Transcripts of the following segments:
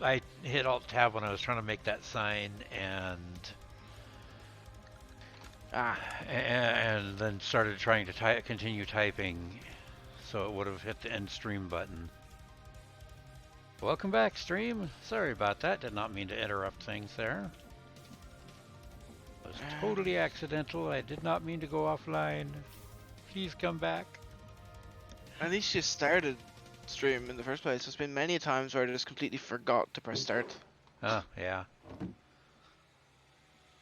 I hit Alt Tab when I was trying to make that sign, and Ah, then started trying to continue typing, so it would have hit the end stream button. Welcome back, stream. Sorry about that. Did not mean to interrupt things there. It was totally accidental. I did not mean to go offline. Please come back. at least you started stream in the first place. There's been many times where I just completely forgot to press start. Oh, yeah.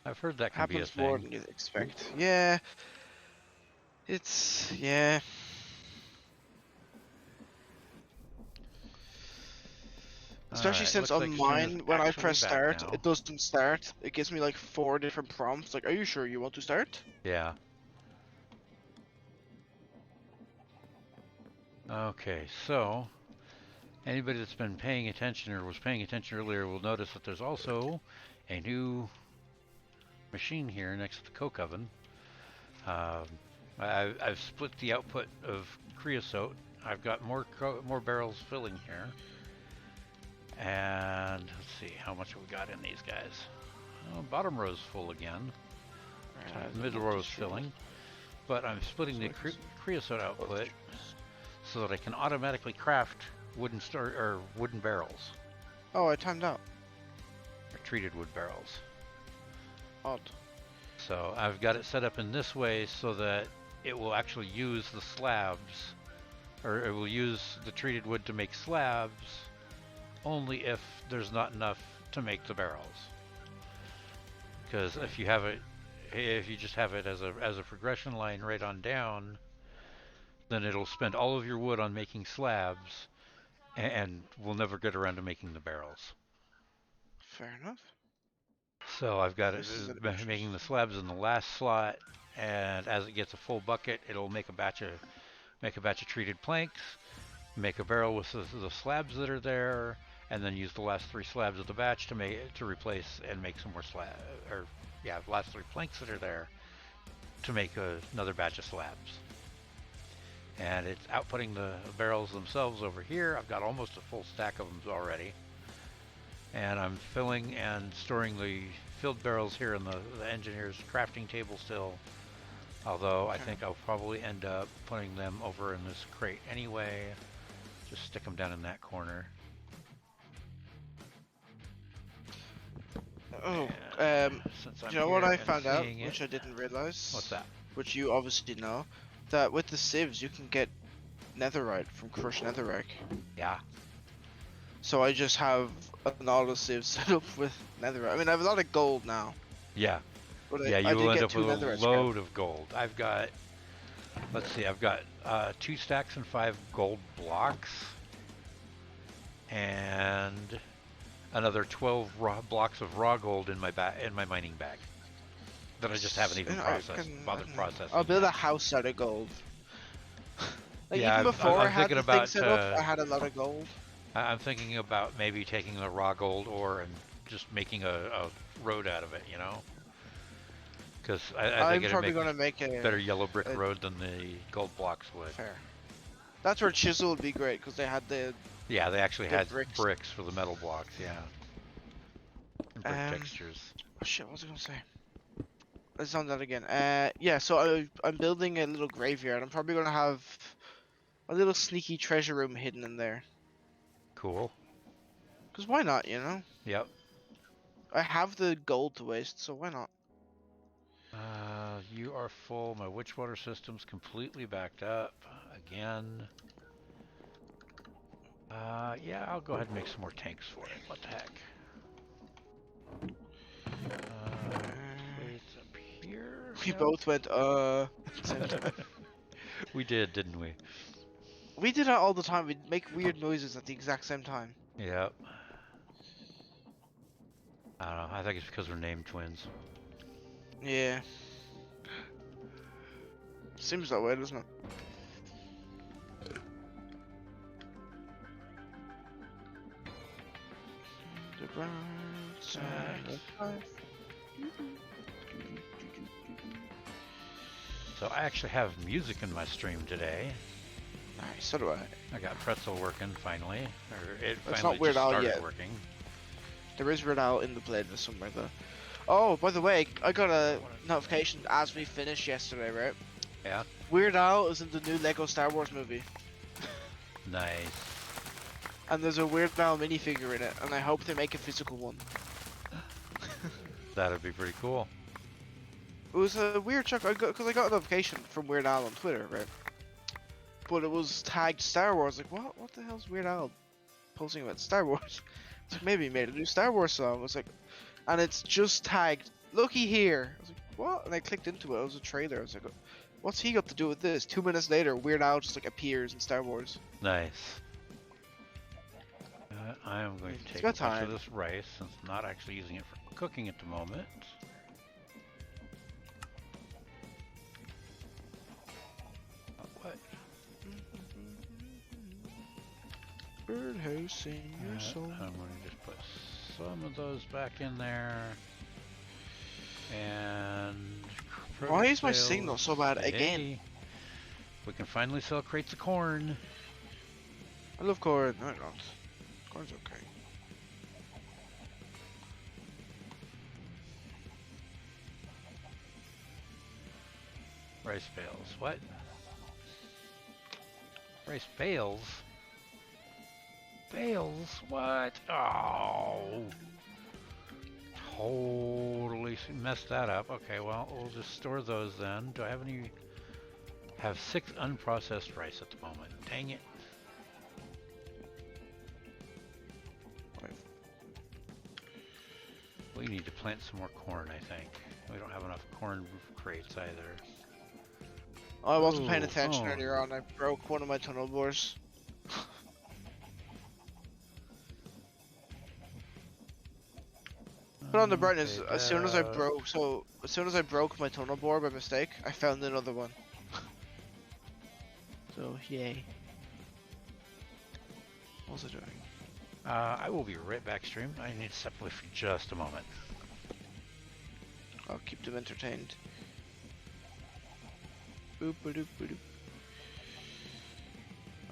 I've heard that can be a Happens more thing. than you'd expect. Yeah. Yeah. Especially Alright, since looks like on stream is mine, when I actually press back start, now. it doesn't start. It gives me like 4 different prompts. Like, are you sure you want to start? Yeah. Okay, so anybody that's been paying attention or was paying attention earlier will notice that there's also a new machine here next to the coke oven. I've split the output of creosote. I've got more barrels filling here. And let's see, how much have we got in these guys? Oh, bottom row's full again. Middle row's filling. But I'm splitting the creosote output so that I can automatically craft wooden barrels. Oh, I timed out. Or treated wood barrels. Odd. So I've got it set up in this way so that it will actually use the slabs, or it will use the treated wood to make slabs only if there's not enough to make the barrels. Because if you just have it as a progression line right on down, then it'll spend all of your wood on making slabs, and we'll never get around to making the barrels. Fair enough. So I've got it making the slabs in the last slot, and as it gets a full bucket, it'll make a batch of treated planks, make a barrel with the slabs that are there, and then use the last 3 slabs of the batch to replace and make some more the last 3 planks that are there to make another batch of slabs. And it's outputting the barrels themselves over here. I've got almost a full stack of them already. And I'm filling and storing the filled barrels here in the engineer's crafting table still. Although I think I'll probably end up putting them over in this crate anyway. Just stick them down in that corner. Oh, Since you know what I found out, which I didn't realize? What's that? Which you obviously know, that with the sieves you can get netherite from crushed netherrack. Yeah. So I just have an auto sieve set up with netherite. I mean, I have a lot of gold now. Yeah. But Yeah, I you will did end get up with 2 a netherite load of gold. I've got, let's see, I've got 2 stacks and 5 gold blocks, and another 12 blocks of raw gold in my mining bag that I just haven't even bothered processing. I'll build a house out of gold. Like, Yeah, even before I had thinking the thing about, set up, I had a lot of gold. I'm thinking about maybe taking the raw gold ore and just making a road out of it, you know? Because I think I'm probably going to make a better yellow brick road than the gold blocks would. Fair. That's where chisel would be great, because they had the... Yeah, they actually had bricks for the metal blocks, yeah. And brick textures. Oh shit, what was I going to say? Let's on that again. Yeah, so I'm building a little graveyard. I'm probably going to have a little sneaky treasure room hidden in there. Cool. Because why not, you know? Yep. I have the gold to waste, so why not? You are full. My witch water system's completely backed up. Again. Yeah, I'll go ahead and make some more tanks for it. What the heck? Plates up here. We both went, same time. We did, didn't we? We did that all the time. We'd make weird noises at the exact same time. Yep. I don't know. I think it's because we're named twins. Yeah. Seems that way, doesn't it? The bright side of life. So I actually have music in my stream today. Nice, so do I. I got pretzel working finally. Or it That's finally not weird just all started yet. working. There is Weird Al in the playlist somewhere though. Oh, by the way, I got a notification as we finished yesterday, right? Yeah. Weird Al is in the new Lego Star Wars movie, Nice. and there's a Weird Al minifigure in it, and I hope they make a physical one. That'd be pretty cool. It was a weird check because I got a notification from Weird Al on Twitter, right? But it was tagged Star Wars. Like, what? What the hell's Weird Al posting about Star Wars? It's like maybe he made a new Star Wars song. I was like, and it's just tagged "Looky here." I was like, what? And I clicked into it. It was a trailer. I was like, what's he got to do with this? 2 minutes later, Weird Al just like appears in Star Wars. Nice. I am going to It's take a got bunch of time. this rice since I'm not actually using it for cooking at the moment. What? Birdhouse in your soul. I'm going to just put some of those back in there. And Why is my sales. signal so bad again? Hey, we can finally sell crates of corn. I love corn. No, I don't. Corn's okay. Rice bales. What? Rice bales? Bales? What? Oh. Totally messed that up. Okay, well, we'll just store those then. Do I have any? Have 6 unprocessed rice at the moment. Dang it. We need to plant some more corn, I think. We don't have enough corn crates either. Oh, I wasn't paying Ooh, attention oh. earlier on. I broke one of my tunnel bores. Put on the brightness. Okay, As soon as I broke my tunnel bore by mistake, I found another one. So yay. What was I doing? I will be right back, stream. I need to step away for just a moment. I'll keep them entertained. Boop -a -doop -a -doop.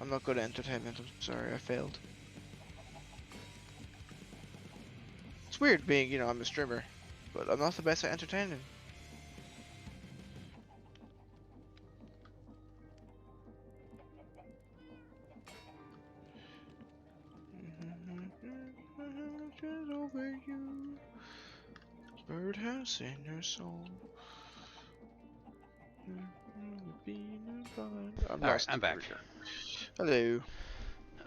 I'm not good at entertainment. I'm sorry, I failed. It's weird being, you know, I'm a streamer, but I'm not the best at entertaining. Over you, birdhouse in your soul. I'm Alright, lost. I'm back. Hello.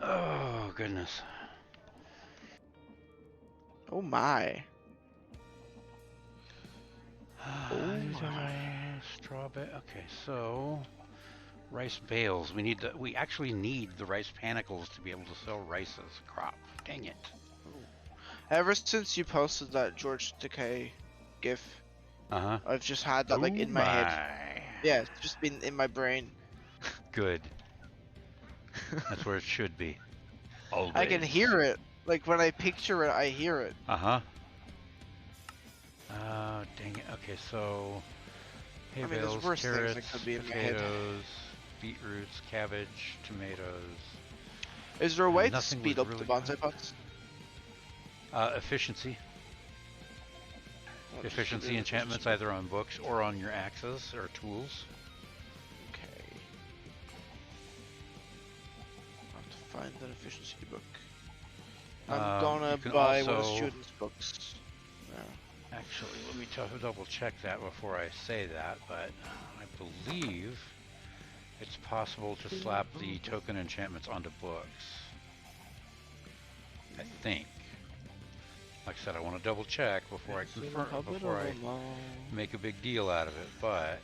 Oh, goodness. Oh my. Oh my. Strawberry. Okay, so rice bales. We actually need the rice panicles to be able to sell rice as a crop. Dang it. Ever since you posted that George Takei gif, Uh-huh. I've just had that like in my head. Yeah, it's just been in my brain. Good. That's where it should be. Always. I can hear it. Like when I picture it, I hear it. Uh-huh. Dang it. Okay, so hay I mean, there's bales, worse things carrots, that could be in my head. potatoes, beetroots, cabbage, tomatoes. Is there a way to nothing speed was up the really bonsai good. pots? Efficiency. What Efficiency should enchantments either on books or on your axes or tools. Okay. I'll have to find that efficiency book. I'm gonna you can buy one of the also- students' books. Yeah. Actually, let me double check that before I say that, but I believe it's possible to slap the token enchantments onto books. I think. Like I said, I want to double check before I confirm, before I make a big deal out of it, but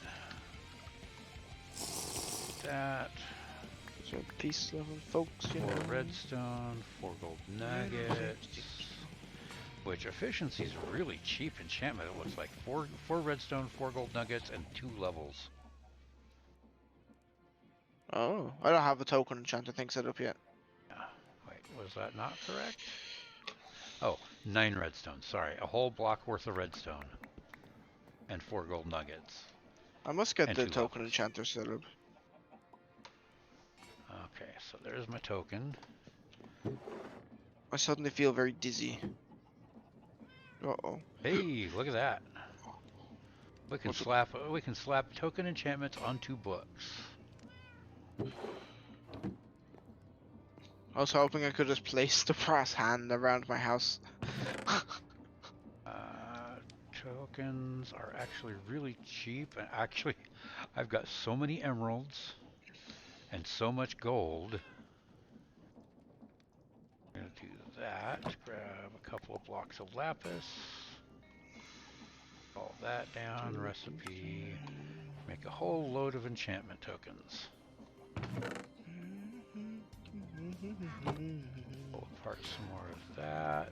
that, So peace loving folks, you 4 know. redstone, 4 gold nuggets, which efficiency is really cheap enchantment. It looks like 4 redstone, 4 gold nuggets, and 2 levels. Oh, I don't have a token enchanter thing set up yet. Wait, was that not correct? Oh, 9 redstone, sorry. A whole block worth of redstone. And 4 gold nuggets. I must get And the 2 token levels. enchanter set up. Okay, so there's my token. I suddenly feel very dizzy. Uh-oh. Hey, look at that. What's up? We can slap token enchantments onto books. I was hoping I could just place the brass hand around my house. Uh, Tokens are actually really cheap, and actually, I've got so many emeralds and so much gold. I'm gonna do that. Grab a couple of blocks of lapis. All that down. Recipe. Make a whole load of enchantment tokens. Pull apart some more of that.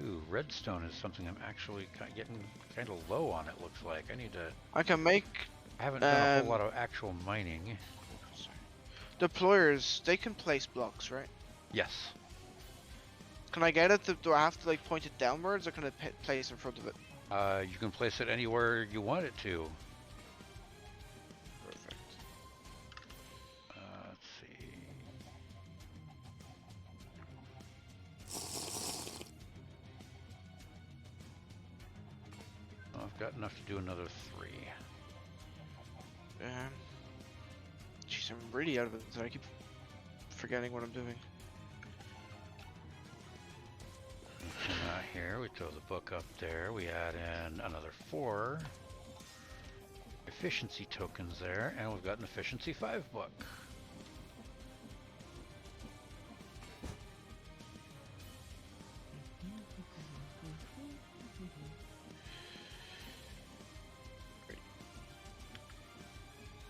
Ooh, redstone is something I'm actually getting kind of low on, it looks like. I need to... I can make I haven't done a whole lot of actual mining. deployers. They can place blocks, right? Yes. Can I get it? Do I have to like point it downwards, or can I place in front of it? You can place it anywhere you want it to. Perfect. Let's see. Oh, I've got enough to do another 3. Jeez, I'm really out of it. So I keep forgetting what I'm doing. Here, we throw the book up there. We add in another 4 efficiency tokens there, and we've got an efficiency 5 book.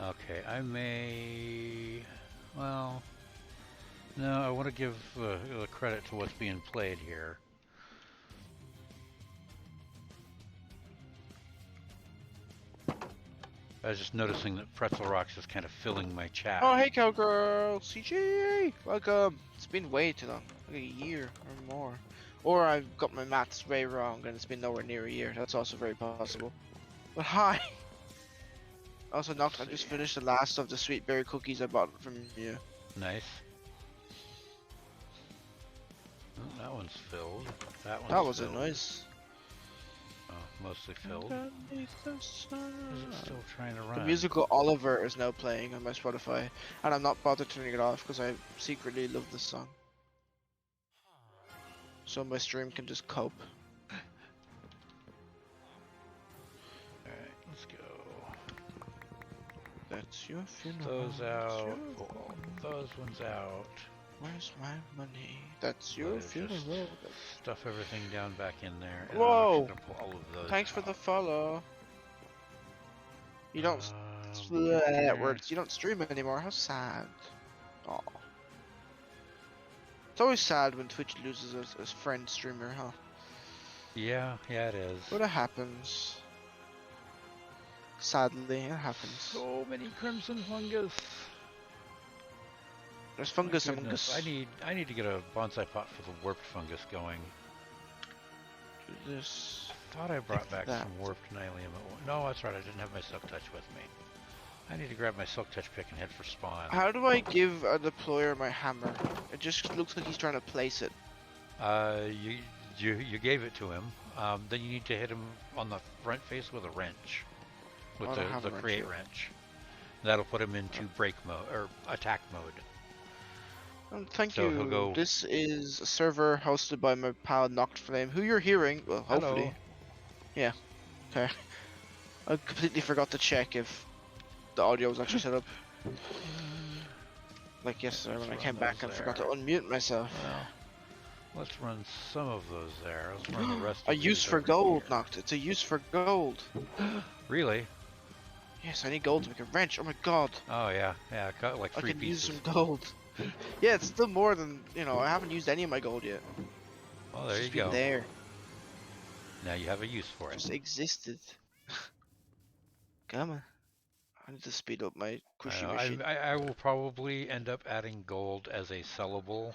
Okay, I may... Well... No, I want to give the credit to what's being played here. I was just noticing that Pretzel Rocks is kind of filling my chat. Oh, hey, cowgirl, CG, welcome. It's been way too long, like a year or more. Or I've got my maths way wrong and it's been nowhere near a year. That's also very possible. But hi. Also, Noct, I just finished the last of the sweet berry cookies I bought from you. Nice. Oh, that one's filled. That was filled. a nice. Oh, mostly filled. Is it still trying to run? The musical Oliver is now playing on my Spotify, and I'm not bothered turning it off because I secretly love this song. So my stream can just cope. Alright, let's go. That's your funeral. Those out. Pull all those ones out. Where's my money? That's your funeral. Stuff everything down back in there. And Whoa! I'm gonna pull all of those Thanks for out. the follow. You don't words. You don't stream anymore. How sad. Oh. It's always sad when Twitch loses a friend streamer, huh? Yeah, it is. But it happens. Sadly, it happens. So many crimson fungus. There's fungus among us. I need to get a bonsai pot for the warped fungus going. Do this. I thought I brought back that. some warped nylium. No, that's right. I didn't have my silk touch with me. I need to grab my silk touch pick and head for spawn. How do I give a deployer my hammer? It just looks like he's trying to place it. You gave it to him. Then you need to hit him on the front face with a wrench. With the create wrench. That'll put him into break mode or attack mode. Thank you. This is a server hosted by my pal Noctflame, who you're hearing. Well, hopefully. Hello. Yeah. Okay. I completely forgot to check if the audio was actually set up. Like yesterday when I came back and forgot to unmute myself. Well, let's run some of those there. Let's run the rest. A use for gold, Noct. It's a use for gold. Really? Yes, I need gold to make a wrench. Oh my god. Oh yeah, got like 3 I can pieces. use some gold. Yeah, it's still more than, I haven't used any of my gold yet. Oh, there it's you go. There. Now you have a use for it. Just existed. Come on. I need to speed up my cushy machine. I will probably end up adding gold as a sellable.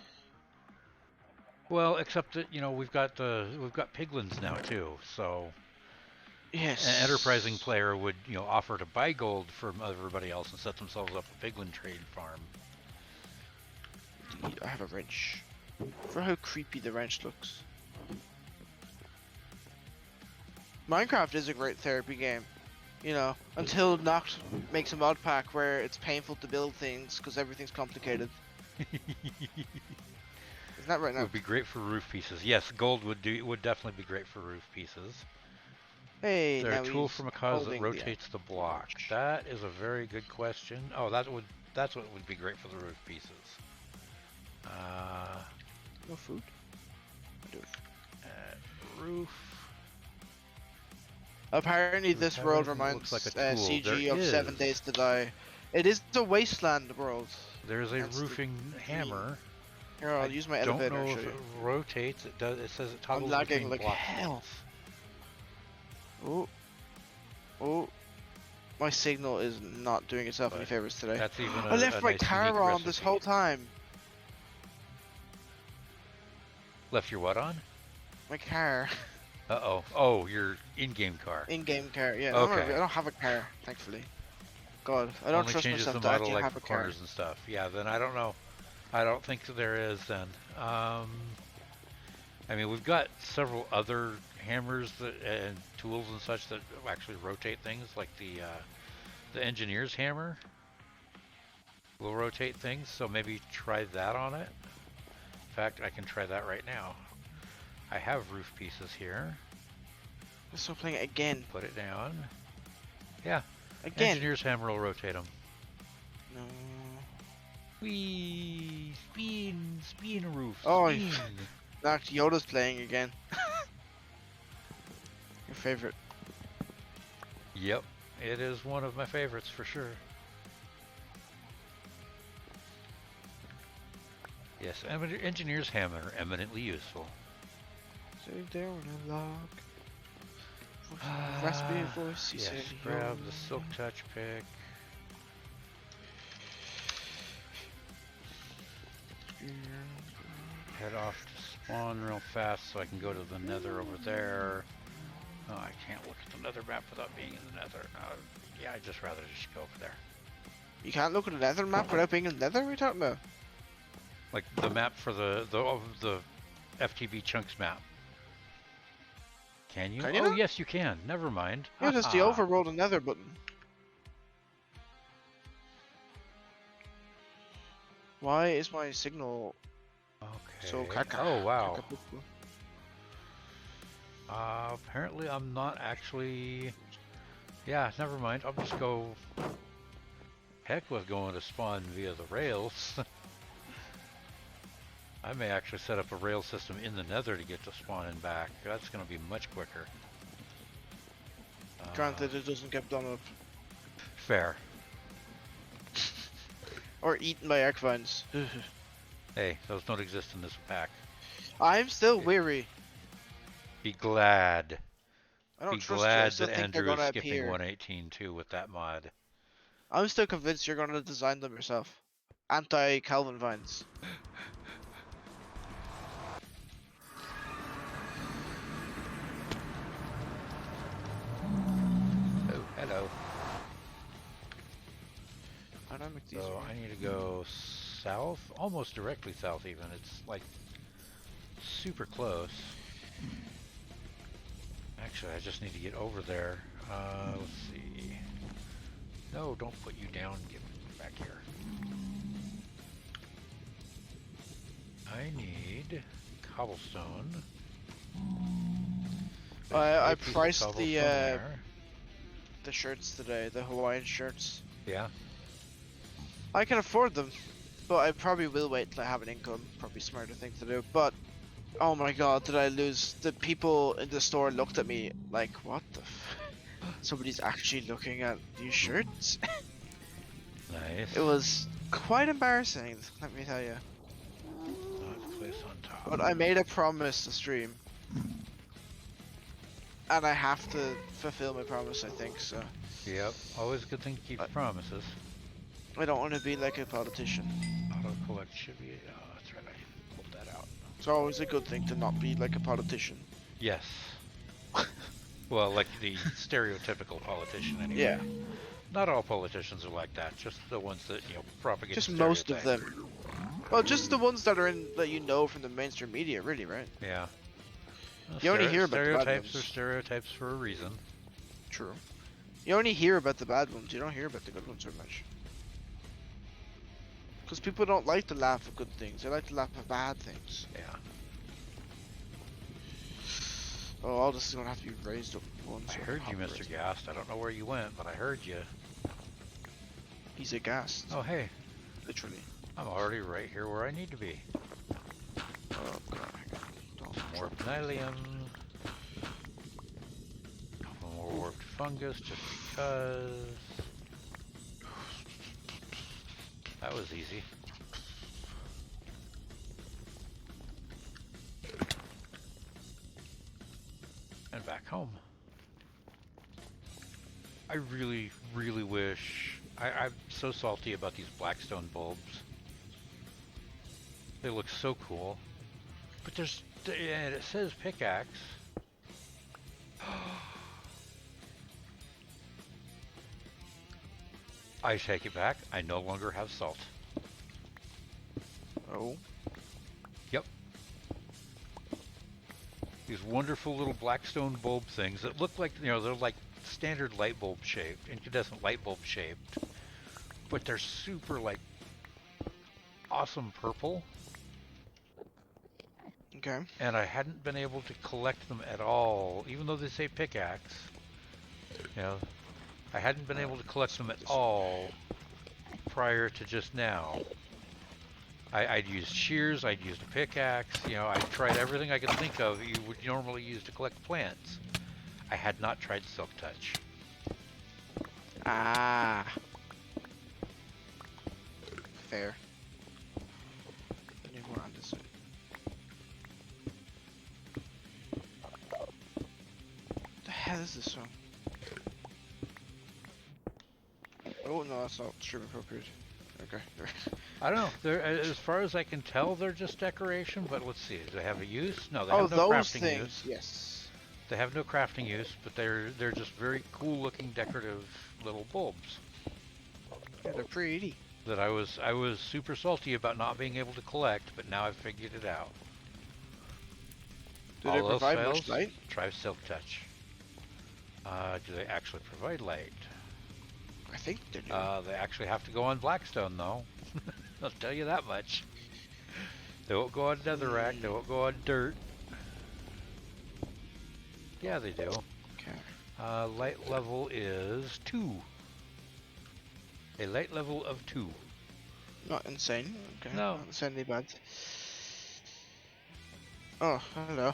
Well, except that we've got piglins now too, so yes, an enterprising player would offer to buy gold from everybody else and set themselves up a piglin trade farm. I have a wrench. For how creepy the wrench looks. Minecraft is a great therapy game. You know, until Noct makes a mod pack where it's painful to build things because everything's complicated. Isn't that right now? Would be great for roof pieces. Yes, gold would definitely be great for roof pieces. Hey, There a now tool he's from a cause that holding the rotates the block. That is a very good question. Oh, that's what would be great for the roof pieces. No food? Roof. Apparently Roof this have world anything that reminds looks like a tool. There CG of is. 7 Days to Die. It is a wasteland world. There's a Hence the roofing hammer. Here, I'll use my Don't elevator and know show if you. it rotates. It does. It says it I'm toggles lagging between like block hell. plates. Oh, my signal is not doing itself any But favors today. That's even I left my nice car unique on this recipe. whole time. Left your what on? My car. Uh-oh. Oh, your in-game car. In-game car, yeah. Okay. I don't have a car, thankfully. God, I don't Only trust changes myself the to model actually like have for a car. corners and stuff. Yeah, then I don't know. I don't think there is then. I mean, we've got several other hammers that, and tools and such that actually rotate things, like the engineer's hammer will rotate things, so maybe try that on it. In fact, I can try that right now. I have roof pieces here. I'm still playing it again. Put it down. Yeah, Again. engineer's hammer will rotate them. No. Whee! Spin roof. Oh, Spin. Noct, Yoda's playing again. Your favorite. Yep, it is one of my favorites for sure. Yes, engineer's hammer, eminently useful. Sit down and log. Raspy voice, he Yes, said. grab the silk touch pick. Head off to spawn real fast so I can go to the nether over there. Oh, I can't look at the nether map without being in the nether. Yeah, I'd just rather just go over there. You can't look at a nether map without being in nether? What are you talking about? Like the map for the FTB chunks map. Can you? Can you Oh, not? yes, you can. Never mind. Yeah, there's the Haha. overworld and nether button. Why is my signal Okay. so caca? Oh, wow. Caca-poo-poo? Apparently I'm not actually... Yeah, never mind. I'll just go... Heck with going to spawn via the rails. I may actually set up a rail system in the nether to get to spawn and back. That's going to be much quicker. Granted, it doesn't get blown up. Fair. Or eaten by earthvines. Hey, those don't exist in this pack. I'm still weary. Be glad. I don't Be trust you. I glad still that think they're Andrew is gonna skipping appear. 118 too with that mod. I'm still convinced you're gonna design them yourself. Anti-Calvin vines. Oh, hello. How do I make these? So I need to go south, almost directly south even. It's like super close. Actually, I just need to get over there. Let's see. No, don't put you down. Get back here. I need cobblestone. I Piece of priced cobblestone the there. shirts today, the Hawaiian shirts. Yeah. I can afford them, but I probably will wait till I have an income. Probably smarter thing to do. But oh my god, did I lose? The people in the store looked at me like, what the f? Somebody's actually looking at these shirts? Nice. It was quite embarrassing, let me tell you. Not place on top. But I made a promise to stream. And I have to fulfill my promise, I think, so. Yep. Always a good thing to keep promises. I don't want to be like a politician. Auto collect should be. Oh, that's right. I pulled that out. It's always a good thing to not be like a politician. Yes. Well, like the stereotypical politician, anyway. Yeah. Not all politicians are like that. Just the ones that propagate. Just the most of stereotype. them. Well, just the ones that are in that you know from the mainstream media, really, right? Yeah. You only hear about the bad Stereotypes are ones. stereotypes for a reason. True. You only hear about the bad ones. You don't hear about the good ones very much. Because people don't like to laugh at good things. They like to laugh at bad things. Yeah. Oh, all this is gonna have to be raised up once. I heard you, Mr. Gast. I don't know where you went, but I heard you. He's a ghast. Oh, hey. Literally. I'm already right here where I need to be. Oh god. Don't More Pnylium. Couple more warped fungus just because. That was easy. And back home. I really, really wish... I'm so salty about these Blackstone bulbs. They look so cool. But there's... and it says pickaxe. I take it back. I no longer have salt. Oh. Yep. These wonderful little Blackstone bulb things that look like, you know, they're like standard light bulb shaped, incandescent light bulb shaped, but they're super like awesome purple. Okay. And I hadn't been able to collect them at all, even though they say pickaxe. You know, I hadn't been able to collect them at all prior to just now. I'd used shears, I'd used a pickaxe, you know, I tried everything I could think of you would normally use to collect plants. I had not tried Silk Touch. Ah. Fair. Any more on this side? What the hell is this song? Oh no, that's not stream appropriate. Okay. I don't know. They're, as far as I can tell, they're just decoration. But let's see. Do they have a use? No, they Oh, have no those crafting things. use. Yes. They have no crafting use, but they're just very cool-looking decorative little bulbs. Yeah, they're pretty. That I was super salty about not being able to collect, but now I've figured it out. Do they All else provide fails, much light? try Silk Touch. Do they actually provide light? I think they do. They actually have to go on Blackstone, though. I'll tell you that much. They won't go on netherrack. They won't go on dirt. Yeah, they do. Okay. Light level is 2. A light level of 2. Not insane. Okay. No. Not insanely bad. Oh, hello.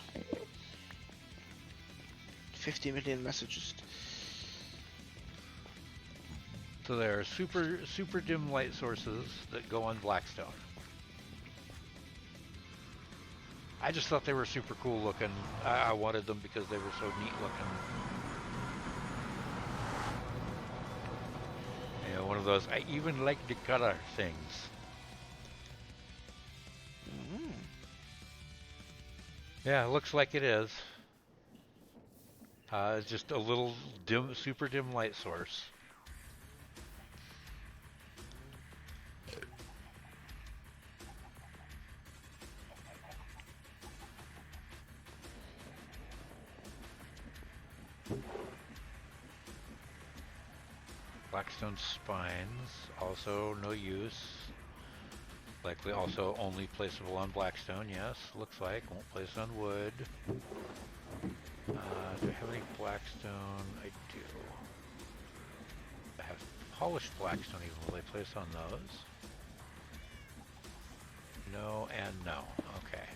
50 million messages. So there are super dim light sources that go on Blackstone. I just thought they were super cool looking. I wanted them because they were so neat looking. You know, one of those, I even like the color things. Mm. Yeah, it looks like it is. It's just a little dim, super dim light source. Blackstone spines, also no use. Likely also only placeable on Blackstone, yes, looks like. Won't place on wood. Do I have any Blackstone? I do. I have polished Blackstone even. Will they place on those? No and no. Okay.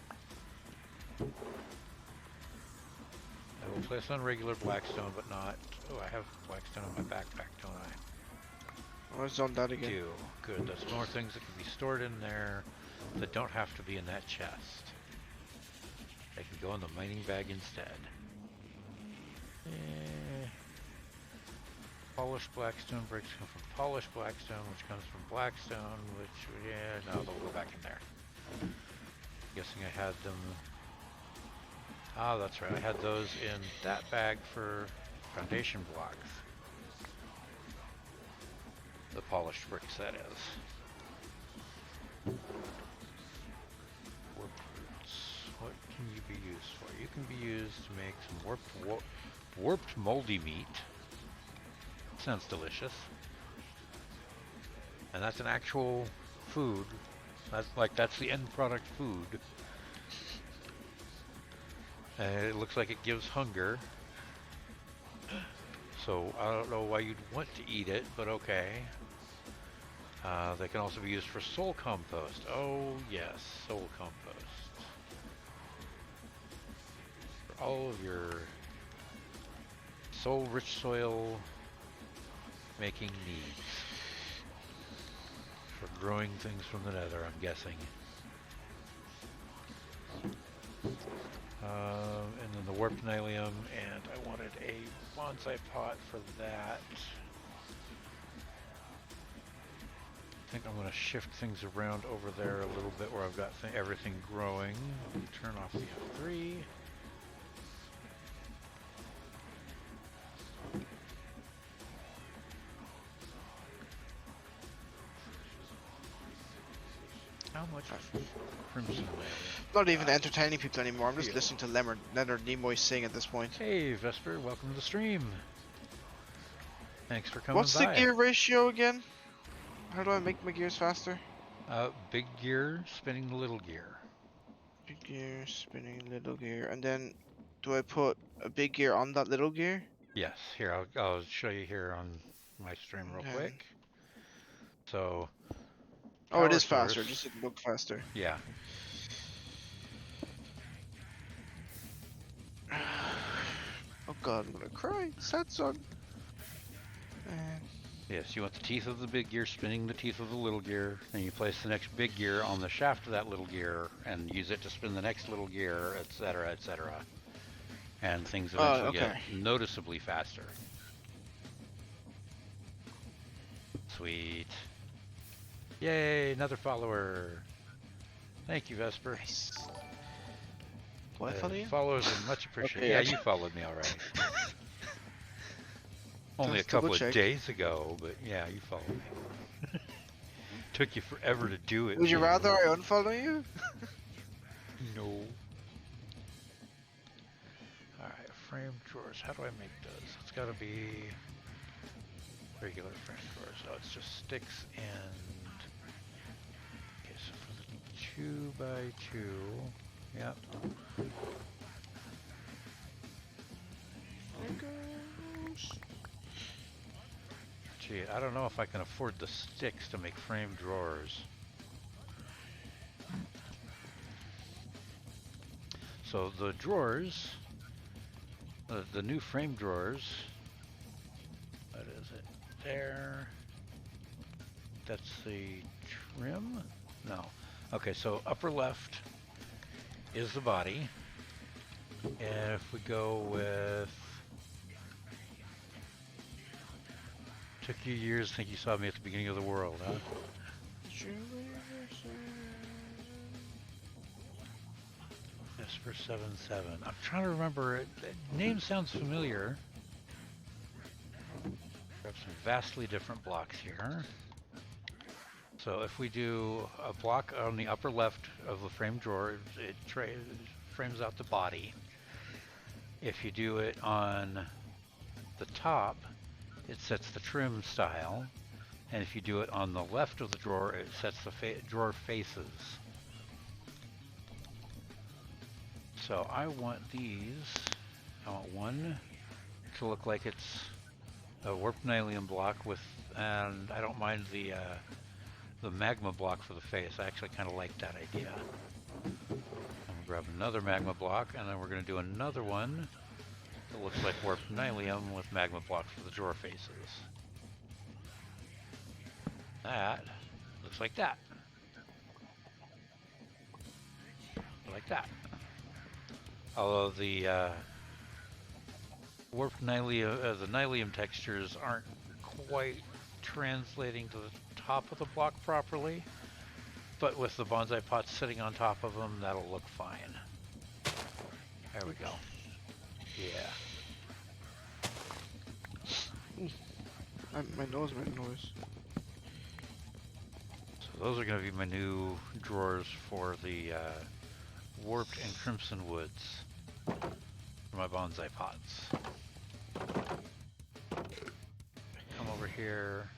I will place on regular Blackstone, but not... Oh, I have Blackstone in my backpack, don't I? I was on that again. Do. Good. That's more things that can be stored in there that don't have to be in that chest. They can go in the mining bag instead. Polished Blackstone bricks come from polished Blackstone, which comes from Blackstone, which, yeah, no, they'll go back in there. Guessing I had them... Ah, that's right. I had those in that bag for foundation blocks. The polished bricks, that is. Warp roots. What can you be used for? You can be used to make some warped moldy meat. Sounds delicious. And that's an actual food. That's the end product food. And it looks like it gives hunger. So I don't know why you'd want to eat it, but okay. They can also be used for soul compost. Oh yes, soul compost. For all of your soul-rich soil making needs. For growing things from the nether, I'm guessing. And then the warped nylium, and I wanted a bonsai pot for that. I think I'm going to shift things around over there a little bit where I've got everything growing. Turn off the F3. How much crimson nylium? Not even entertaining people anymore. I'm just listening to Leonard Nimoy sing at this point. Hey Vesper, welcome to the stream. Thanks for coming What's by. the gear ratio again? How do I make my gears faster? Big gear spinning the little gear. Big gear, spinning little gear, and then do I put a big gear on that little gear? Yes, here I'll show you here on my stream real quick. So, oh, it is source, faster. It just didn't look faster. Yeah. Oh god, I'm gonna cry. Sad son. Yes, you want the teeth of the big gear spinning the teeth of the little gear, then you place the next big gear on the shaft of that little gear and use it to spin the next little gear, etc., etc. And things eventually get noticeably faster. Sweet. Yay, another follower. Thank you, Vesper. Nice. Do I follow you? Followers are much appreciated. Okay, yeah, you followed me already. Only a couple of days ago, but yeah, you followed me. Took you forever to do it. Would you rather I unfollow you? No. Alright, frame drawers. How do I make those? It's gotta be regular frame drawers. So it's just sticks and... Okay, so for the 2x2... Yep. Gee, I don't know if I can afford the sticks to make frame drawers. So the drawers, the new frame drawers, what is it? There. That's the trim? No. Okay, so upper left is the body. And if we go with... Took you years to think you saw me at the beginning of the world, huh? Esper 77. I'm trying to remember it. The name sounds familiar. Grab some vastly different blocks here. So if we do a block on the upper left of the frame drawer, it frames out the body. If you do it on the top, it sets the trim style, and if you do it on the left of the drawer, it sets the drawer faces. So I want these, I want one to look like it's a warped nylium block with, and I don't mind the magma block for the face. I actually kind of like that idea. I'm gonna grab another magma block, and then we're gonna do another one that looks like warped nylium with magma blocks for the drawer faces. That looks like that. Like that. Although the warped nylium, the nylium textures aren't quite translating to the top of the block properly, but with the bonsai pots sitting on top of them, that'll look fine. There we go. Yeah. My nose made noise. So those are going to be my new drawers for the warped and crimson woods. for my bonsai pots. Come over here.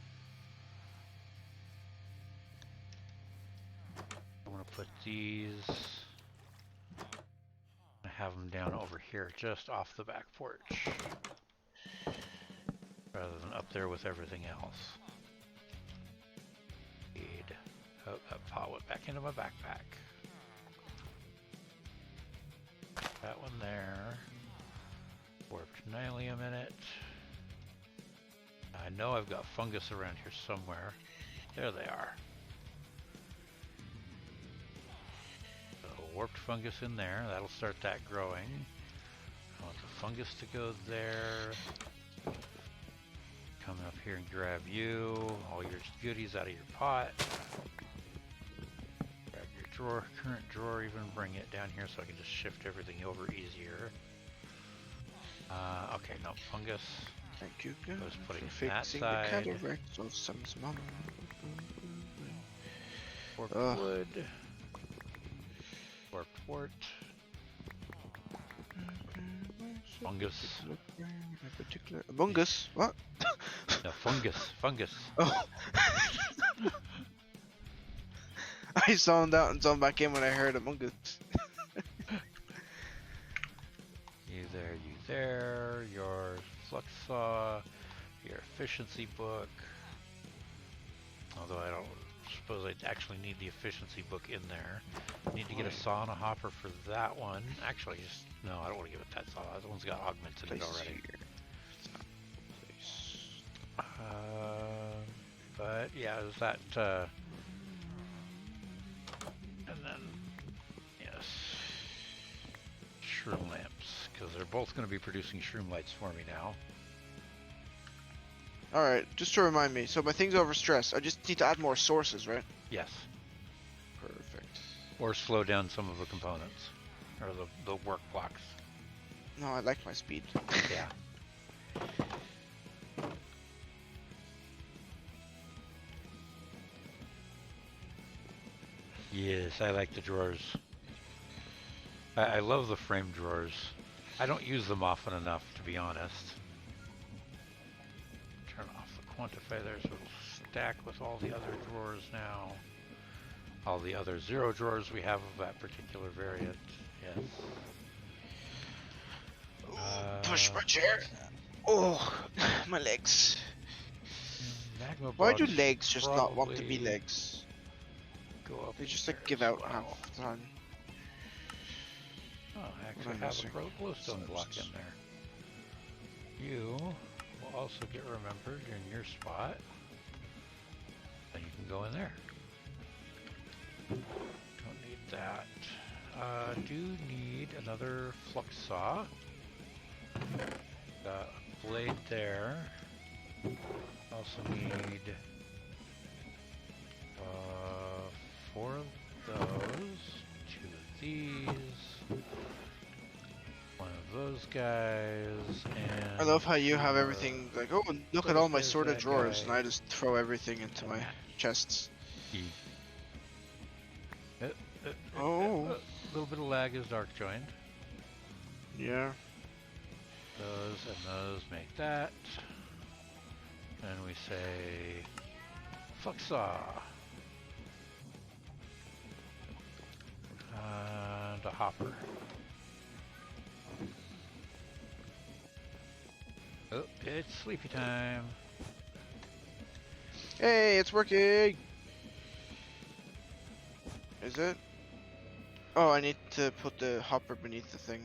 I want to put these. I have them down over here, just off the back porch, rather than up there with everything else. Oh, that pot went back into my backpack. That one there. Warped nylium in it. I know I've got fungus around here somewhere. There they are. So warped fungus in there. That'll start that growing. I want the fungus to go there. Come up here and grab you. All your goodies out of your pot. Grab your drawer, current drawer, even bring it down here so I can just shift everything over easier. Okay, no, fungus. Thank you, God, I was putting for that fixing side. the cataracts of Sam's mom. Warped wood. Warped wart. Fungus. Fungus? What? No, fungus. Fungus. Oh. I zoned out and zoned back in when I heard Among Us. You there, your flux saw, your efficiency book. Although I don't suppose I'd actually need the efficiency book in there. Need to get a saw and a hopper for that one. Actually, no, I don't want to give it that saw. That one's got augments in it already. But yeah, is that, and then, yes, shroom lamps, because they're both going to be producing shroom lights for me now. Alright, just to remind me, so my thing's overstressed. I just need to add more sources, right? Yes. Perfect. Or slow down some of the components, or the work blocks. No, I like my speed. Yeah. Yes, I like the drawers. I love the frame drawers. I don't use them often enough, to be honest. Turn off the quantifier so it'll stack with all the other drawers now. All the other 0 drawers we have of that particular variant. Yes. Push my chair. Oh, my legs. Magma Why do box legs just not want to be probably legs? go up They just there like give as out well. half the time. Oh, I What actually am I have missing? a glowstone block in there. You will also get remembered in your spot. Then you can go in there. Don't need that. Do need another flux saw. Got a blade there. Also need 4 of those, 2 of these, 1 of those guys, and I love how you 2 have more. everything like, oh, look at There's all my sorted that drawers, guy. and I just throw everything into my chests. Oh. A little bit of lag is dark joined. Yeah. Those and those make that. And we say flux saw. And a hopper. Oh, it's sleepy time. Hey, it's working! Is it? Oh, I need to put the hopper beneath the thing.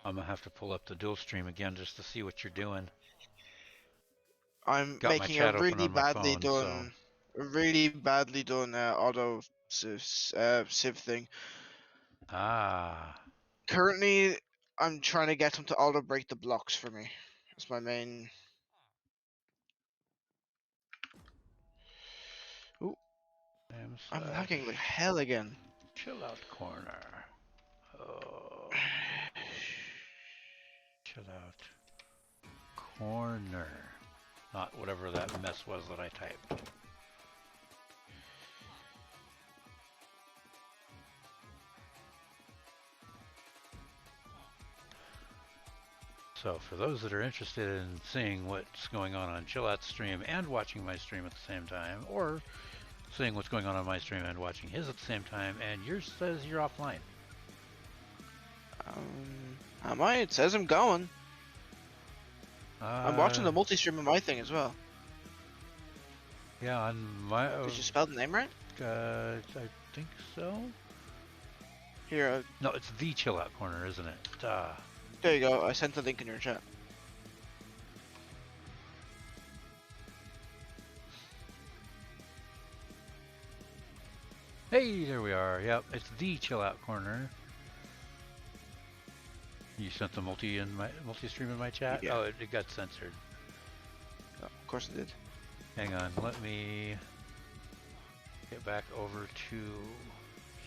I'm gonna have to pull up the dual stream again just to see what you're doing. I'm Got my making a chat open really on my badly phone, done, auto sieve thing. Ah. Currently, I'm trying to get them to auto break the blocks for me. That's my main. Ooh, I'm lagging like hell again. Chill out corner. Oh. Chill out corner. Not whatever that mess was that I typed. So for those that are interested in seeing what's going on Chillat's stream and watching my stream at the same time, or seeing what's going on my stream and watching his at the same time, and yours says you're offline. I might. It says I'm going. I'm watching the Uh, multi-stream on my thing as well. yeah, on my. Did you spell the name right? I think so. Here, No, it's the Chill Out Corner, isn't it? there you go. I sent the link in your chat. Hey, there we are. Yep, it's the Chill Out Corner. You sent the multi-stream in my chat? Yeah. Oh, it got censored. Oh, of course it did. Hang on, let me get back over to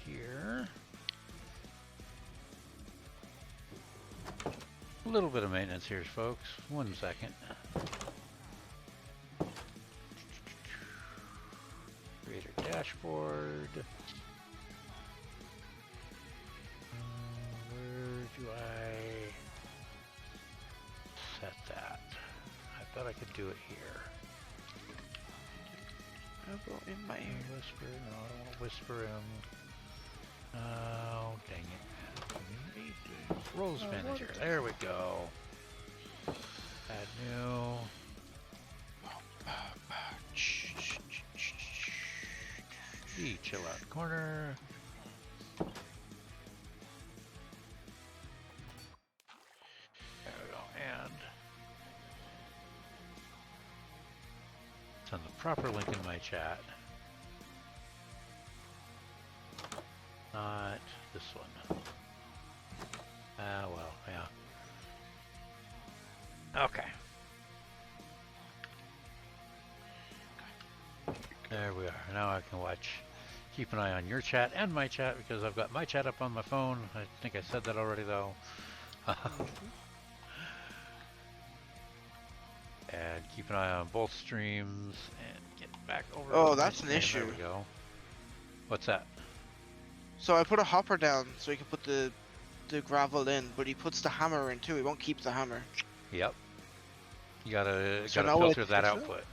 here. A little bit of maintenance here, folks. 1 second. Creator dashboard. Where do I set that? I thought I could do it here. I'll go in my ear. Whisper? No, I don't want to whisper him. Oh, dang it. Roles manager. There we go. Add new. The Chill Out Corner. There we go. And send the proper link in my chat. Not this one. Ah, well, yeah. Okay. There we are. Now I can keep an eye on your chat and my chat because I've got my chat up on my phone. I think I said that already though. And keep an eye on both streams and get back over. Oh, that's an issue. There we go. What's that? So I put a hopper down so he can put the gravel in, but he puts the hammer in too. He won't keep the hammer. Yep. You gotta So filter that output.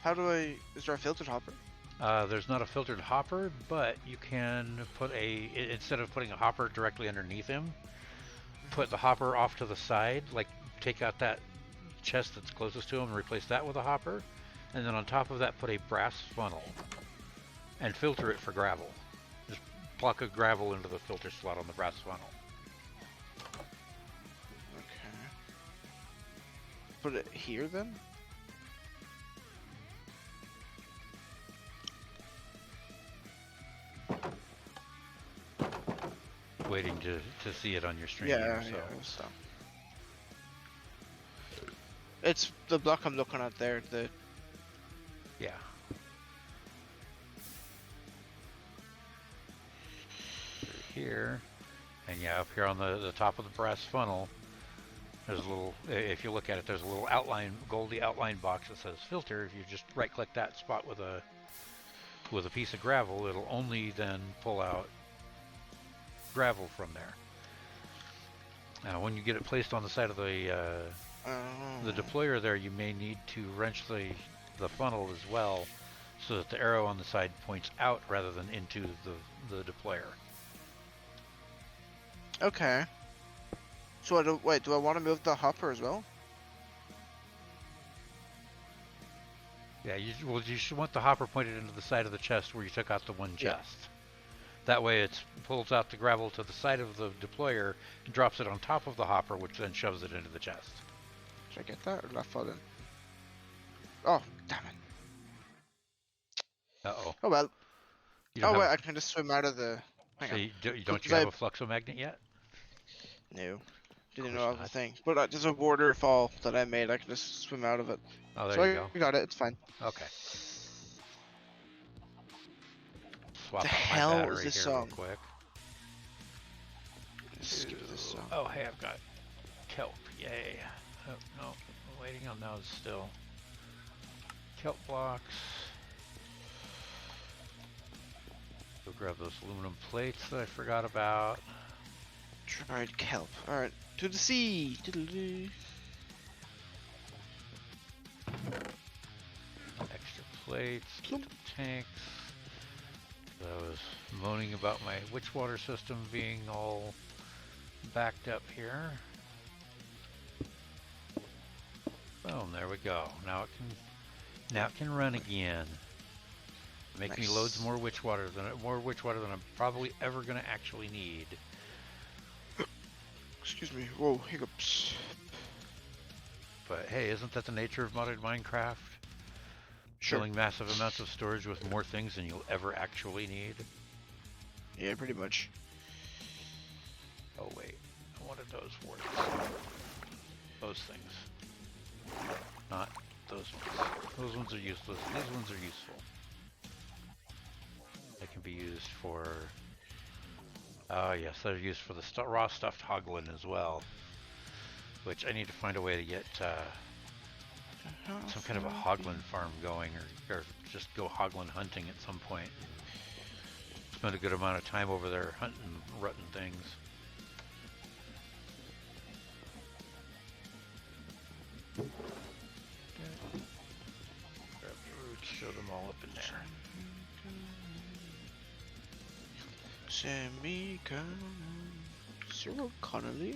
How do I? Is there a filtered hopper? There's not a filtered hopper, but you can put instead of putting a hopper directly underneath him, put the hopper off to the side, like take out that chest that's closest to him and replace that with a hopper, and then on top of that put a brass funnel and filter it for gravel. Just plug a gravel into the filter slot on the brass funnel. Okay. Put it here then? Waiting to see it on your stream. Yeah, so. yeah. So. It's the block I'm looking at there. Yeah. Here, and yeah, up here on the top of the brass funnel, there's a little. If you look at it, there's a little goldy outline box that says filter. If you just right-click that spot with a piece of gravel, it'll only then pull out gravel from there. Now, when you get it placed on the side of the deployer there, you may need to wrench the funnel as well, so that the arrow on the side points out rather than into the deployer. Okay. So wait, do I want to move the hopper as well? Yeah, you should want the hopper pointed into the side of the chest where you took out the one chest. That way it pulls out the gravel to the side of the deployer and drops it on top of the hopper, which then shoves it into the chest. Should I get that, or did I fall in? Oh, damn it. Uh-oh. Oh well. Oh, wait, I can just swim out of the... Hang on. Don't you have a fluxomagnet yet? No. Didn't know of a thing. But there's a waterfall that I made. I can just swim out of it. Oh, there so you go. I got it. It's fine. Okay. Swap The out my hell battery is this here song? real quick. Skip this song. Oh, hey, I've got kelp. Yay. Oh, no. I'm waiting on those still. Kelp blocks. Go grab those aluminum plates that I forgot about. Dried kelp. Alright, to the sea! Diddle-dee. Extra plates, Plump. tanks. I was moaning about my witch water system being all backed up here. Boom, there we go. Now it can run again. Make me loads Nice. more witch water than I'm probably ever gonna actually need. Excuse me. Whoa, hiccups. But hey, isn't that the nature of modded Minecraft? Sure. Filling massive amounts of storage with more things than you'll ever actually need. Yeah, pretty much. Oh wait, I wanted those warts. Those things. Not those ones. Those ones are useless. These ones are useful. They can be used for... Oh yes, they're used for the raw stuffed hoglin as well. Which I need to find a way to get some kind of a hoglin farm going, or just go hoglin hunting at some point. Spend a good amount of time over there hunting rotten things. Grab the roots, show them all up in there. Cyril Connolly?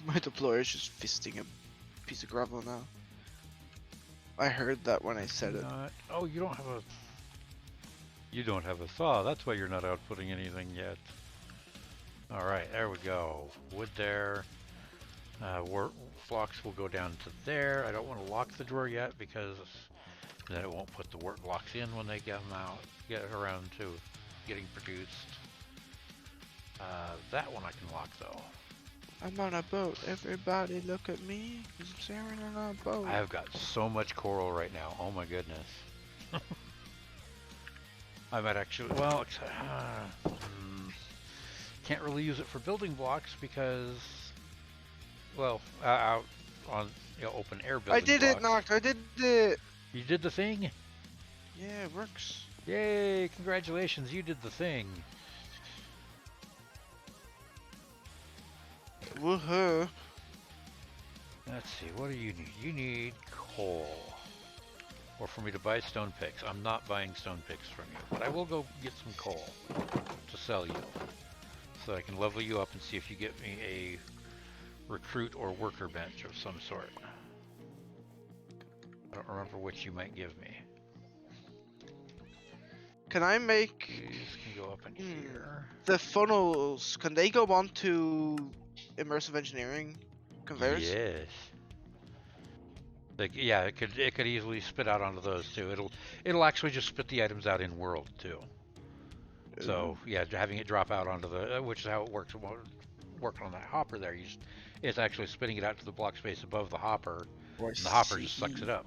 My deployer is just fisting a piece of gravel now. I heard that when I said it. Oh, you don't have a... You don't have a saw. That's why you're not outputting anything yet. Alright, there we go. Wood there. Wort blocks will go down to there. I don't want to lock the drawer yet because then it won't put the wort blocks in when they get around to getting produced. That one I can lock though. I'm on a boat. Everybody look at me. 'Cause I'm sailing on a boat. I have got so much coral right now. Oh my goodness. I might actually, well, can't really use it for building blocks because, well, out on open air building I did blocks. it, Noct. I did it. You did the thing? Yeah, it works. Yay, congratulations, you did the thing. Woohoo. Let's see, what do you need? You need coal. Or for me to buy stone picks. I'm not buying stone picks from you, but I will go get some coal to sell you. So I can level you up and see if you get me a recruit or worker bench of some sort. I don't remember which you might give me. Can I make... These can go up in here. The funnels, can they go onto immersive engineering conveyors? Yes. Like, yeah, it could easily spit out onto those too. It'll actually just spit the items out in world too. So yeah, having it drop out onto the, which is how it works. Working on that hopper there, it's actually spitting it out to the block space above the hopper, and the hopper just sucks it up.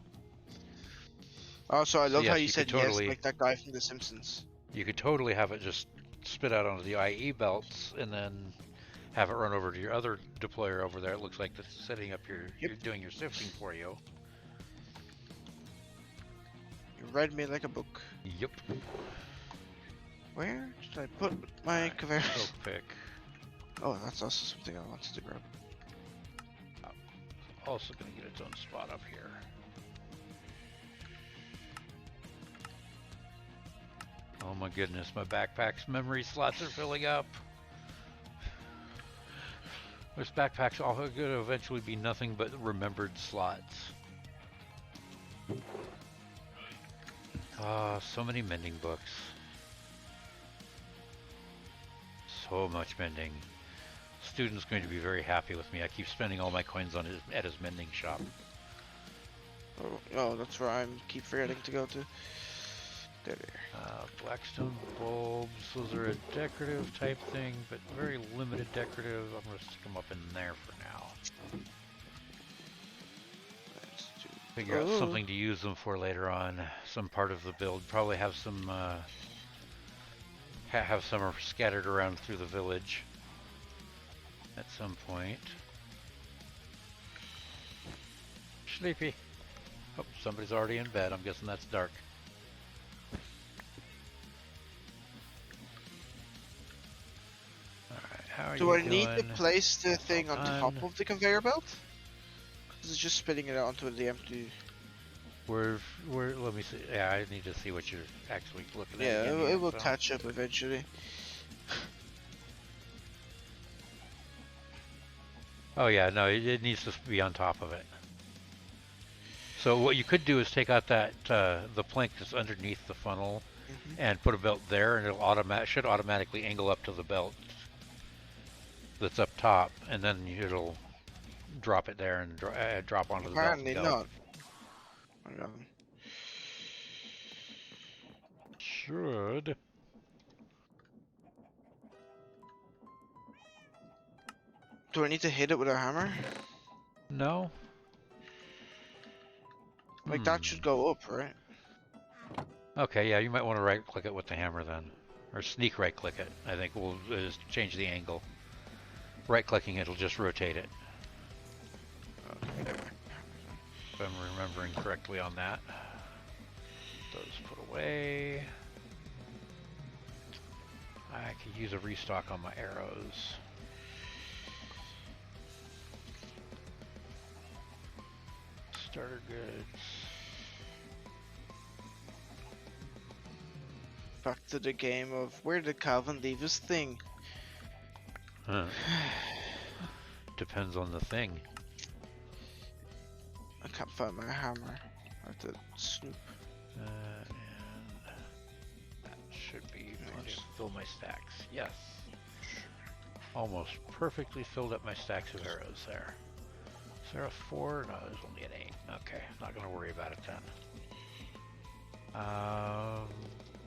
Oh, so I love how yes, you said totally, yes, like that guy from The Simpsons. You could totally have it just spit out onto the IE belts, and then have it run over to your other deployer over there. It looks like that's setting up you're doing your sifting for you. You read me like a book. Yep. Where should I put my conveyor? Oak pick. Oh, that's also something I wanted to grab. Also gonna get its own spot up here. Oh my goodness, my backpack's memory slots are filling up. This backpack's all going to eventually be nothing but remembered slots. Ah, so many mending books. So much mending. Student's going to be very happy with me. I keep spending all my coins on at his mending shop. Oh, that's where I keep forgetting to go to. There. Blackstone bulbs, those are a decorative type thing, but very limited decorative. I'm going to stick them up in there for now. Figure out something to use them for later on. Some part of the build. Probably have some have some scattered around through the village at some point. Sleepy. Oh, somebody's already in bed. I'm guessing that's dark. Alright, how are Do you I need to doing? place the That's all thing on top done. of the conveyor belt? Because it's just spitting it out onto the empty... We're, let me see. Yeah, I need to see what you're actually looking at Yeah, again it here, will so. catch up eventually. Oh yeah, no, it needs to be on top of it. So what you could do is take out that, the plank that's underneath the funnel Hmm. and put a belt there, and should automatically angle up to the belt that's up top, and then it'll drop it there and drop onto the belt and Apparently go. not. Hang on. Should. Do I need to hit it with a hammer? No? Like, that Hmm. should go up, right? Okay, yeah, you might want to right click it with the hammer then. Or sneak right click it. I think we'll just change the angle. Right clicking it'll just rotate it. Okay. If I'm remembering correctly on that. Those put away. I could use a restock on my arrows. Starter goods. Back to the game of where did Calvin leave his thing? Huh. Depends on the thing. I can't find my hammer. I have to snoop. And that should be plenty Nice. to fill my stacks. Yes. Almost perfectly filled up my stacks of arrows there. Is there a 4? No, there's only an 8. Okay, not going to worry about it then.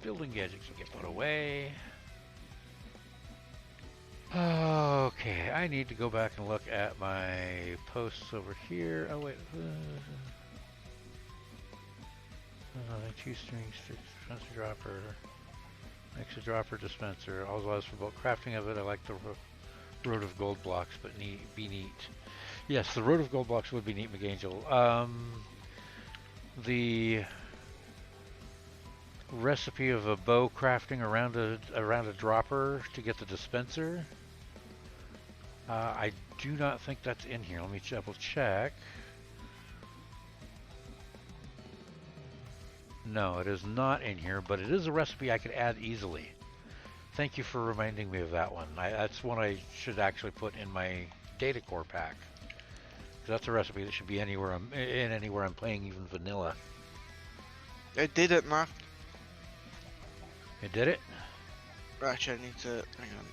Building gadgets will get put away. Okay, I need to go back and look at my posts over here. Oh wait. 2 strings, dispenser dropper. Makes a dropper dispenser. All allows for bulk crafting of it. I like the road of gold blocks, but be neat. Yes, the road of gold blocks would be neat, McAngel. The recipe of a bow crafting around a dropper to get the dispenser. I do not think that's in here. Let me double check. No, it is not in here, but it is a recipe I could add easily. Thank you for reminding me of that one. That's one I should actually put in my data core pack. That's a recipe that should be anywhere anywhere I'm playing, even vanilla. I did it, Mark. You did it? Actually, I need to. Hang on.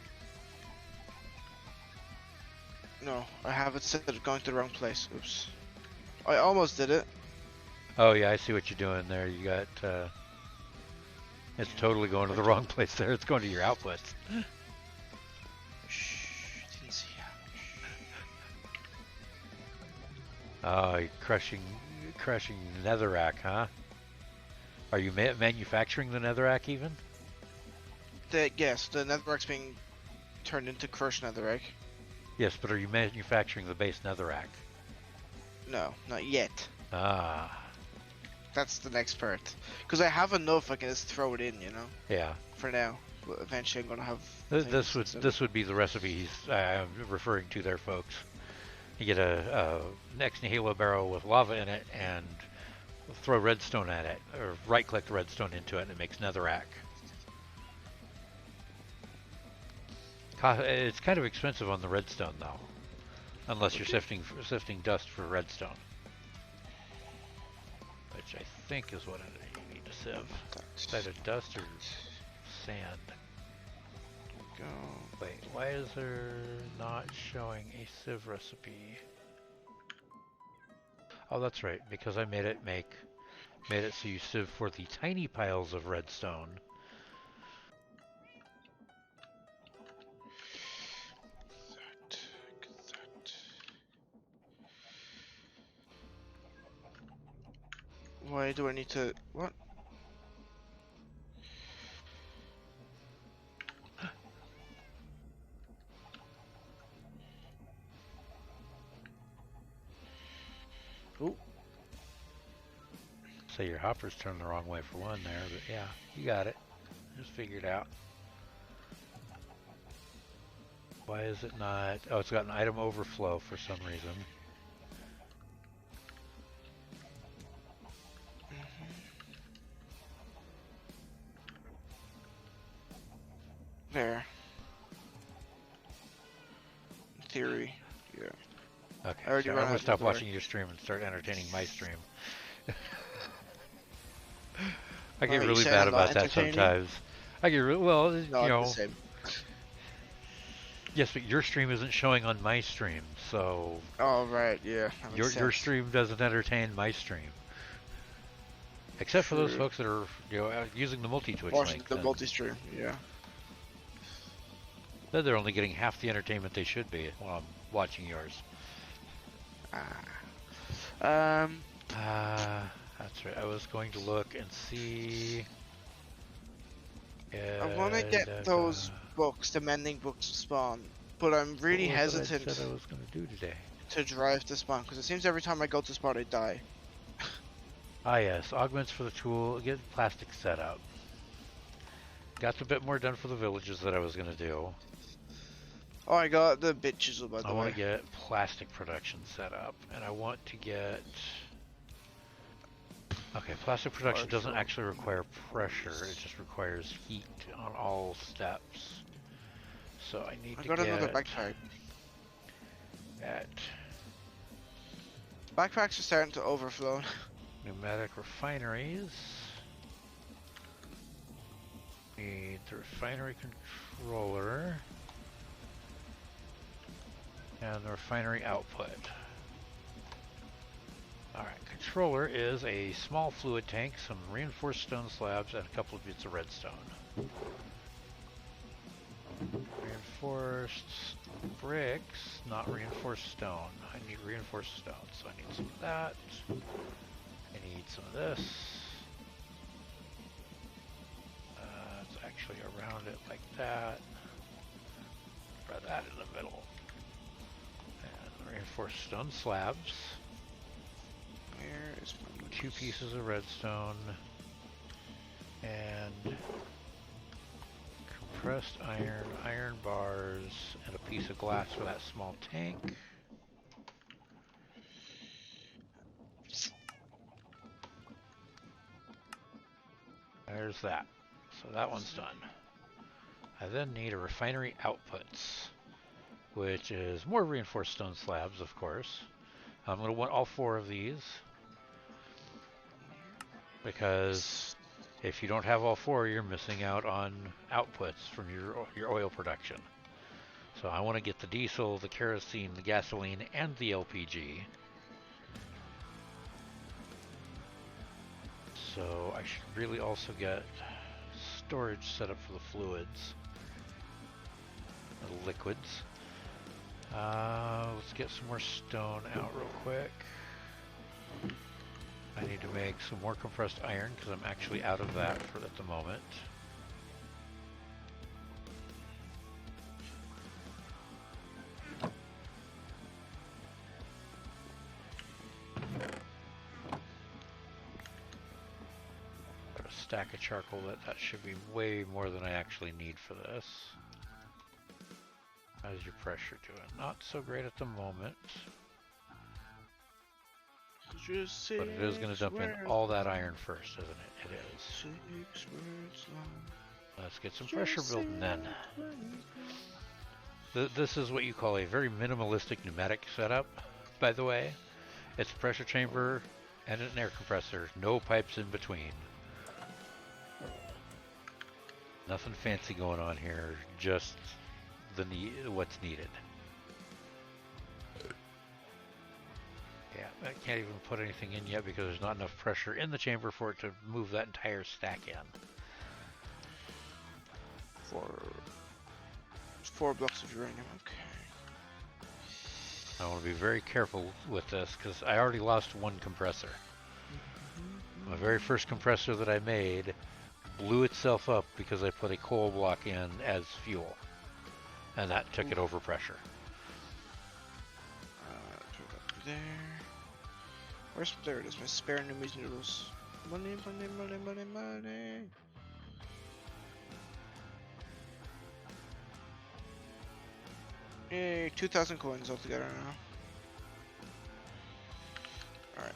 No, I have it set going to the wrong place. Oops. I almost did it. Oh yeah, I see what you're doing there. You got, it's totally going to the wrong place there. It's going to your outputs. Shh, didn't see ya. Oh, you're crushing netherrack, huh? Are you manufacturing the netherrack even? Yes, the network's being turned into crushed netherrack. Yes, but are you manufacturing the base netherrack? No, not yet. Ah, That's the next part. Because I have enough, I can just throw it in, you know. yeah. For now, but eventually I'm gonna have. This would be the recipe he's referring to there, folks. You get a Nex Nihilo barrel with lava in it and throw redstone at it, or right-click the redstone into it, and it makes netherrack. It's kind of expensive on the redstone, though, unless you're sifting dust for redstone, which I think is what you need to sieve. Is either dust or sand. Go. Wait, why is there not showing a sieve recipe? Oh, that's right, because I made it so you sieve for the tiny piles of redstone. Why do I need to? What? Ooh, say your hopper's turned the wrong way for one there, but yeah, you got it. Just figured out. Why is it not? Oh, it's got an item overflow for some reason. There. In theory, yeah. Okay, I already so ran I'm gonna out stop before. watching your stream and start entertaining my stream. I get You really saying bad I'm not about that entertaining? sometimes. I get well, No, you it's the know. same. Yes, but your stream isn't showing on my stream, so Oh, right, yeah, that makes your sense. stream doesn't entertain my stream. Except for those True. folks that are, using the multi-Twitch Watching link, the then multi-stream, yeah. they're only getting half the entertainment they should be while I'm watching yours. That's right. I was going to look and see. I want to get those books, the mending books to spawn, but I'm really What was it I hesitant said I was going to do today? to drive to spawn, because it seems every time I go to spawn I die. Ah yes, augments for the tool, get plastic set up. Got a bit more done for the villages that I was going to do. Oh, I got the bit chisel, by the way. I want to get plastic production set up, and I want to get... Okay, plastic production doesn't actually require pressure, it just requires heat on all steps. So I need to get... I got another backpack. At Backpacks are starting to overflow. pneumatic refineries. Need the refinery controller. And the refinery output. Alright, controller is a small fluid tank, some reinforced stone slabs, and a couple of bits of redstone. Reinforced bricks, not reinforced stone. I need reinforced stone, so I need some of that. I need some of this. It's actually around it like that. Put that in the middle. And reinforced stone slabs. Where is my... 2 pieces of redstone. And compressed iron, iron bars, and a piece of glass for that small tank. There's that. So that one's done. I then need a refinery outputs, which is more reinforced stone slabs, of course. I'm going to want all 4 of these, because if you don't have all 4, you're missing out on outputs from your oil production. So I want to get the diesel, the kerosene, the gasoline, and the LPG. So I should really also get storage set up for the fluids, the liquids. Let's get some more stone out real quick. I need to make some more compressed iron because I'm actually out of that at the moment. Got a stack of charcoal that should be way more than I actually need for this. How's your pressure doing? Not so great at the moment. But it is going to dump in all that iron first, isn't it? It is. Let's get some pressure building then. This is what you call a very minimalistic pneumatic setup, by the way. It's a pressure chamber and an air compressor, no pipes in between. Nothing fancy going on here, just what's needed. Yeah, I can't even put anything in yet because there's not enough pressure in the chamber for it to move that entire stack in. 4 blocks of uranium, okay. I want to be very careful with this because I already lost 1 compressor. My very first compressor that I made blew itself up because I put a coal block in as fuel. And that took it over pressure. Put it up there. There it is, my spare Numi's noodles. Money, money, money, money, money. Yay, 2,000 coins altogether now. Alright.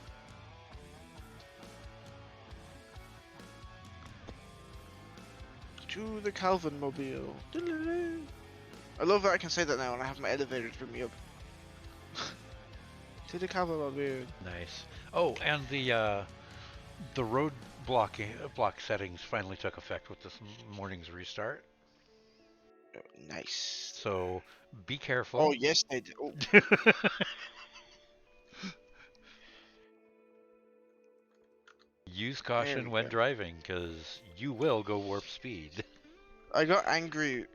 To the Calvin Mobile. I love that I can say that now and I have my elevator to bring me up. To the Calvin Mobile. Nice. Oh, and the road block settings finally took effect with this morning's restart. Nice. So be Oh, careful. yes, they did. Oh, Use there caution we when go. driving, because you will go warp speed. I got angry.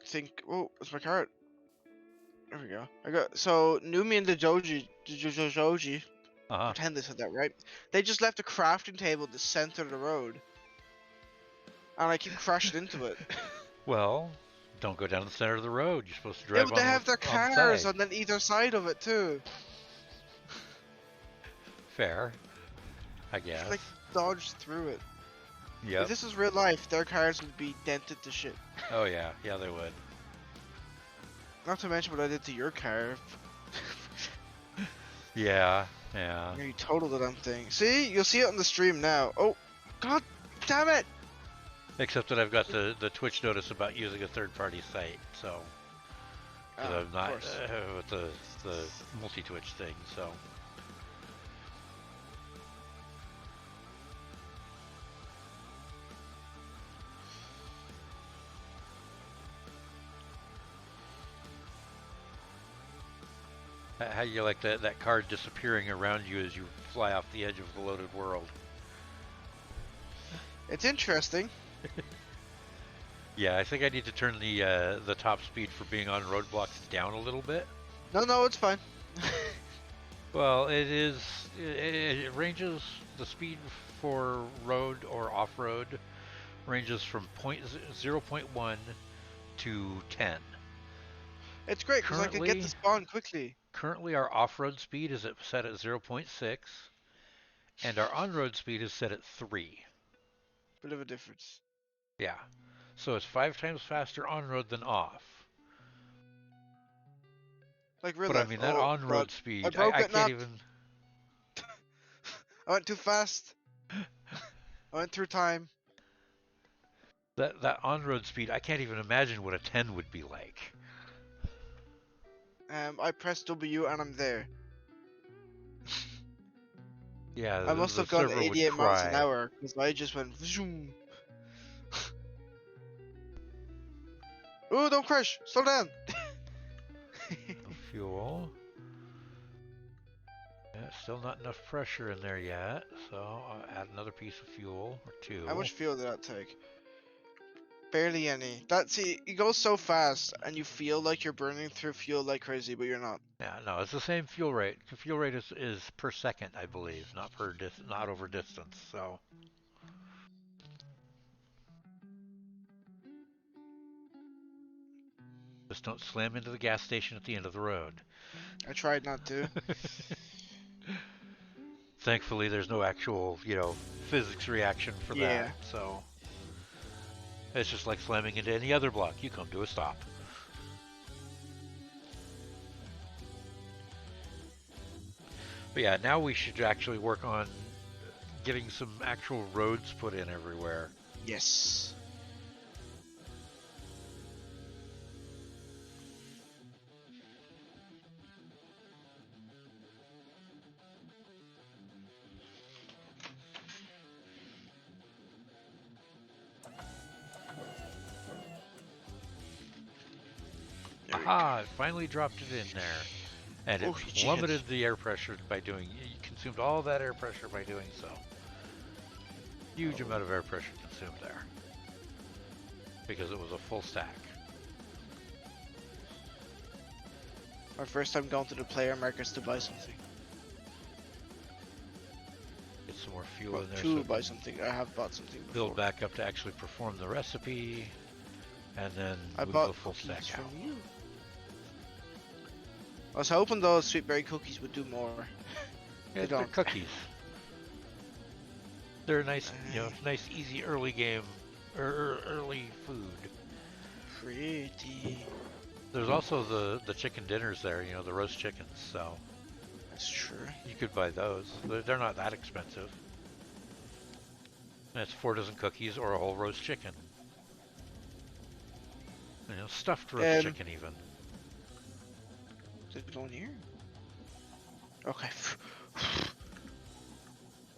Think, oh, it's my card. There we go. I got, so, Numi and the Joji, Uh-huh. pretend they said that right. They just left a crafting table at the center of the road. And I keep crashing into it. Well, don't go down the center of the road. You're supposed to Yeah, drive but they have their on the cars side. on then either side of it too. Fair, I You guess. can like dodge through it. If Yep. this was real life, their cars would be dented to shit. Oh yeah, yeah they would. Not to mention what I did to your car. Yeah, yeah. You totaled the damn thing. See? You'll see it on the stream now. Oh, god damn it! Except that I've got the Twitch notice about using a third-party site, so 'cause I'm Of not course. with the multi-Twitch thing. So how you like that card disappearing around you as you fly off the edge of the loaded world? It's interesting. Yeah, I think I need to turn the top speed for being on roadblocks down a little bit. No, it's fine. Well, it ranges the speed for road or off-road ranges from 0.1 to 10. It's great because I could get Currently, the spawn quickly. currently our off-road speed is set at 0.6 and our on-road speed is set at 3. Bit of a difference. Yeah. So it's 5 times faster on-road than off. Like real But I life. mean that Oh god. on-road I speed, broke I it, can't not. even I went too fast. I went through time. that on-road speed, I can't even imagine what a 10 would be like. I pressed W and I'm there. Yeah, I must the have gone server would 88 miles an cry. hour because I just went zoom. Ooh, don't crash! Slow down! Fuel. Yeah, still not enough pressure in there yet, so I'll add another piece of fuel or two. How much fuel did that take? Barely any. See, it goes so fast and you feel like you're burning through fuel like crazy, but you're not. Yeah, no, it's the same fuel rate. The fuel rate is per second, I believe, not not over distance. So just don't slam into the gas station at the end of the road. I tried not to. Thankfully, there's no actual, physics reaction for that. Yeah. So it's just like slamming into any other block. You come to a stop. But yeah, now we should actually work on getting some actual roads put in everywhere. Yes. Aha! It finally dropped it in there. And it Oh, plummeted the air pressure by doing. It consumed all that air pressure by doing so. Huge amount of air pressure consumed there. Because it was a full stack. My first time going to the player markets to buy something. Get some more fuel Well, in there. to So buy something. I have bought something before. build back up to actually perform the recipe. And then I move bought the full cookies stack out. from you. I was hoping those sweet berry cookies would do more. Yeah, They they're don't. cookies. They're nice, you know, Uh, nice, easy early game, early food. Pretty. There's also the chicken dinners there, you know, the roast chickens. So That's true. you could buy those. They're not that expensive. And it's 4 dozen cookies or a whole roast chicken. You know, stuffed roast Um, chicken even. is it going here? Okay.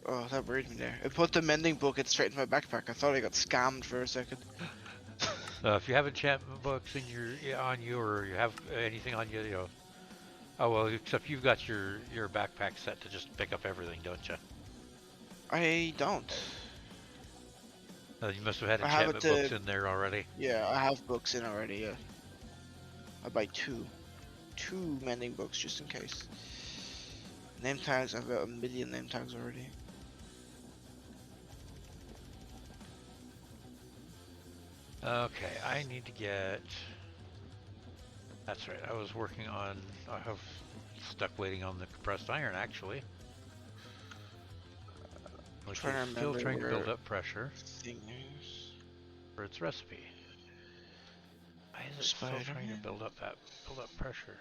Oh, that worried me there. I put the mending bucket straight in my backpack. I thought I got scammed for a second. If you have enchantment books in your on you, or you have anything on you, you know. Oh well, except you've got your backpack set to just pick up everything, don't you? I don't. You must have had I have it enchantment books to. in there already. Yeah, I have books in already. Yeah, I buy two mending books just in case. Name tags. I've got a million name tags already. Okay, I need to get. That's right. I was working on. I have stuck waiting on the compressed iron actually, which is Trying to still remember trying to build where up pressure thing is. for its recipe. Why is it still trying to Spider-Man. build up pressure?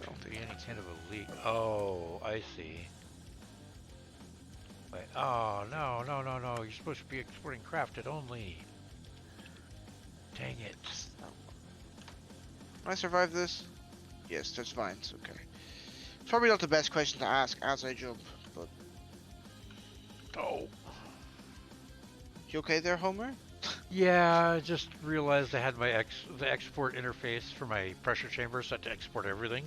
I don't Could think be any that's kind of a leak. Oh, I see. Wait. Oh no no no no! You're supposed to be exporting crafted only. Dang it. no. Can I survive this? Yes, that's fine. It's okay. It's probably not the best question to ask as I jump, but Oh. you okay there, Homer? Yeah, I just realized I had the export interface for my pressure chamber set to export everything.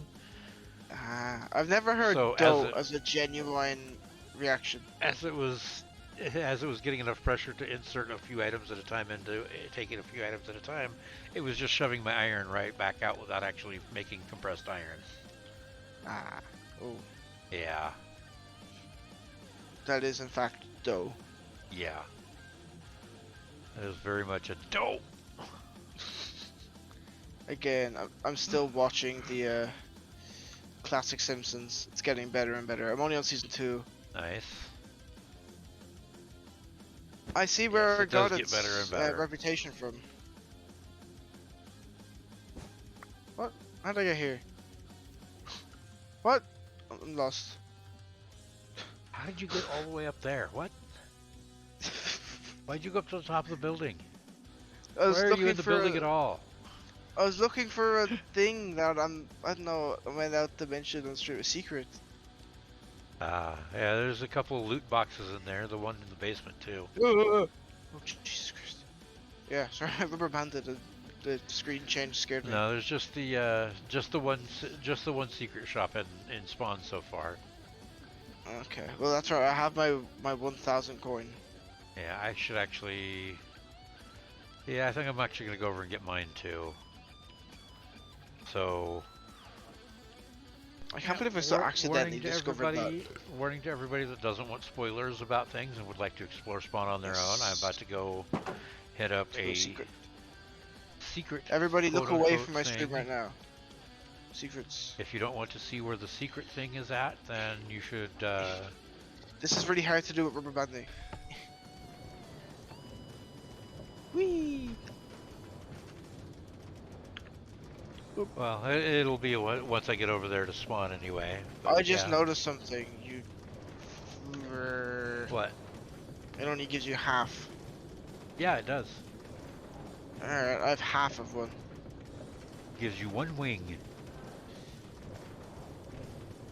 I've never heard So dough as a genuine reaction. as it was getting enough pressure to insert a few items at a time into taking a few items at a time, it was just shoving my iron right back out without actually making compressed iron. Ah, oh, Yeah, that is in fact dough. yeah. It was very much a dope. Again, I'm still watching the classic Simpsons. It's getting better and better. I'm only on season 2. Nice. I see Yes, where it it does got get better and its better. reputation from. What? How'd I get here? What? I'm lost. How did you get all the way up there? What? Why'd you go up to the top of the building? I was Why are you looking in the for building at all? I was looking for a thing that I don't know, I went out to mention on street a secret. Ah, yeah, there's a couple of loot boxes in there, the one in the basement too. Oh, Jesus Christ. Yeah, sorry, I rubber banded the screen change scared me. No, there's just the one secret shop in spawn so far. Okay, well that's right, I have my 1000 coin. Yeah, I should actually. Yeah, I think I'm actually gonna go over and get mine too. So. I can't believe I so Warning accidentally to discovered that. everybody. Warning to everybody that doesn't want spoilers about things and would like to explore spawn on their own. I'm about to go hit up It's no a secret. secret. Everybody look away quote-unquote from my stream thing. right now. Secrets. If you don't want to see where the secret thing is at, then you should. This is really hard to do with rubber banding. Whee! Well, it'll be once I get over there to spawn anyway. I But just yeah. noticed something. You. What? It only gives you half. Yeah, it does. Alright, I have half of one. Gives you one wing.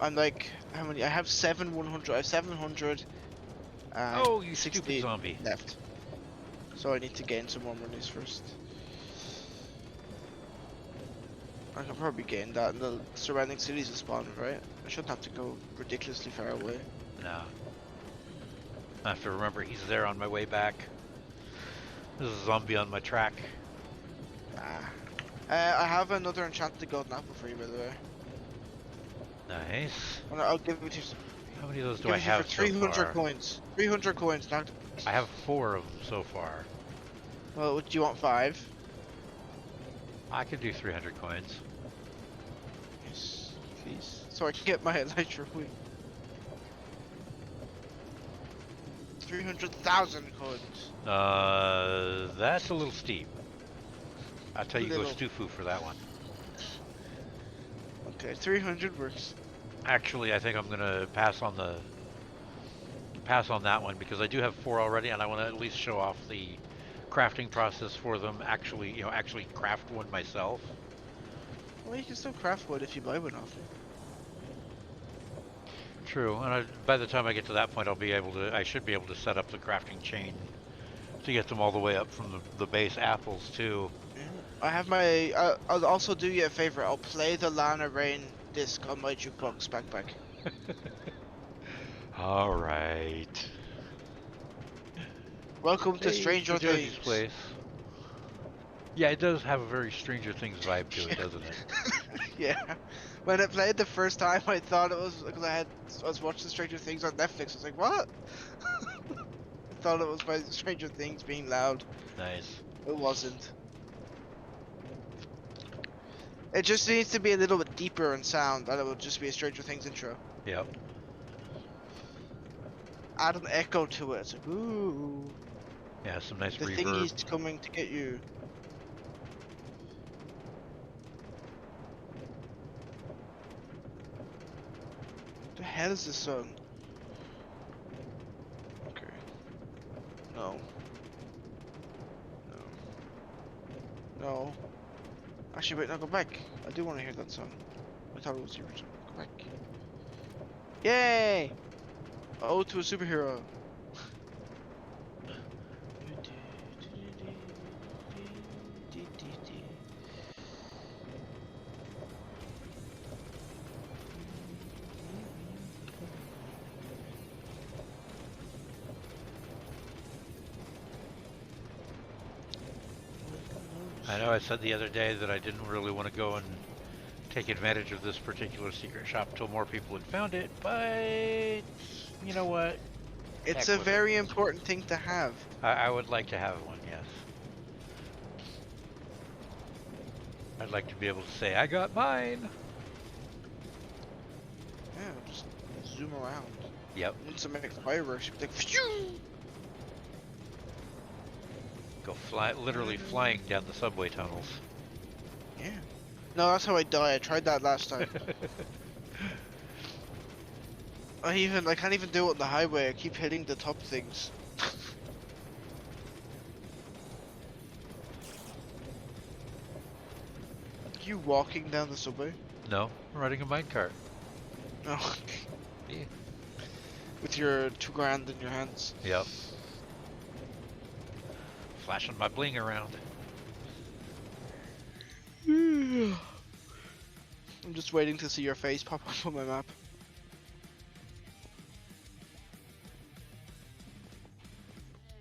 I'm like, how many? I have 100. I have 700. Oh, you 60 stupid zombie! left. So I need to gain some more monies first. I can probably gain that in the surrounding cities of spawn, right? I shouldn't have to go ridiculously far away. No. I have to remember he's there on my way back. There's a zombie on my track. I have another enchanted golden apple for you, by the way. Nice. I'll give it to you. How many of those do Give I it to you have for so 300 far? coins. 300 coins. Not. I have 4 of them so far. Well, do you want 5? I could do 300 coins. Yes, please. So I can get my elytra wing. 300,000 coins. That's a little steep. I'll tell you go Little. Stufu for that one. Okay, 300 works. Actually, I think I'm gonna pass on that one because I do have 4 already, and I want to at least show off the crafting process for them. Actually, actually craft one myself. Well, you can still craft wood if you buy one off me. True, and by the time I get to that point, I should be able to set up the crafting chain to get them all the way up from the base apples too. Yeah. I have my. I'll also do you a favor. I'll play the Lana Rain disc on my jukebox backpack. All right. Welcome to Hey, Stranger to Josie's Things. place. Yeah, it does have a very Stranger Things vibe to it, doesn't it? Yeah. When I played the first time, I thought it was because I was watching Stranger Things on Netflix. I was like, what? I thought it was by Stranger Things being loud. Nice. It wasn't. It just needs to be a little bit deeper in sound, and it would just be a Stranger Things intro. Yep. Add an echo to it. It's like, ooh, Yeah, some nice the reverb. thingy's coming to get you. The hell is this song? Okay. No. No. No. Actually, wait, no, go back. I do want to hear that song. I thought it was the original. Go back. Yay! Oh, to a superhero. I know I said the other day that I didn't really want to go and take advantage of this particular secret shop until more people had found it, but you know what? It's Heck a with it. very important thing to have. I would like to have one, yes. I'd like to be able to say, I got mine! Yeah, just zoom around. Yep. Once I make fireworks, you'd be like, phew! Go literally flying down the subway tunnels. Yeah. No, that's how I die. I tried that last time. I can't even do it on the highway. I keep hitting the top things. You walking down the subway? No, I'm riding a minecart. No. Yeah. With your 2 grand in your hands. Yep. Flashing my bling around. I'm just waiting to see your face pop up on my map.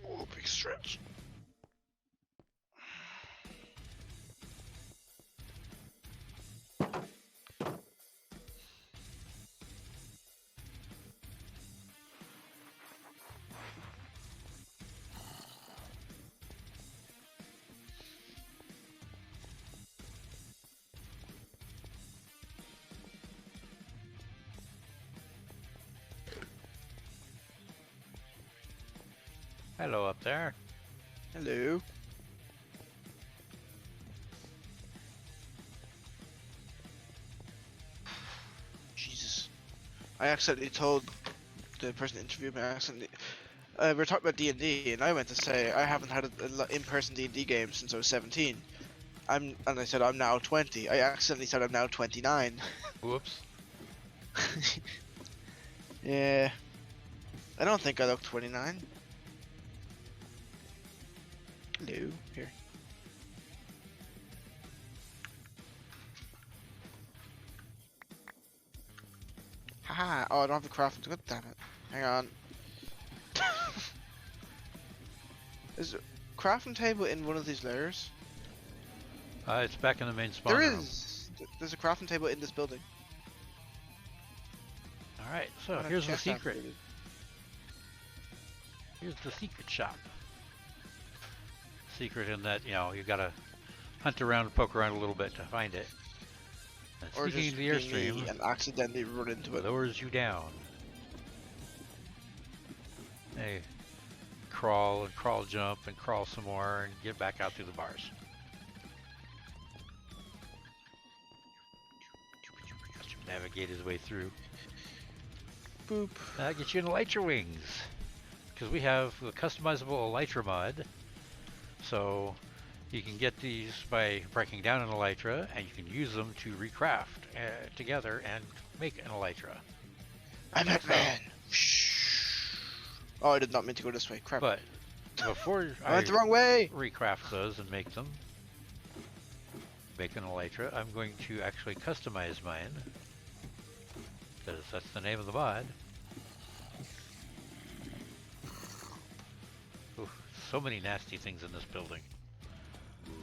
Oh, big stretch. Hello up there. Hello. Jesus. I accidentally told the person that interviewed me, we were talking about D&D, and I went to say I haven't had an in-person D&D game since I was 17. And I said I'm now 20. I accidentally said I'm now 29. Whoops. Yeah. I don't think I look 29. Hello. Here. Haha. Oh, I don't have the crafting. God damn it. Hang on. Is a crafting table in one of these layers? It's back in the main spawn There room. is. There's a crafting table in this building. Alright, so And a here's the chest secret. activated. Here's the secret shop. Secret in that, you gotta hunt around and poke around a little bit to find it. And Or sneaking just into the being me airstream and accidentally run into it. lowers you down. Hey, crawl and crawl jump and crawl some more and get back out through the bars. Navigate his way through. Boop. That gets you an elytra wings, because we have the customizable elytra mod. So you can get these by breaking down an elytra, and you can use them to recraft together and make an elytra. I'm Batman. Oh, I did not mean to go this way. Crap. But before I went the wrong way. Recraft those and make them, make an elytra, I'm going to actually customize mine, because that's the name of the mod. Ooh, so many nasty things in this building.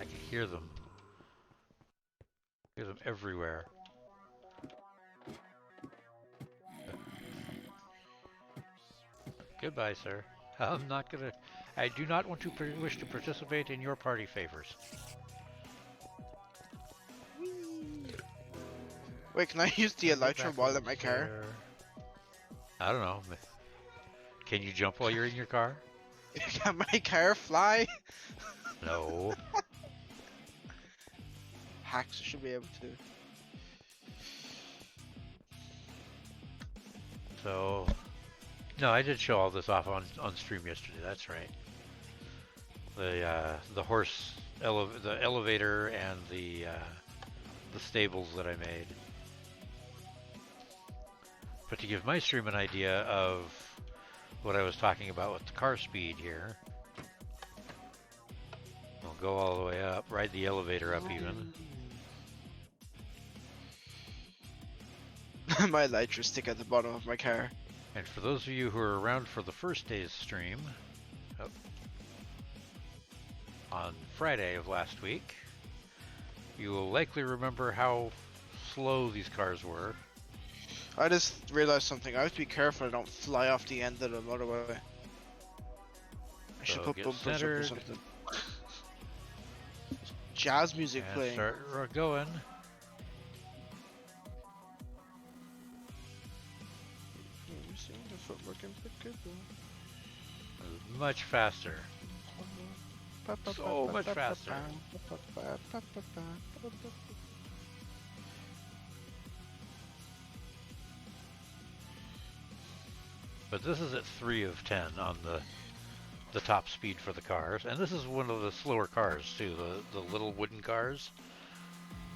I can hear them. Hear them everywhere. Goodbye, sir. I'm not gonna. I do not want to wish to participate in your party favors. Wait, can I use the elytra while in my car? I don't know. Can you jump while you're in your car? Can my car fly? No. Hacks should be able to. So, no, I did show all this off on stream yesterday. That's right. The horse, the elevator, and the stables that I made. But to give my stream an idea of what I was talking about with the car speed here, we'll go all the way up, ride the elevator up even. My elytra stick at the bottom of my car. And for those of you who are around for the first day's stream, on Friday of last week, you will likely remember how slow these cars were. I just realized something. I have to be careful I don't fly off the end of the motorway. I should put bumpers up or something. Jazz music and playing. Start going. Much faster. So much faster. But this is at 3 of 10 on the top speed for the cars, and this is one of the slower cars too. The little wooden cars,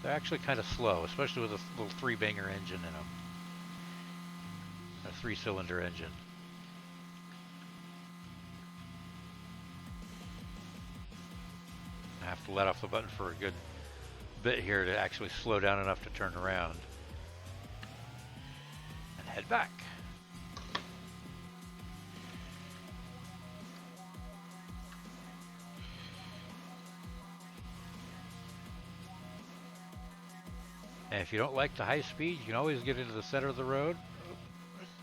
they're actually kind of slow, especially with a little 3-banger engine in them, a 3-cylinder engine. I have to let off the button for a good bit here to actually slow down enough to turn around and head back. And if you don't like the high speed, you can always get into the center of the road.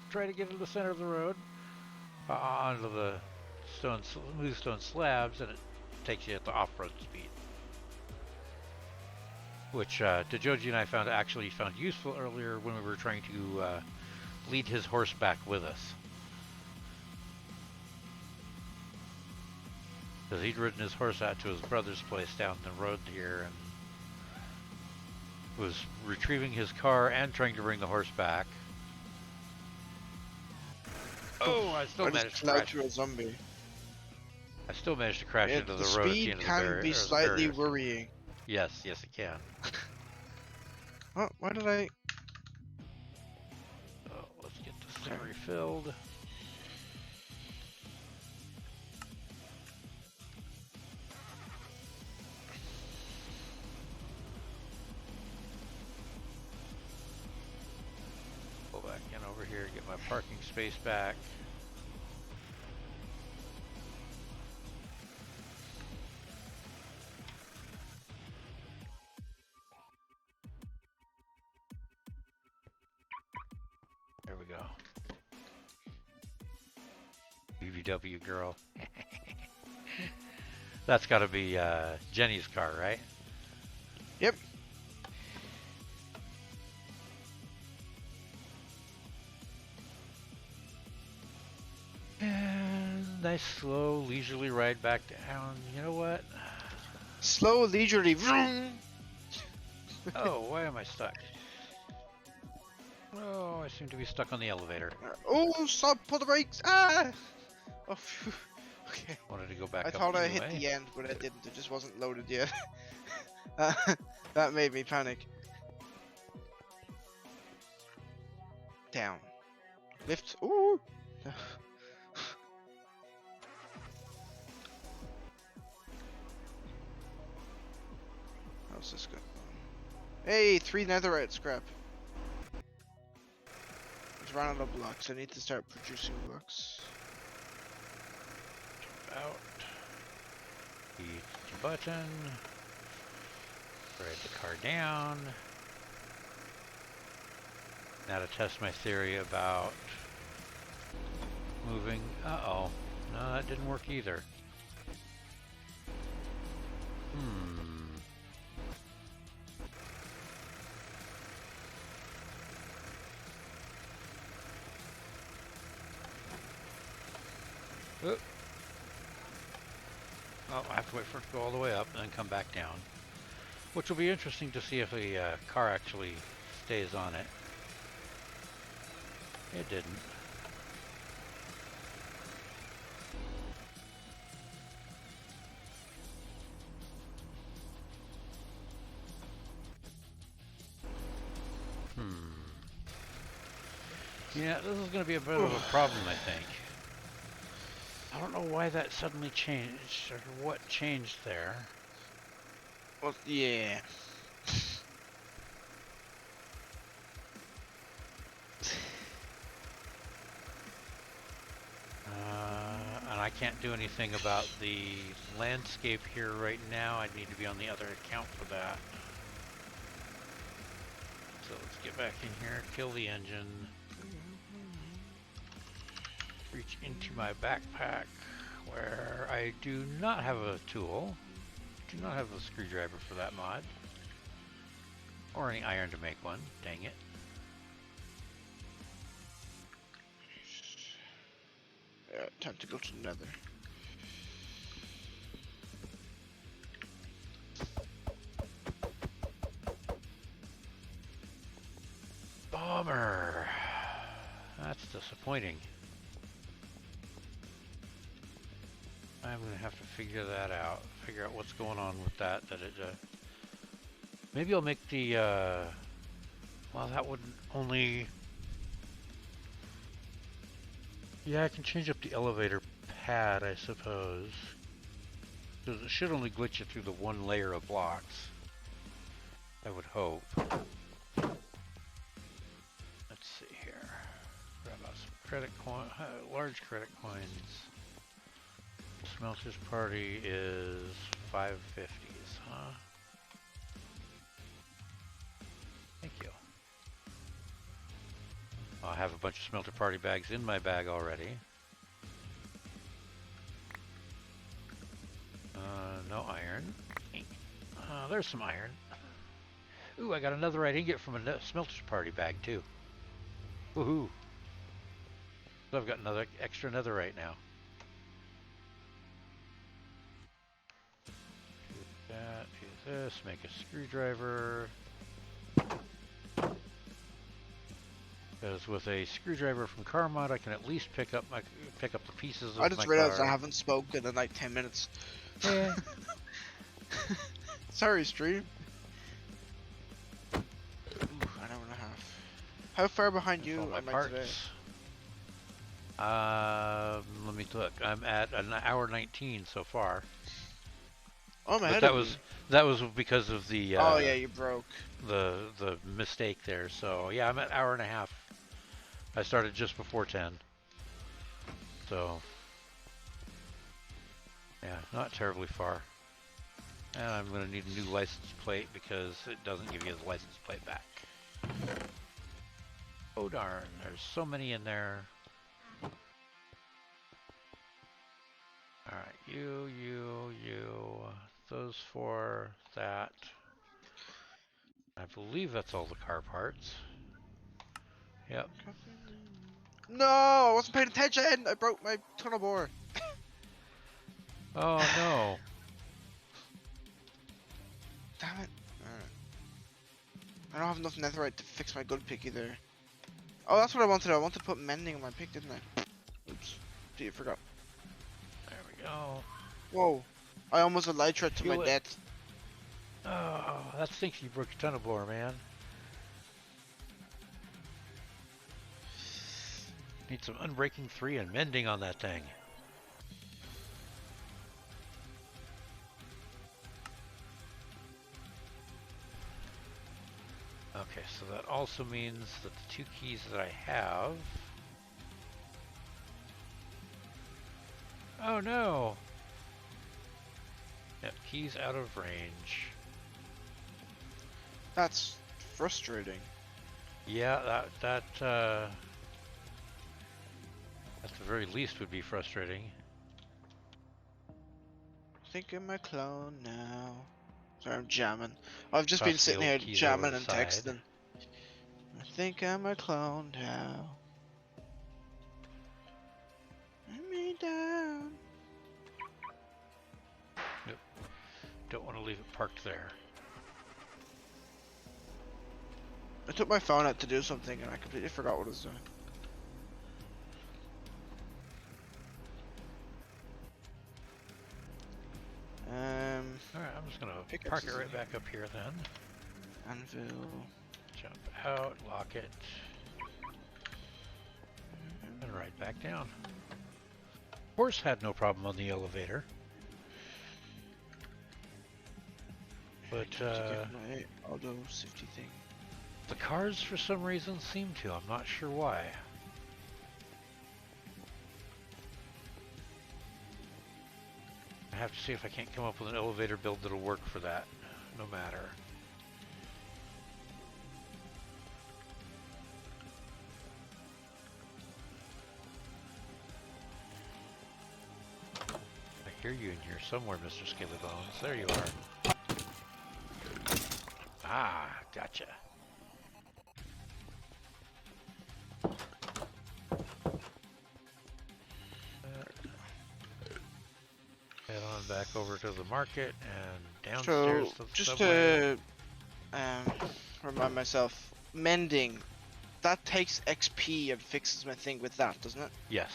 Try to get into the center of the road onto the smooth stone slabs, and it takes you at the off-road speed. Which Dejoji and I found useful earlier when we were trying to lead his horse back with us. Because he'd ridden his horse out to his brother's place down the road here and was retrieving his car and trying to bring the horse back. Oh, I still managed to crash through a zombie. I still managed to crash into the road at the end of the barrier. Speed can be slightly worrying. Yes, it can. Oh, why did I? Oh, let's get this thing refilled. Go back in over here, get my parking space back. There we go. BBW girl. That's got to be Jenny's car, right? Yep. And I nice, slow, leisurely ride back down. You know what? Slow, leisurely. Vroom. Oh, why am I stuck? Oh, I seem to be stuck on the elevator. Oh, stop! Pull the brakes! Ah! Oh, phew. Okay. Wanted to go back I up thought I hit anyway. the end, but I didn't. It just wasn't loaded yet. Uh, that made me panic. Down. Lift. Ooh! How's this going? Hey, 3 netherite scrap. Let's run out of blocks. I need to start producing blocks. Out. Hit the button. Ride the car down. Now to test my theory about moving. Uh-oh. No, that didn't work either. Oh, I have to wait for it to go all the way up and then come back down. Which will be interesting to see if the car actually stays on it. It didn't. Yeah, this is going to be a bit of a problem, I think. I don't know why that suddenly changed, or what changed there. Well, yeah. And I can't do anything about the landscape here right now. I'd need to be on the other account for that. So let's get back in here, kill the engine. Reach into my backpack where I do not have a tool. Do not have a screwdriver for that mod. Or any iron to make one, dang it. Time to go to the nether. Bummer. That's disappointing. I'm gonna have to figure that out. Figure out what's going on with that. Maybe I'll make the. Well, that would only. Yeah, I can change up the elevator pad, I suppose. Because it should only glitch you through the one layer of blocks. I would hope. Let's see here. Grab out some credit coin, large credit coins. Smelter's party is 550s, huh? Thank you. I have a bunch of smelter party bags in my bag already. No iron. There's some iron. Ooh, I got another ingot from a smelter's party bag too. Woohoo! So I've got another extra netherite now. Do that, do this, make a screwdriver. Because with a screwdriver from Carmod, I can at least pick up the pieces of my car. I just realized I haven't spoken in like 10 minutes. Yeah. Sorry, stream. Ooh, an hour and a half. How far behind you am I today? Let me look. I'm at an hour 19 so far. Oh, I'm ahead But of you. that was because of the oh yeah, you broke. the mistake there. So yeah, I'm at hour and a half. I started just before 10. So yeah, not terribly far. And I'm going to need a new license plate because it doesn't give you the license plate back. Oh darn, there's so many in there. Alright, you, those four, that. I believe that's all the car parts. Yep. No, I wasn't paying attention. I broke my tunnel bore. Oh no. Damn it. Alright. I don't have enough netherite to fix my good pick either. Oh, that's what I wanted. I wanted to put mending on my pick, didn't I? Oops. Gee, I forgot. There we go. Whoa. I almost elytra to my Fuel it. death. Oh, that stinks. You broke a ton of ore, man. Need some unbreaking 3 and mending on that thing. Okay, so that also means that the 2 keys that I have... Oh no! Yep, keys out of range. That's frustrating. Yeah, that at the very least would be frustrating. I think I'm a clone now. Sorry, I'm jamming. I've just Toss been the sitting old here keys over jamming the and side. texting. I think I'm a clone now. Let me down. Nope. Don't want to leave it parked there. I took my phone out to do something and I completely forgot what I was doing. Alright, I'm just gonna Pickaxe park it is in right here. back up here then. Anvil. Jump out, lock it, and right back down. Horse had no problem on the elevator. But I have to get my auto safety thing. the cars for some reason seem to. I'm not sure why. I have to see if I can't come up with an elevator build that'll work for that, no matter. I hear you in here somewhere, Mr. Scaly Bones. There you are. Ah, gotcha. Head on back over to the market and downstairs So, to the just subway. to remind myself, mending, that takes XP and fixes my thing with that, doesn't it? Yes,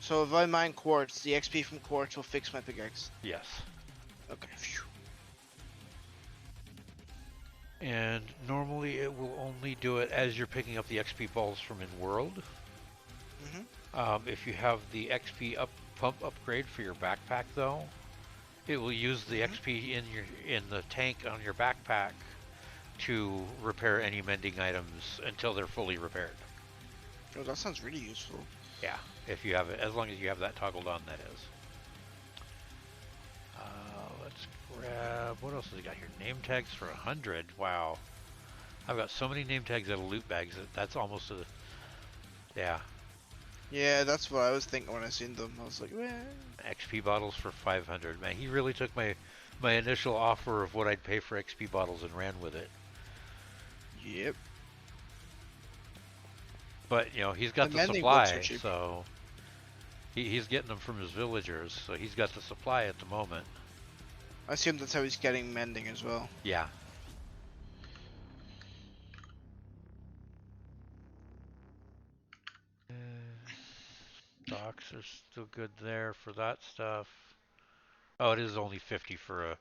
So if I mine quartz, the XP from quartz will fix my pickaxe. yes. Okay. Phew. And normally it will only do it as you're picking up the XP balls from in-world. If you have the XP pump upgrade for your backpack though, it will use the XP in the tank on your backpack to repair any mending items until they're fully repaired. Oh, that sounds really useful. Yeah, if you have it, as long as you have that toggled on, that is. Let's grab, what else has he got here? Name tags for 100. Wow. I've got so many name tags out of loot bags that that's almost a, yeah. Yeah, that's what I was thinking when I seen them. I was like, well. XP bottles for 500. Man, he really took my initial offer of what I'd pay for XP bottles and ran with it. Yep. But, you know, he's got the mending books are supply, cheap. so he's getting them from his villagers, so he's got the supply at the moment. I assume that's how he's getting mending as well. Yeah. Stocks are still good there for that stuff. Oh, it is only 50 for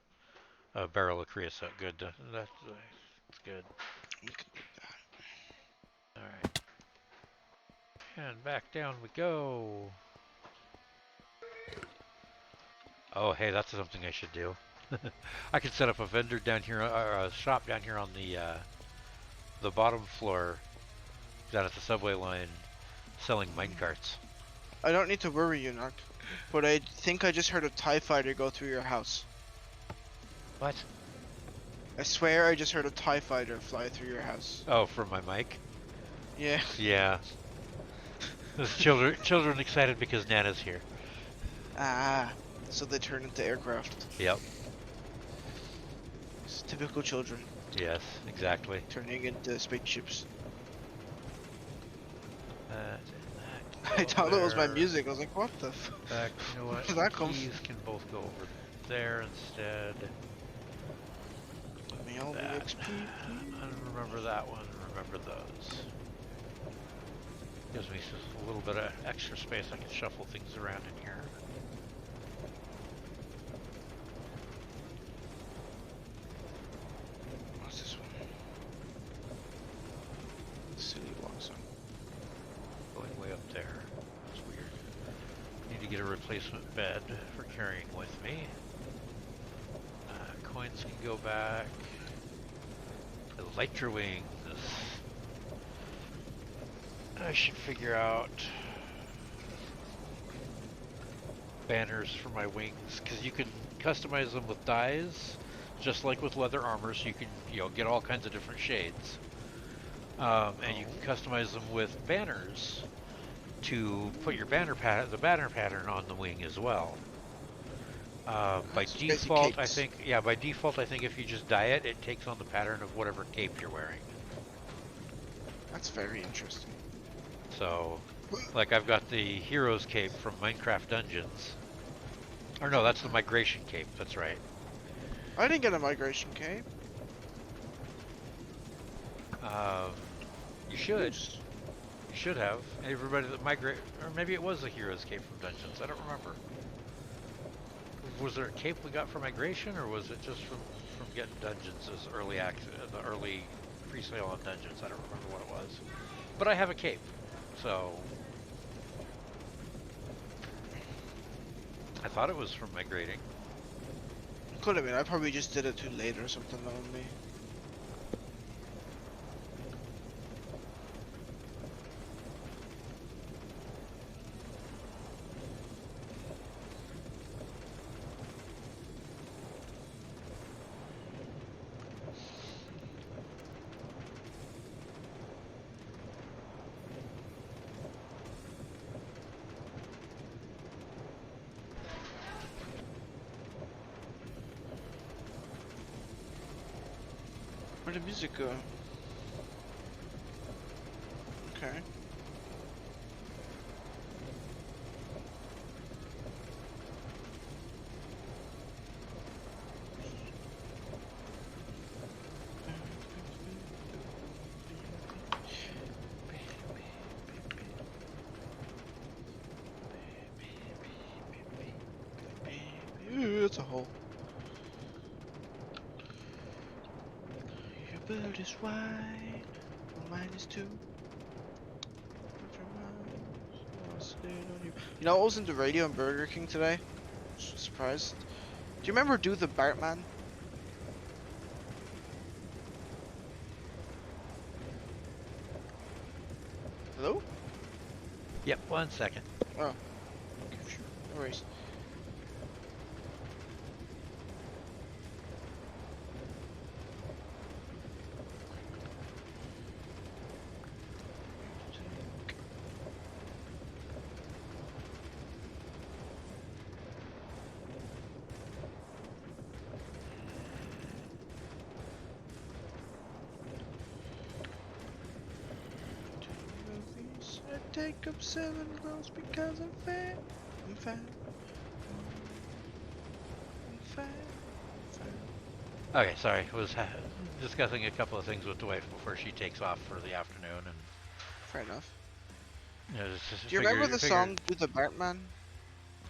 a barrel of creosote. Good. That's good. Alright. And back down we go. Oh, hey, that's something I should do. I could set up a vendor down here, or a shop down here on the bottom floor, down at the subway line, selling minecarts. I don't need to worry you, Narc, but I think I just heard a TIE fighter go through your house. What? I swear I just heard a TIE fighter fly through your house. Oh, from my mic? Yeah. Yeah. There's children excited because Nana's here. Ah, so they turn into aircraft. Yep. It's typical children Yes, exactly. turning into spaceships. I go thought it was my there. music. I was like, what the In fact, you know where what? did The that come keys from? can both go over there instead. Let me all the That. XP, please. I remember that one. Remember those. Gives me just a little bit of extra space. I can shuffle things around in here. What's this one? Silly walk song. Going way up there. That's weird. Need to get a replacement bed for carrying with me. Coins can go back. Elytra wings. I should figure out banners for my wings, because you can customize them with dyes, just like with leather armor, so you can, get all kinds of different shades. And you can customize them with banners to put your the banner pattern on the wing as well. By default, I think if you just dye it, it takes on the pattern of whatever cape you're wearing. That's very interesting. So, like I've got the Heroes cape from Minecraft Dungeons. Or no, that's the Migration cape, that's right. I didn't get a migration cape. You should. Oops. You should have. Everybody that migrate, or maybe it was the Heroes cape from Dungeons, I don't remember. Was there a cape we got for Migration, or was it just from getting Dungeons as early access, the early pre-sale on Dungeons? I don't remember what it was. But I have a cape. So I thought it was from migrating. Could have been. I probably just did it too late or something on me. Where'd the music go? Okay. Ooh, it's a hole. Your bird is white, well, mine is too. You know what was in the radio in Burger King today? Surprised. Do you remember Do the Bartman? Hello? Yep, 1 second. Oh. Okay, sure. No worries. I take up 7 girls because I'm fat. I'm fat. I'm fat. Okay, sorry. Was discussing a couple of things with the wife before she takes off for the afternoon, and Fair enough. just Do you remember the song Do the Bartman?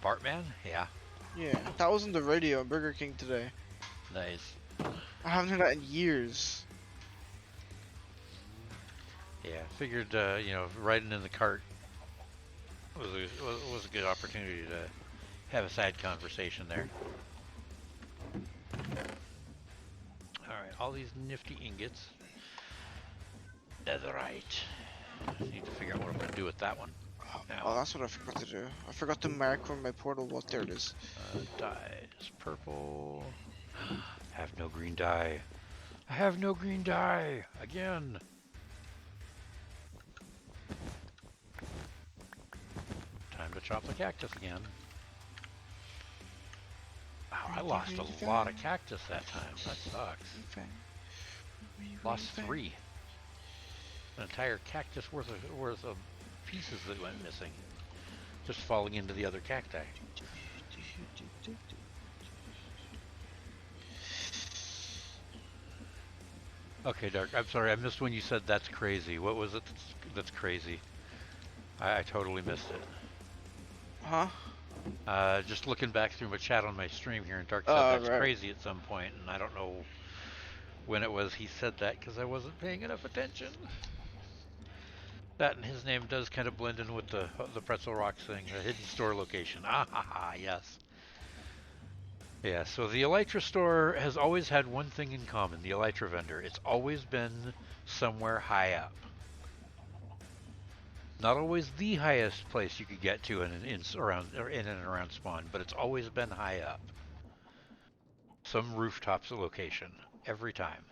Bartman? Yeah, Yeah, that was on the radio in Burger King today. nice. I haven't heard that in years. Yeah, figured riding in the cart was a good opportunity to have a side conversation there. Alright, all these nifty ingots. Netherite. Need to figure out what I'm going to do with that one. Now, Oh, that's what I forgot to do. I forgot to mark where my portal was. There it is. dyes. Purple. I have no green dye. I have no green dye! Again! Time to chop the cactus again. Wow, I lost a lot of cactus that time. That sucks. Lost 3. An entire cactus worth of pieces that went missing. just falling into the other cacti. Okay, Dark. I'm sorry, I missed when you said that's crazy. What was it that's crazy? I totally missed it. Huh? Just looking back through my chat on my stream here, and Dark said Oh, that's right. crazy at some point, and I don't know when it was he said that because I wasn't paying enough attention. That and his name does kind of blend in with the Pretzel Rocks thing, the hidden store location. Ah ha ha, yes. Yeah, so the Elytra store has always had one thing in common, the Elytra vendor. It's always been somewhere high up. Not always the highest place you could get to in and around spawn, but it's always been high up. Some rooftops location every time.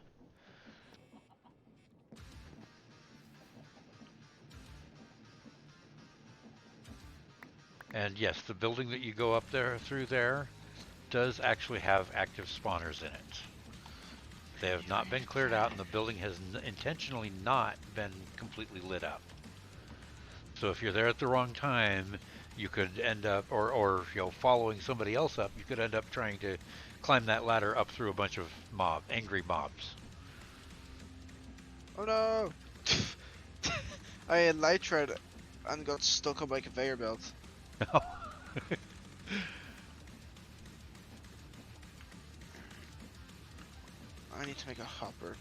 And yes, the building that you go up there through there does actually have active spawners in it. They have not been cleared out, and the building has intentionally not been completely lit up. So if you're there at the wrong time, you could end up, or following somebody else up, you could end up trying to climb that ladder up through a bunch of angry mobs. Oh no! I had Elytra and got stuck on my conveyor belt. I need to make a hopper.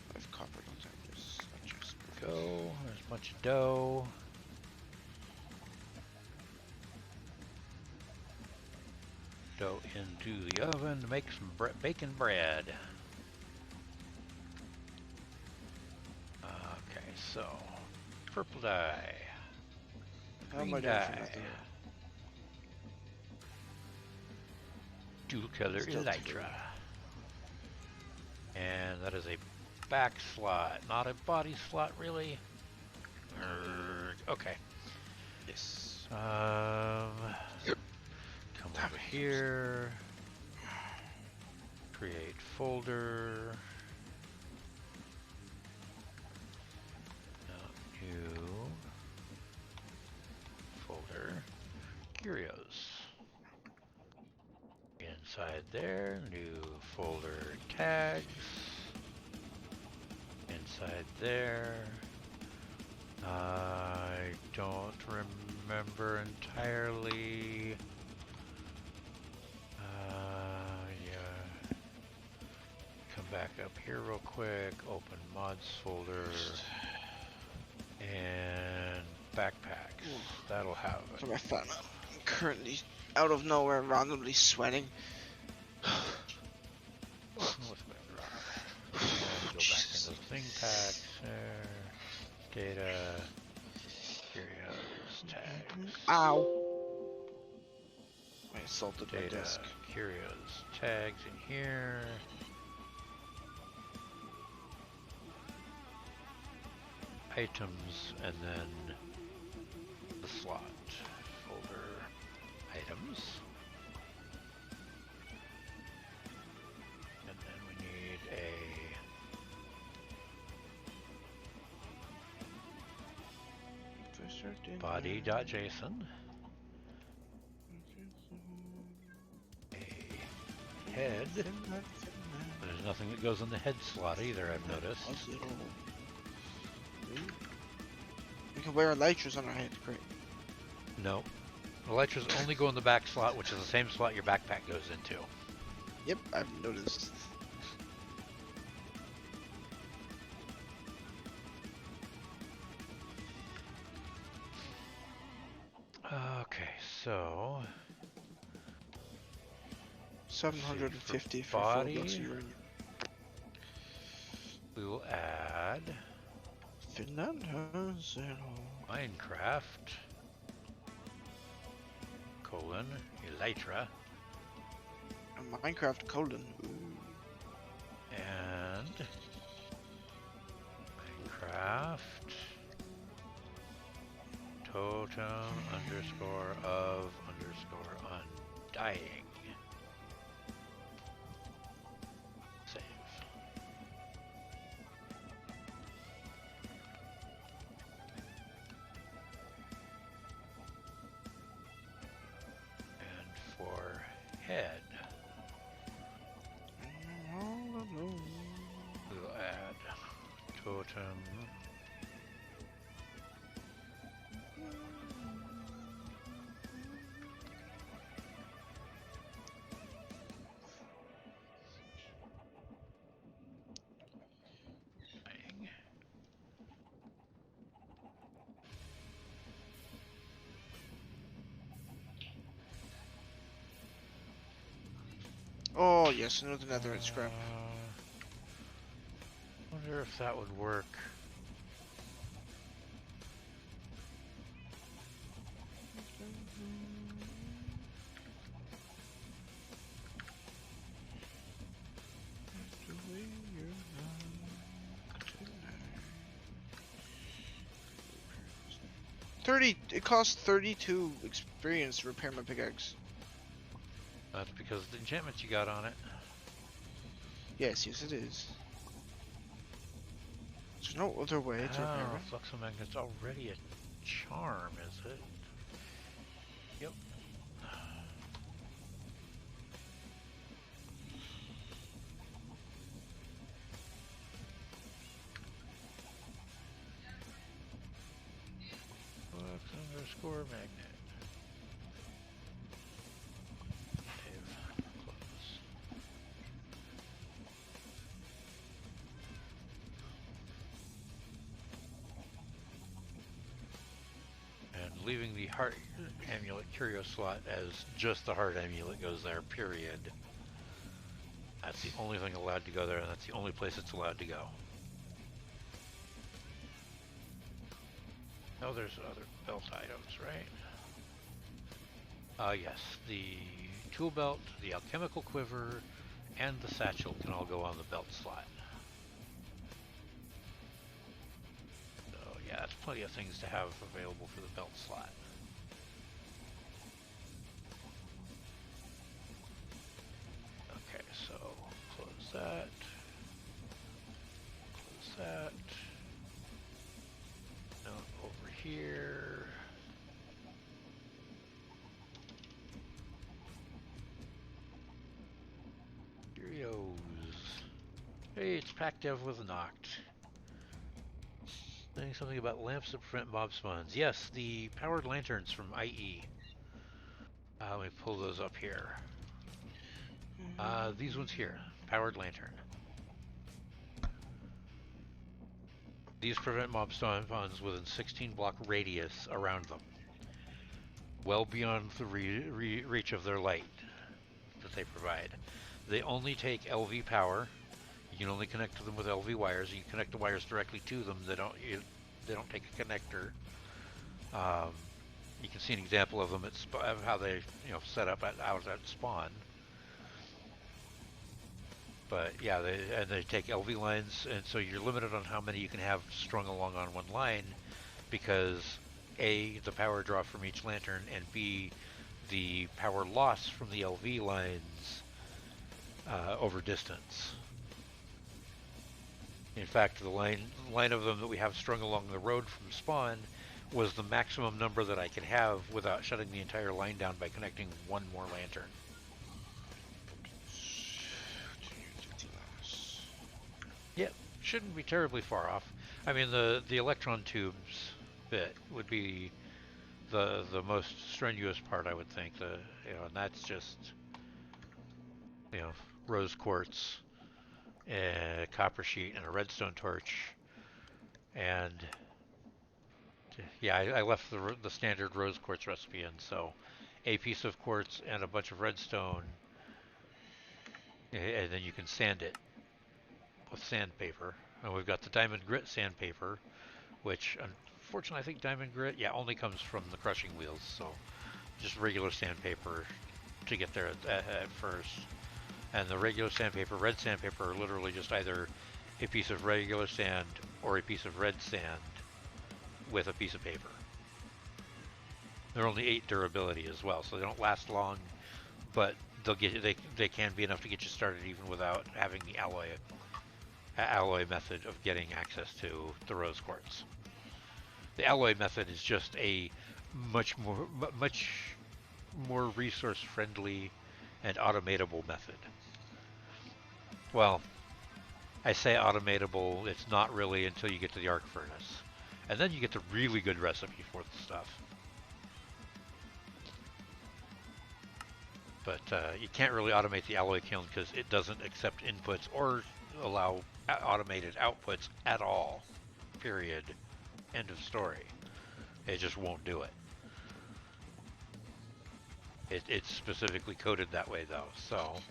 I have copper, don't I? Just Go. There's a bunch of dough. Dough into the oven to make some bacon bread. Okay, so purple dye, How am I green doing for dye, nothing? dual color Still elytra, and that is a back slot, not a body slot really. Okay. Yes. Come over here. Create folder. New folder. Curios. Inside there, new folder tags. Inside there. I don't remember entirely. Yeah. Come back up here real quick. Open mods folder. And backpacks. That'll have it. So I found out I'm currently out of nowhere randomly sweating. What's going on? And go back into the thing packs. Data. Curios. Tags. Ow! I assaulted my Data. desk. Curios. Tags in here. Items, and then the slot folder items, and then we need a body.json, a head. There's nothing that goes in the head slot either, I've noticed. We can wear elytras on our head, great. No. Elytras only go in the back slot, which is the same slot your backpack goes into. Yep, I've noticed. Okay, so 750 for body. 4 bucks uranium. We will add Finland has it all. Minecraft, Elytra, A Minecraft colon. Ooh. and Minecraft, totem underscore of underscore undying. Save. head. All alone. We'll add totem. Bang. Oh yes, another netherite scrap. Wonder if that would work. It costs 32 experience to repair my pickaxe. That's because of the enchantments you got on it. Yes, yes it is. There's no other way to repair Oh, it. Fluxomagnet's already a charm, is it? Yep. Flux_magnet. Save. Close. And leaving the heart amulet curio slot as just the heart amulet goes there, period. That's the only thing allowed to go there, and that's the only place it's allowed to go. Oh, there's other belt items, right? Yes, the tool belt, the alchemical quiver, and the satchel can all go on the belt slot. So yeah, that's plenty of things to have available for the belt slot. Okay, so close that. Close that. Now over here. Curios. Hey, it's Pack Dev with Noct. Saying something about lamps that prevent mob spawns. Yes, the powered lanterns from IE. Let me pull those up here. These ones here. Powered lantern. These prevent mob spawns within 16 block radius around them. Well beyond the reach of their light that they provide. They only take LV power. You can only connect to them with LV wires. You connect the wires directly to them. They don't take a connector. You can see an example of them of how they set up out at spawn. But yeah, they take LV lines, and so you're limited on how many you can have strung along on one line, because A, the power draw from each lantern, and B, the power loss from the LV lines over distance. In fact, the line of them that we have strung along the road from spawn was the maximum number that I could have without shutting the entire line down by connecting one more lantern. Yep, shouldn't be terribly far off. I mean, the electron tubes bit would be the most strenuous part, I would think. And that's just rose quartz, a copper sheet, and a redstone torch. And yeah, I left the standard rose quartz recipe in, so a piece of quartz and a bunch of redstone, and then you can sand it with sandpaper. And we've got the diamond grit sandpaper, which unfortunately I think diamond grit, only comes from the crushing wheels, so just regular sandpaper to get there at first. And the regular sandpaper, red sandpaper, are literally just either a piece of regular sand or a piece of red sand with a piece of paper. They're only 8 durability as well, so they don't last long, but they can be enough to get you started even without having the alloy method of getting access to the rose quartz. The alloy method is just a much more resource friendly and automatable method. Well, I say automatable, it's not really until you get to the arc furnace. And then you get the really good recipe for the stuff. But you can't really automate the alloy kiln because it doesn't accept inputs or allow automated outputs at all. Period. End of story. It just won't do it. It's specifically coded that way though. So,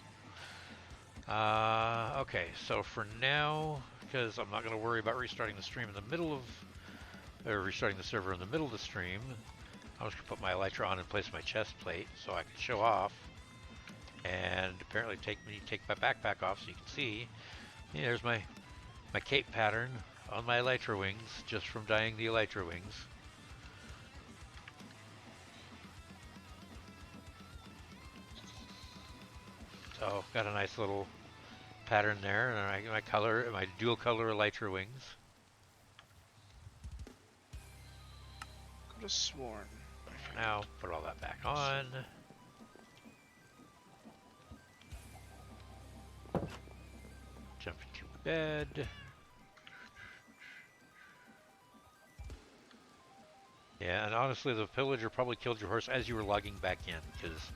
okay. So for now, because I'm not going to worry about restarting the stream in the middle of, or restarting the server in the middle of the stream, I'm just going to put my elytra on and place my chest plate so I can show off. And apparently take my backpack off so you can see. Yeah, there's my cape pattern on my elytra wings, just from dyeing the elytra wings. So got a nice little pattern there, and my dual color elytra wings. Could have sworn. For now, put all that back on. Jump into bed. Yeah, and honestly, the pillager probably killed your horse as you were logging back in, because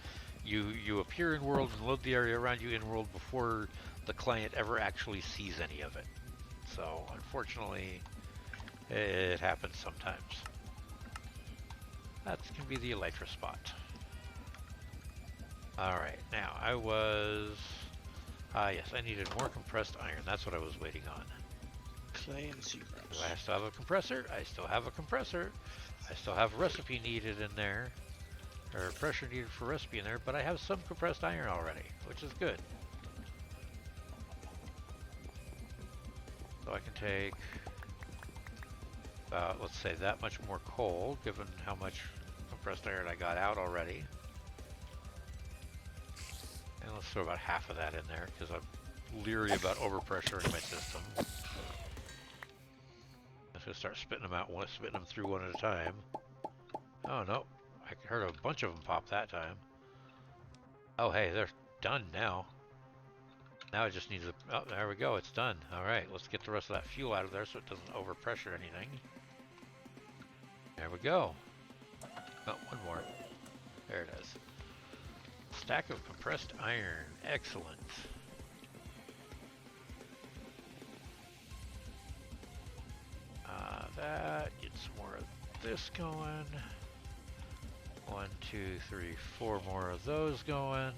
you appear in world and load the area around you in world before the client ever actually sees any of it. So unfortunately, it happens sometimes. That can be the elytra spot. Alright, now I was... yes, I needed more compressed iron. That's what I was waiting on. Clay and seagrass. Do I still have a compressor? I still have a compressor. I still have recipe needed in there. Or pressure needed for recipe in there, but I have some compressed iron already, which is good. So I can take about, let's say, that much more coal, given how much compressed iron I got out already. And let's throw about half of that in there, because I'm leery about overpressuring my system. I'm just going to start spitting them out, spitting them through one at a time. Oh no, I heard a bunch of them pop that time. Oh hey, they're done now. Now it just needs a... Oh, there we go, it's done. Alright, let's get the rest of that fuel out of there so it doesn't overpressure anything. There we go. Oh, one more. There it is. Stack of compressed iron. Excellent. That, get some more of this going. 1, 2, 3, 4 more of those going.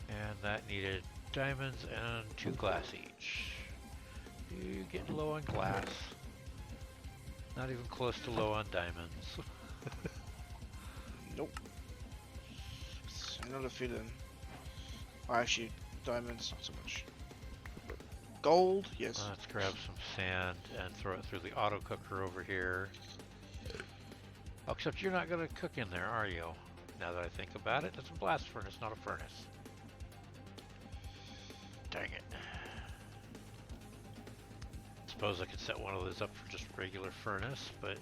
And that needed diamonds and 2 glass each. You getting low on glass. Not even close to low on diamonds. Nope. Another feeling. Oh, actually, diamonds, not so much. But gold, yes. Let's grab some sand and throw it through the auto cooker over here. Oh, except you're not going to cook in there, are you? Now that I think about it, it's a blast furnace, not a furnace. Dang it. Suppose I could set one of those up for just regular furnace, but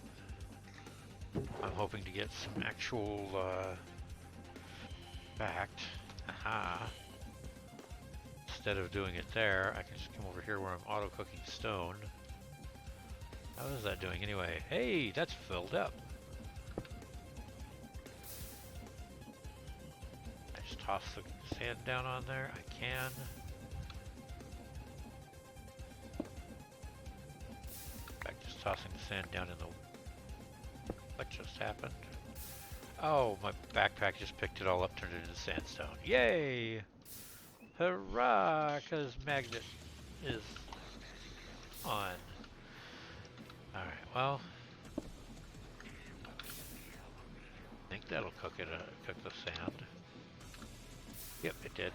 I'm hoping to get some actual fact. Aha. Instead of doing it there, I can just come over here where I'm auto cooking stone. How is that doing anyway? Hey, that's filled up. I just toss the sand down on there. I can. In fact, just tossing the sand down in the... What just happened? Oh, my backpack just picked it all up, turned it into sandstone. Yay! Hurrah! Because magnet is on. Alright, well... I think that'll cook it, cook the sand. Yep, it did.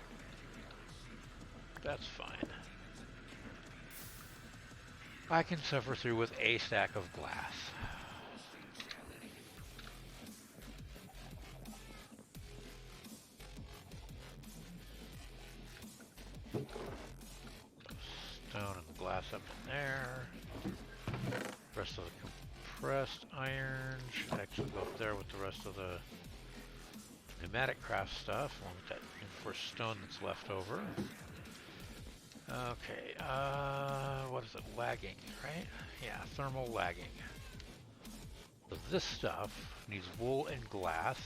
That's fine. I can suffer through with a stack of glass. Stone and glass up in there. Rest of the compressed iron should actually go up there with the rest of the pneumatic craft stuff, along with that reinforced stone that's left over. Okay, what is it? Lagging, right? Yeah, thermal lagging. So this stuff needs wool and glass,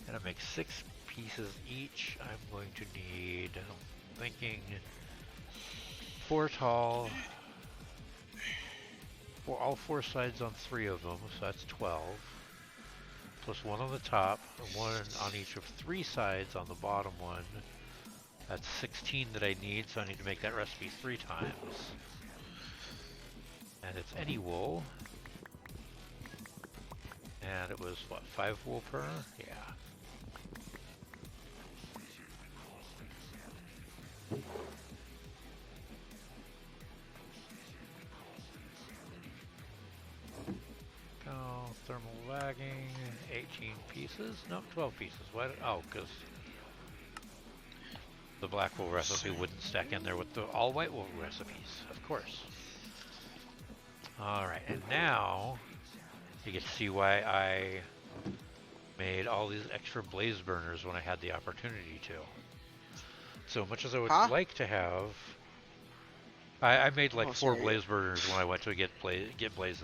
and it makes 6 pieces each. I'm going to need, I'm thinking, 4 tall, for all 4 sides on 3 of them, so that's 12. Plus 1 on the top, and 1 on each of 3 sides on the bottom one. That's 16 that I need, so I need to make that recipe 3 times. And it's any wool. And it was, what, 5 wool per? Yeah. Oh, thermal lagging, 18 pieces? Nope, 12 pieces. Why? Oh, because the black wool recipe wouldn't stack in there with the all white wool recipes, of course. Alright, and now you get to see why I made all these extra blaze burners when I had the opportunity to. So much as I would like to have, I made like 4 blaze burners when I went to get blazes.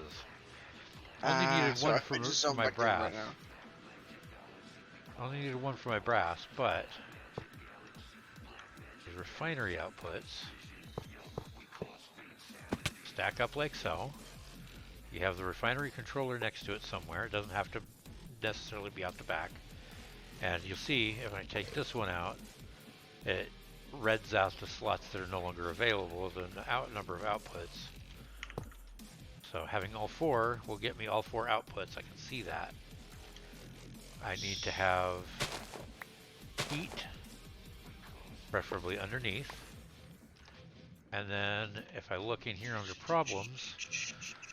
Only needed one for my brass. Only needed one for my brass, but the refinery outputs stack up like so. You have the refinery controller next to it somewhere. It doesn't have to necessarily be out the back. And you'll see if I take this one out, it reds out the slots that are no longer available, the number of outputs. So having all 4 will get me all 4 outputs. I can see that. I need to have heat, preferably underneath. And then if I look in here under problems,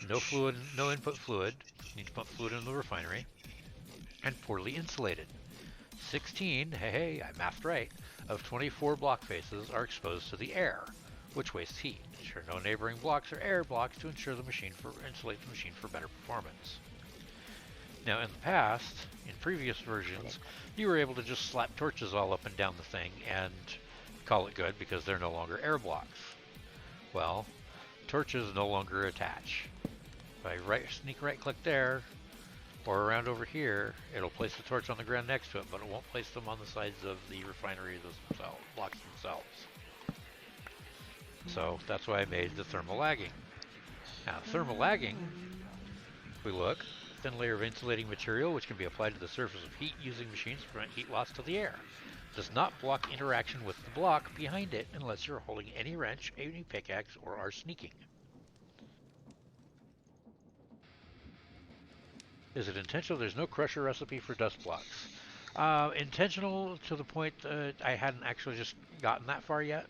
no fluid, no input fluid. Need to pump fluid in the refinery. And poorly insulated. 16, hey, I mathed right, of 24 block faces are exposed to the air, which wastes heat. Ensure no neighboring blocks or air blocks to ensure the machine insulate the machine for better performance. Now in the past, in previous versions, you were able to just slap torches all up and down the thing and call it good because they're no longer air blocks. Well, torches no longer attach. If I sneak right click there, or around over here, it'll place the torch on the ground next to it, but it won't place them on the sides of the refinery blocks themselves. So that's why I made the thermal lagging. Now, thermal lagging, if we look, thin layer of insulating material which can be applied to the surface of heat using machines to prevent heat loss to the air. Does not block interaction with the block behind it unless you're holding any wrench, any pickaxe, or are sneaking. Is it intentional? There's no crusher recipe for dust blocks. Intentional to the point that I hadn't actually just gotten that far yet.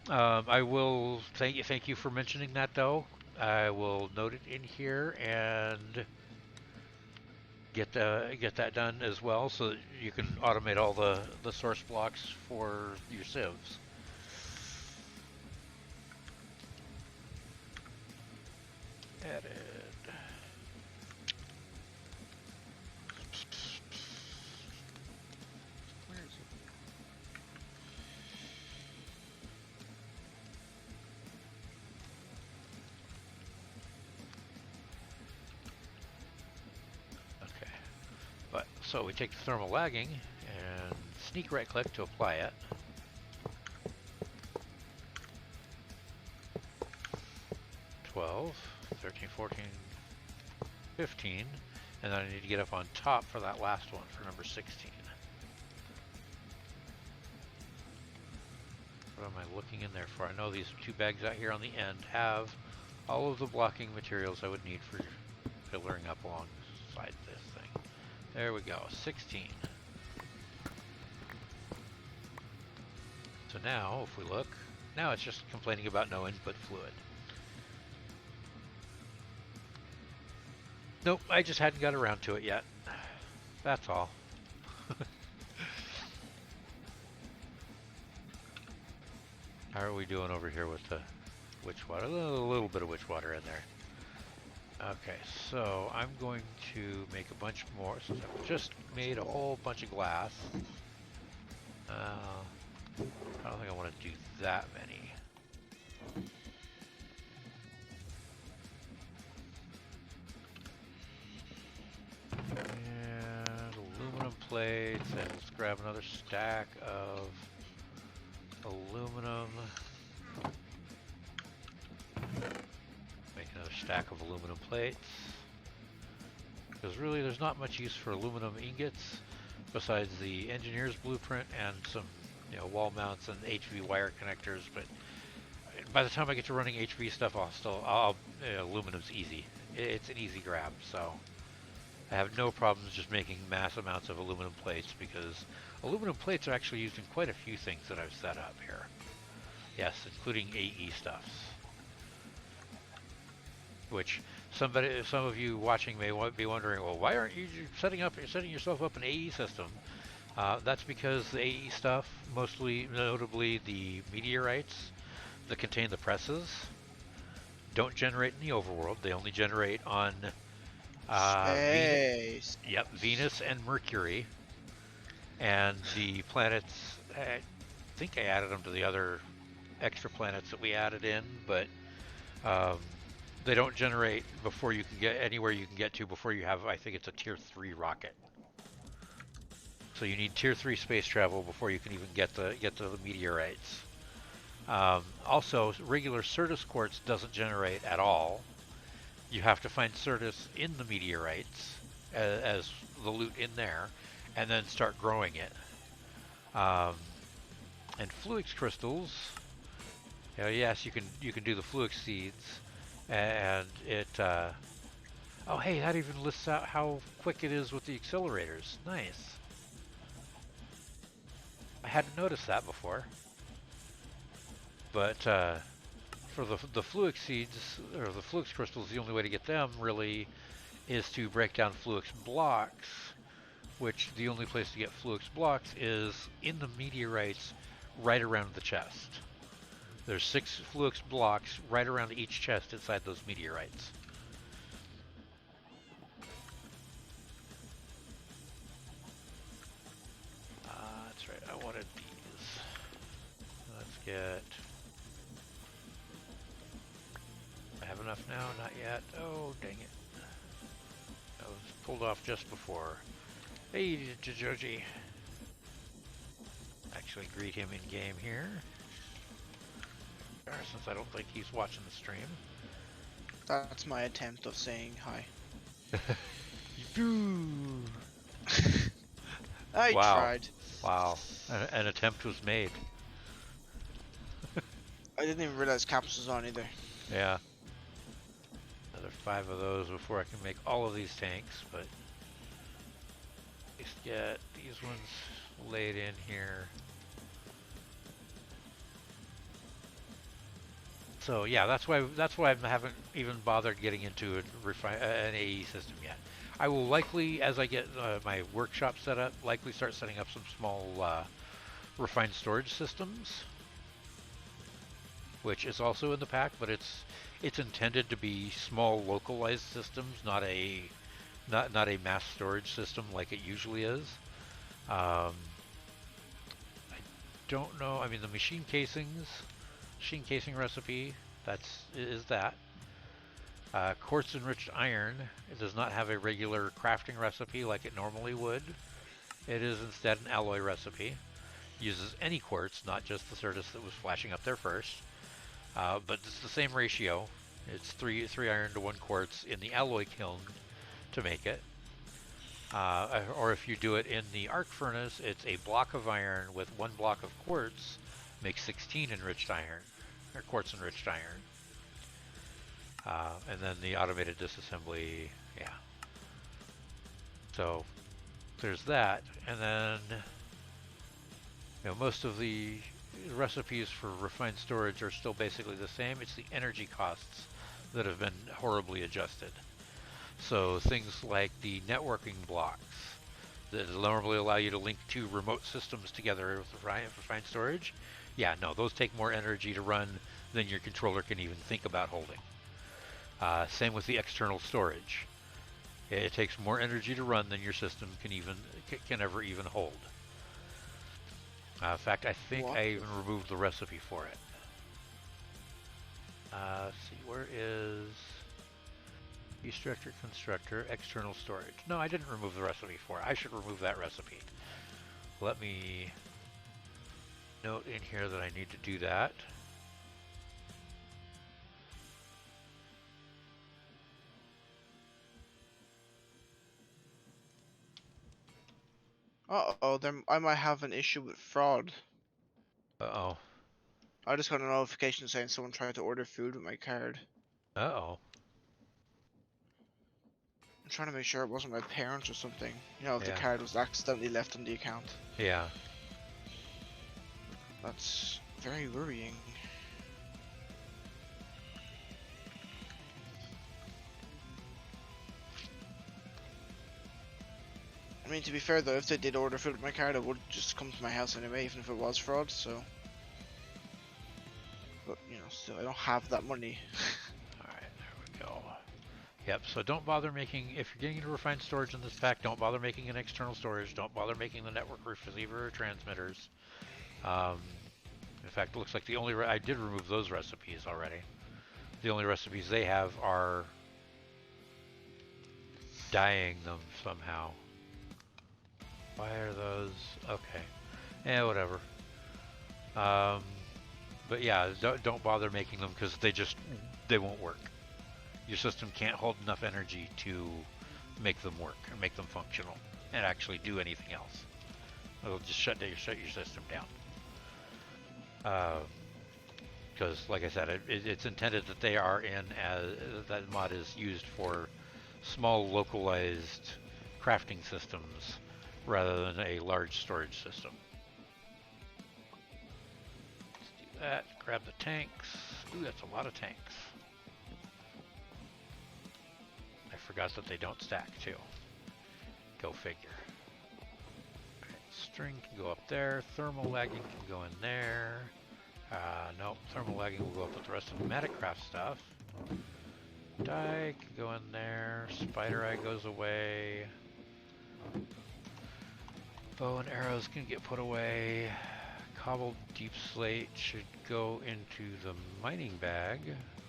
I will thank you for mentioning that though. I will note it in here and get that done as well, so that you can automate all the source blocks for your sieves. Added. Where is it? Okay. But so we take the thermal lagging and sneak right click to apply it. (12, 13, 14, 15, and then I need to get up on top for that last one for number 16. What am I looking in there for? I know these 2 bags out here on the end have all of the blocking materials I would need for pillaring up alongside this thing. There we go, 16. So now, if we look, now it's just complaining about no input fluid. Nope, I just hadn't got around to it yet. That's all. How are we doing over here with the witch water? A little bit of witch water in there. Okay, so I'm going to make a bunch more, since I've just made a whole bunch of glass. I don't think I want to do that many. And aluminum plates, and let's grab another stack of aluminum. Make another stack of aluminum plates. Because really there's not much use for aluminum ingots besides the engineer's blueprint and some wall mounts and HV wire connectors, but by the time I get to running HV stuff, aluminum's easy. It's an easy grab, so I have no problems just making mass amounts of aluminum plates because aluminum plates are actually used in quite a few things that I've set up here. Yes, including AE stuffs. Which some of you watching may be wondering, well, why aren't you setting yourself up an AE system? That's because the AE stuff, notably the meteorites that contain the presses, don't generate in the overworld. They only generate on Space. Venus and Mercury, and the planets. I think I added them to the other extra planets that we added in, but they don't generate before you can get anywhere you can get to before you have, I think it's a tier 3 rocket. So you need tier 3 space travel before you can even get to the meteorites. Also, regular Certus quartz doesn't generate at all. You have to find Certus in the meteorites as the loot in there, and then start growing it. And Fluix crystals. Yes, you can do the Fluix seeds, and it. Oh, hey, that even lists out how quick it is with the accelerators. Nice. I hadn't noticed that before. But for the Fluix seeds, or the Fluix crystals, the only way to get them really is to break down Fluix blocks, which the only place to get Fluix blocks is in the meteorites right around the chest. There's 6 Fluix blocks right around each chest inside those meteorites. That's right, I wanted these. Let's get... I have enough now? Not yet. Oh, dang it. I was pulled off just before. Hey, Joji. Actually greet him in game here. Since I don't think he's watching the stream. That's my attempt of saying hi. I tried. Wow. An attempt was made. I didn't even realize Caps was on either. Yeah. Another 5 of those before I can make all of these tanks, but at least get these ones laid in here. So yeah, that's why I haven't even bothered getting into an AE system yet. I will likely, as I get my workshop set up, likely start setting up some small refined storage systems, which is also in the pack, but it's intended to be small localized systems, not a mass storage system like it usually is. I don't know. I mean, the machine casing recipe, is that. Quartz enriched iron, it does not have a regular crafting recipe like it normally would. It is instead an alloy recipe. Uses any quartz, not just the Certus that was flashing up there first. But it's the same ratio. It's 3 iron to 1 quartz in the alloy kiln to make it. Or if you do it in the arc furnace, it's a block of iron with 1 block of quartz, makes 16 enriched iron, or quartz enriched iron. And then the automated disassembly, yeah. So there's that, and then most of the recipes for refined storage are still basically the same. It's the energy costs that have been horribly adjusted. So things like the networking blocks that normally allow you to link 2 remote systems together with refined storage, yeah, no, those take more energy to run than your controller can even think about holding. Same with the external storage. It takes more energy to run than your system can ever even hold. In fact, I think What? I even removed the recipe for it. Let's see, where is destructor, constructor, external storage? No, I didn't remove the recipe for it. I should remove that recipe. Let me note in here that I need to do that. Uh-oh, I might have an issue with fraud. Uh-oh. I just got a notification saying someone tried to order food with my card. Uh-oh. I'm trying to make sure it wasn't my parents or something. You know, if the Yeah. card was accidentally left on the account. Yeah. That's very worrying. I mean, to be fair though, if they did order food with my card, it would just come to my house anyway, even if it was fraud, so... But, you know, still, I don't have that money. Alright, there we go. Yep, so don't bother making, if you're getting into refined storage in this pack, don't bother making an external storage, don't bother making the network receiver or transmitters. In fact, it looks like I did remove those recipes already. The only recipes they have are dyeing them somehow. Why are those? Okay. Whatever. But yeah, don't bother making them because they won't work. Your system can't hold enough energy to make them work and make them functional and actually do anything else. It'll just shut your system down. Because, like I said, it's intended that they are that mod is used for small localized crafting systems rather than a large storage system. Let's do that. Grab the tanks. Ooh, that's a lot of tanks. I forgot that they don't stack too. Go figure. Right, string can go up there. Thermal lagging can go in there. No, thermal lagging will go up with the rest of the Modpack stuff. Dye can go in there. Spider eye goes away. Bow and arrows can get put away. Cobbled deep slate should go into the mining bag.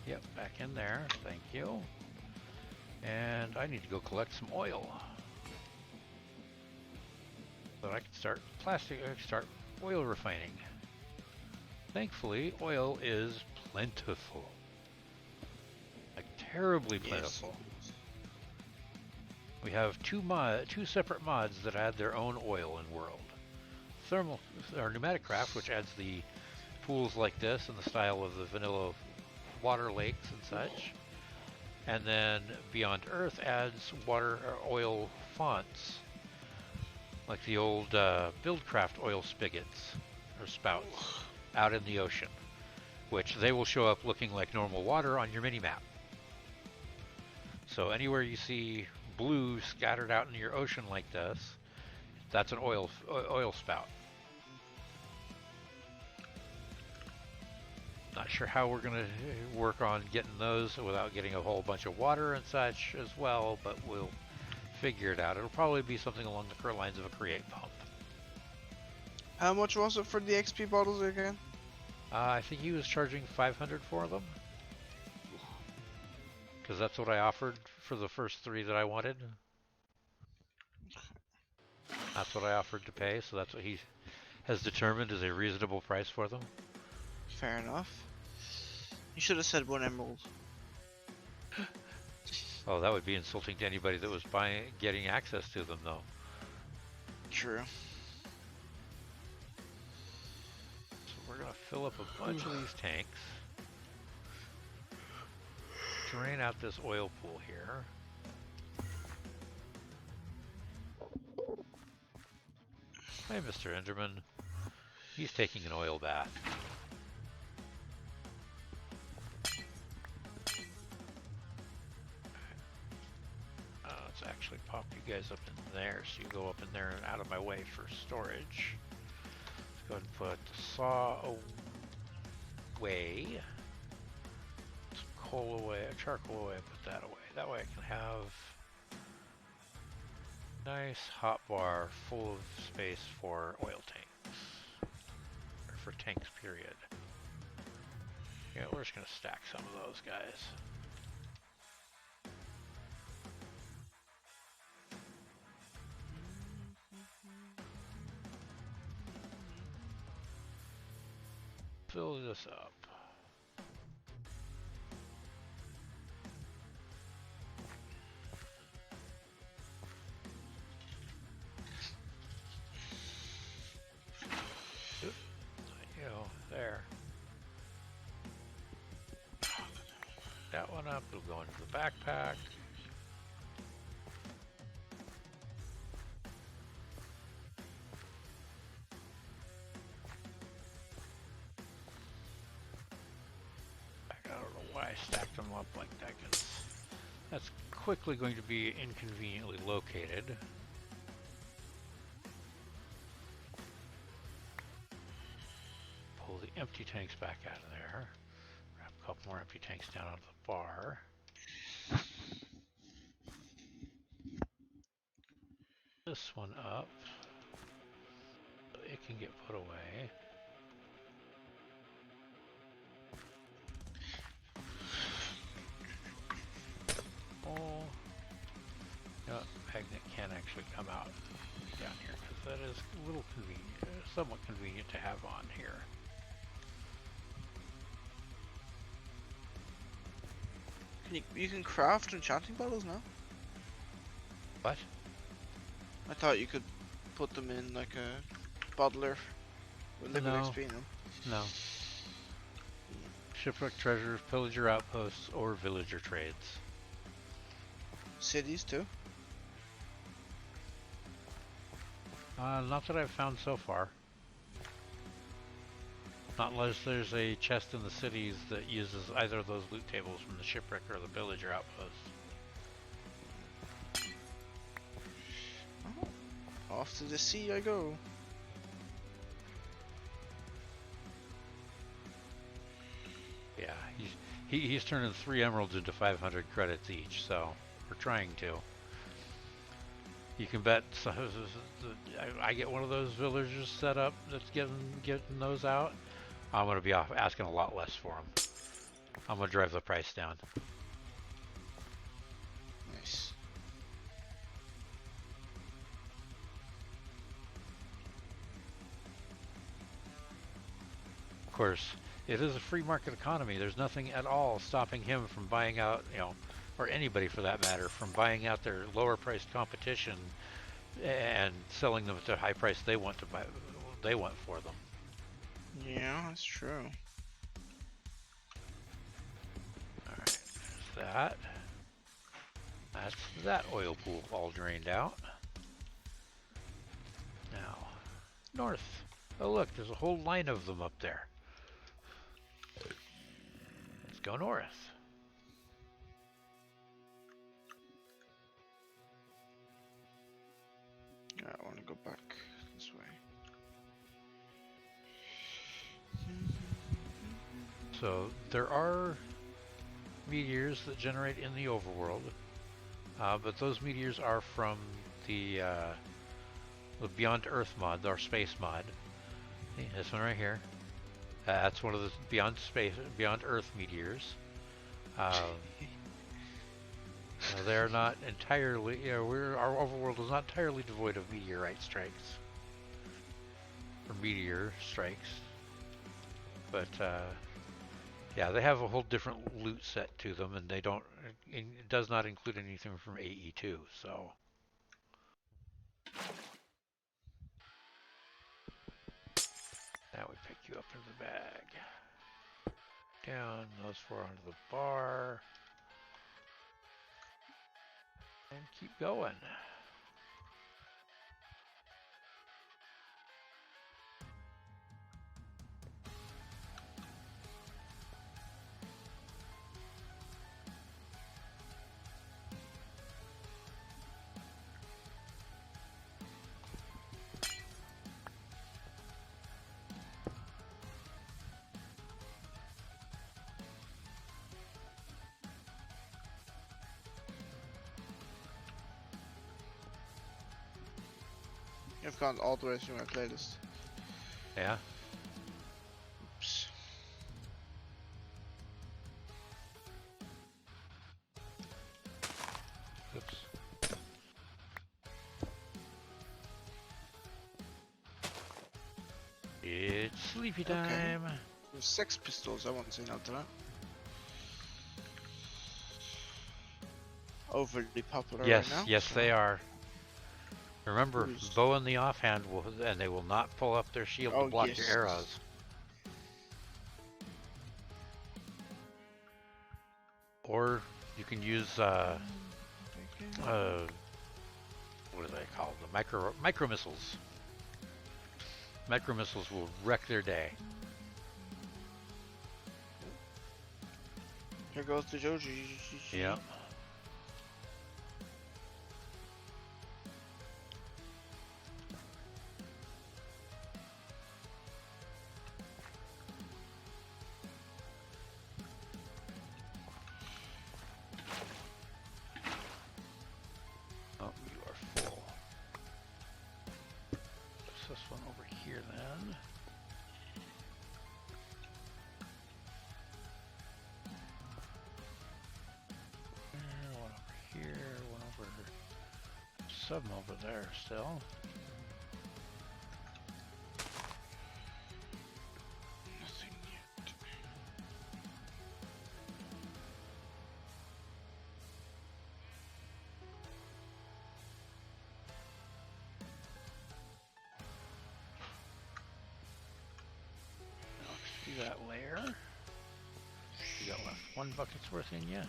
Yep, back in there. Thank you. And I need to go collect some oil. So that I can start oil refining. Thankfully, oil is plentiful. Like terribly plentiful. Yes. We have two separate mods that add their own oil in world. Pneumatic craft, which adds the pools like this in the style of the vanilla water lakes and such. And then Beyond Earth adds water or oil fonts, like the old Buildcraft oil spigots or spouts out in the ocean, which they will show up looking like normal water on your mini-map. So anywhere you see blue scattered out in your ocean like this, that's an oil spout. Not sure how we're going to work on getting those without getting a whole bunch of water and such as well, but we'll figure it out. It'll probably be something along the lines of a create pump. How much was it for the XP bottles again? I think he was charging 500 for them. Because that's what I offered for the first 3 that I wanted. That's what I offered to pay, so that's what he has determined is a reasonable price for them. Fair enough. You should have said 1 emerald. Oh, that would be insulting to anybody that was getting access to them, though. True. So we're gonna fill up a bunch of these tanks. Drain out this oil pool here. Hey, Mr. Enderman. He's taking an oil bath. Let's actually pop you guys up in there so you go up in there and out of my way for storage. Let's go ahead and put the saw away. Some coal away, charcoal away, put that away. That way I can have nice hot bar full of space for oil tanks. Or for tanks, period. Yeah, we're just gonna stack some of those guys. Fill this up. Oop, you know, there. That one up, it'll go into the backpack. I don't know why I stacked them up like that, because that's quickly going to be inconveniently located. Pull the empty tanks back out of there. Grab a couple more empty tanks down onto the bar. This one up, so it can get put away. Oh, you know, magnet can actually come out down here because that is a little convenient, somewhat convenient to have on here. You can craft enchanting bottles now? What? I thought you could put them in like a bottler with liquid No. XP in them. No. Shipwreck treasures, pillager outposts, or villager trades. Cities too? Not that I've found so far. Not unless there's a chest in the cities that uses either of those loot tables from the shipwreck or the villager outpost. Oh. Off to the sea I go. Yeah, he's turning 3 emeralds into 500 credits each, so we're trying to. You can bet I get one of those villagers set up that's getting those out. I'm gonna be asking a lot less for them. I'm gonna drive the price down. Nice. Of course, it is a free market economy. There's nothing at all stopping him from buying out, you know, or anybody for that matter, from buying out their lower priced competition and selling them at the high price they want to buy, they want for them. Yeah, that's true. Alright, there's that. That's that oil pool all drained out. Now, north. Oh look, there's a whole line of them up there. Let's go north. Yeah, I want to go back this way. So there are meteors that generate in the overworld, but those meteors are from the Beyond Earth mod, our space mod. See, this one right here. That's one of the Beyond Earth meteors. They're not entirely, our overworld is not entirely devoid of meteorite strikes. Or meteor strikes. But, yeah, they have a whole different loot set to them, and they don't, it does not include anything from AE2, so. Now we pick you up in the bag. Down, those 4 onto the bar. And keep going. I've gone all the way through my playlist. Yeah. Oops. Oops. It's sleepy time. Okay. There's Sex Pistols, I want to say no to that. Overly popular Yes, right now. yes, So. they are. Remember, Who's... bow in the offhand will, and they will not pull up their shield to Oh, block your yes. arrows. Or you can use what are they called? The micro missiles. Micro missiles will wreck their day. Here goes the Joji. Yeah. Oh, you are full. Push this one over here then. One over here, one over some over there still. Nothing yet. See that layer? You got left one bucket's worth in you.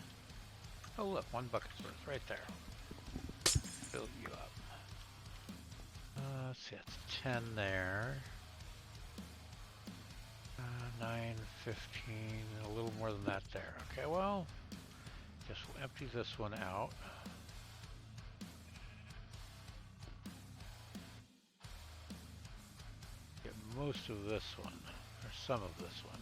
Oh look, one bucket's worth right there. Fill you up. Let's see, that's 10 there. 9, 15, a little more than that there. Okay, well, guess we'll empty this one out. Get most of this one, or some of this one.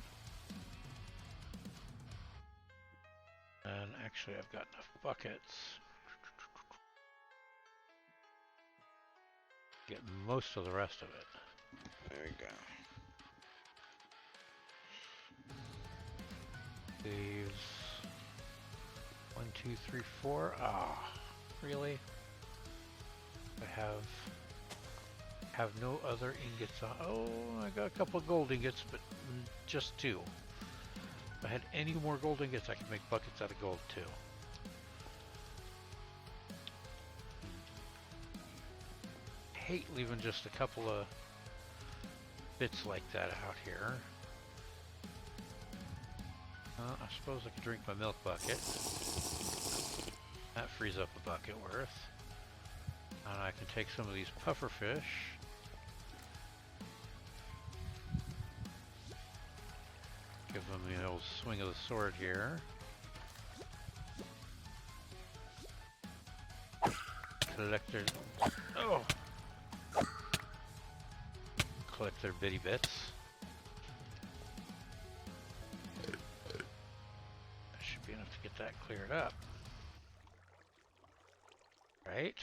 And actually I've got enough buckets. Get most of the rest of it. There we go. These 1, 2, 3, 4. Ah, really? I have no other ingots on. Oh, I got a couple of gold ingots, but just 2. If I had any more gold ingots, I could make buckets out of gold too. Hate leaving just a couple of bits like that out here. I suppose I could drink my milk bucket. That frees up a bucket worth. And I can take some of these puffer fish. Give them the old swing of the sword here. Collect their... Oh! Collect their bitty bits. That should be enough to get that cleared up. Right?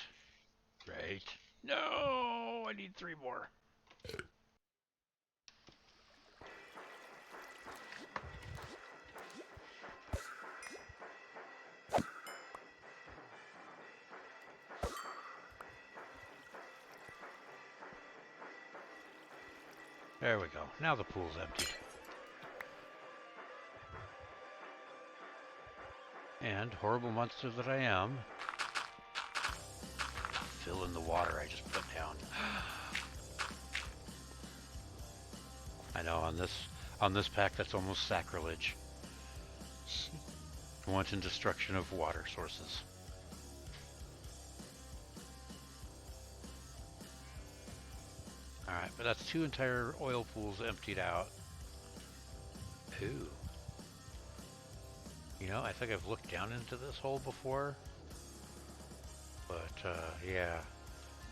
Right. No! I need 3 more. There we go. Now the pool's emptied. And, horrible monster that I am, fill in the water I just put down. I know, on this pack that's almost sacrilege. Wanton destruction of water sources. Alright, but that's 2 entire oil pools emptied out. Ooh. You know, I think I've looked down into this hole before. But, yeah.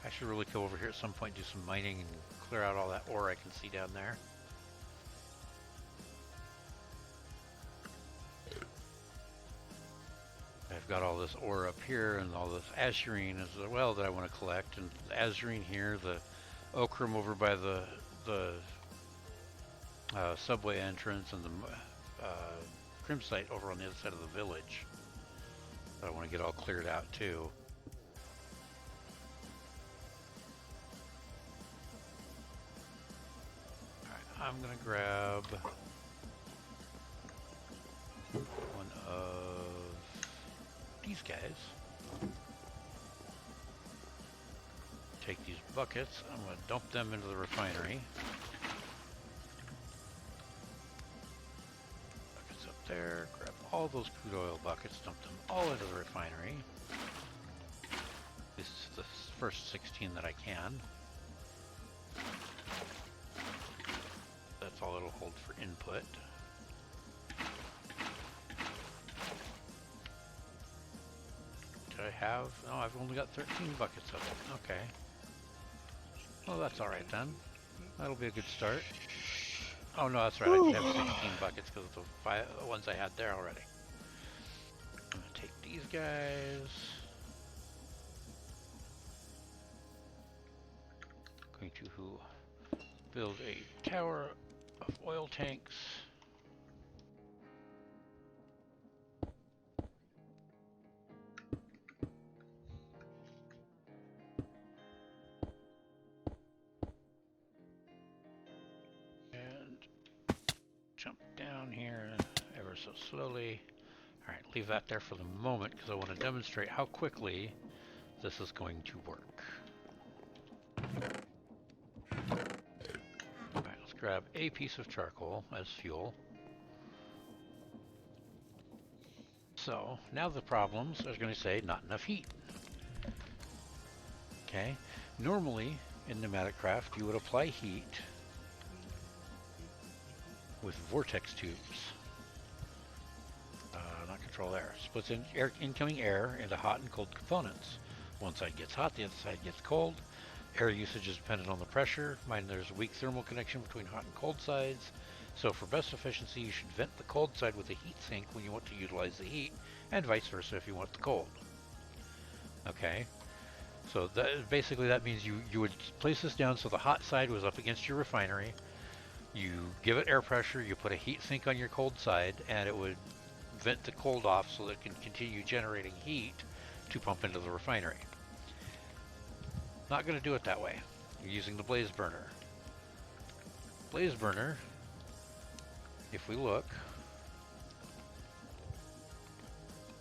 I should really go over here at some point, do some mining, and clear out all that ore I can see down there. I've got all this ore up here, and all this azurine as well that I want to collect. And the azurine here, the Okram over by the subway entrance and the Crim site over on the other side of the village. I want to get all cleared out too. Alright, I'm gonna grab one of these guys. Take these buckets, I'm gonna dump them into the refinery. Buckets up there, grab all those crude oil buckets, dump them all into the refinery. This is the first 16 that I can. That's all it'll hold for input. Did I have? No, I've only got 13 buckets of it. Okay. Well, that's alright then. That'll be a good start. Oh no, that's right. I did have 16 buckets because of the ones I had there already. I'm gonna take these guys. Going to build a tower of oil tanks. And jump down here ever so slowly. Alright, leave that there for the moment because I want to demonstrate how quickly this is going to work. Alright, let's grab a piece of charcoal as fuel. So, now the problems are going to say not enough heat. Okay, normally in pneumatic craft you would apply heat with vortex tubes. Not control air. Splits in incoming air into hot and cold components. One side gets hot, the other side gets cold. Air usage is dependent on the pressure. Mind there's a weak thermal connection between hot and cold sides. So for best efficiency, you should vent the cold side with a heat sink when you want to utilize the heat, and vice versa if you want the cold. Okay, so basically that means you would place this down so the hot side was up against your refinery. You give it air pressure, you put a heat sink on your cold side, and it would vent the cold off so that it can continue generating heat to pump into the refinery. Not going to do it that way. You're using the blaze burner. Blaze burner, if we look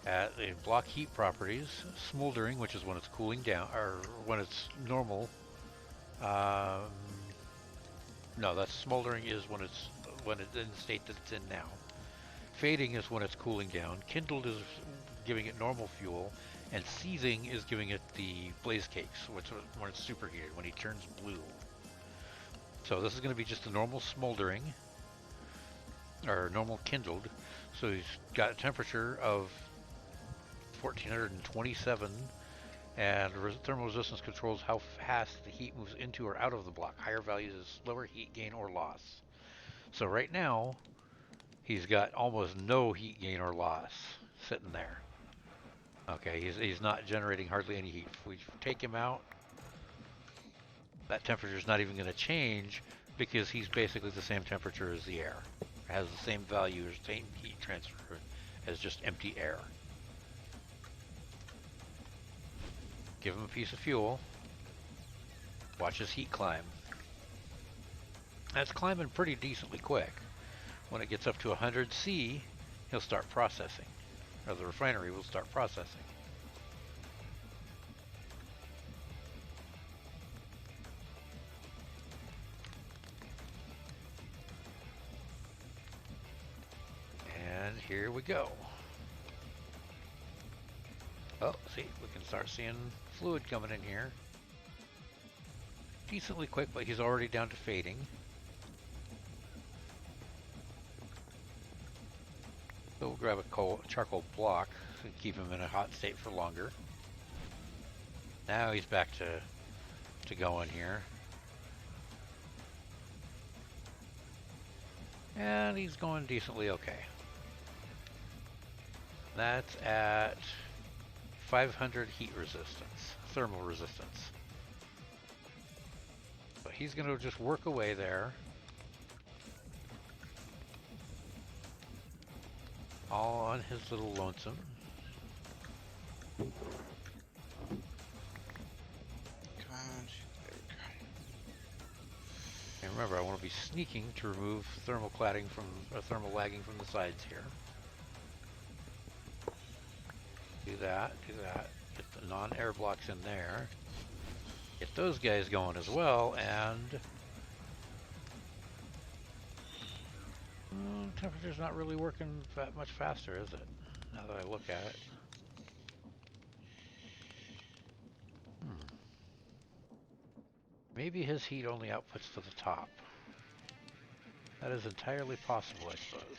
at the block heat properties, smoldering, which is when it's cooling down, or when it's normal. No, that's smoldering is when it's in the state that it's in now. Fading is when it's cooling down. Kindled is giving it normal fuel, and seething is giving it the blaze cakes, which when it's superheated, when he turns blue. So this is going to be just a normal smoldering, or normal kindled. So he's got a temperature of 1427, and thermal resistance controls how fast the heat moves into or out of the block. Higher values is slower heat gain or loss. So right now, he's got almost no heat gain or loss sitting there. Okay, he's not generating hardly any heat. If we take him out, that temperature is not even going to change because he's basically the same temperature as the air. It has the same value, same heat transfer as just empty air. Give him a piece of fuel. Watch his heat climb. That's climbing pretty decently quick. When it gets up to 100 C, he'll start processing, or the refinery will start processing. And here we go. Oh, see, we can start seeing fluid coming in here. Decently quick, but he's already down to fading. So we'll grab a charcoal block and keep him in a hot state for longer. Now he's back to going here. And he's going decently okay. That's at 500 heat resistance, thermal resistance. So he's gonna just work away there. All on his little lonesome. Come on. There we go. And remember, I want to be sneaking to remove thermal cladding from, or thermal lagging from the sides here. Do that, do that. Get the non-air blocks in there. Get those guys going as well, and temperature's not really working that much faster, is it? Now that I look at it. Maybe his heat only outputs to the top. That is entirely possible, I suppose.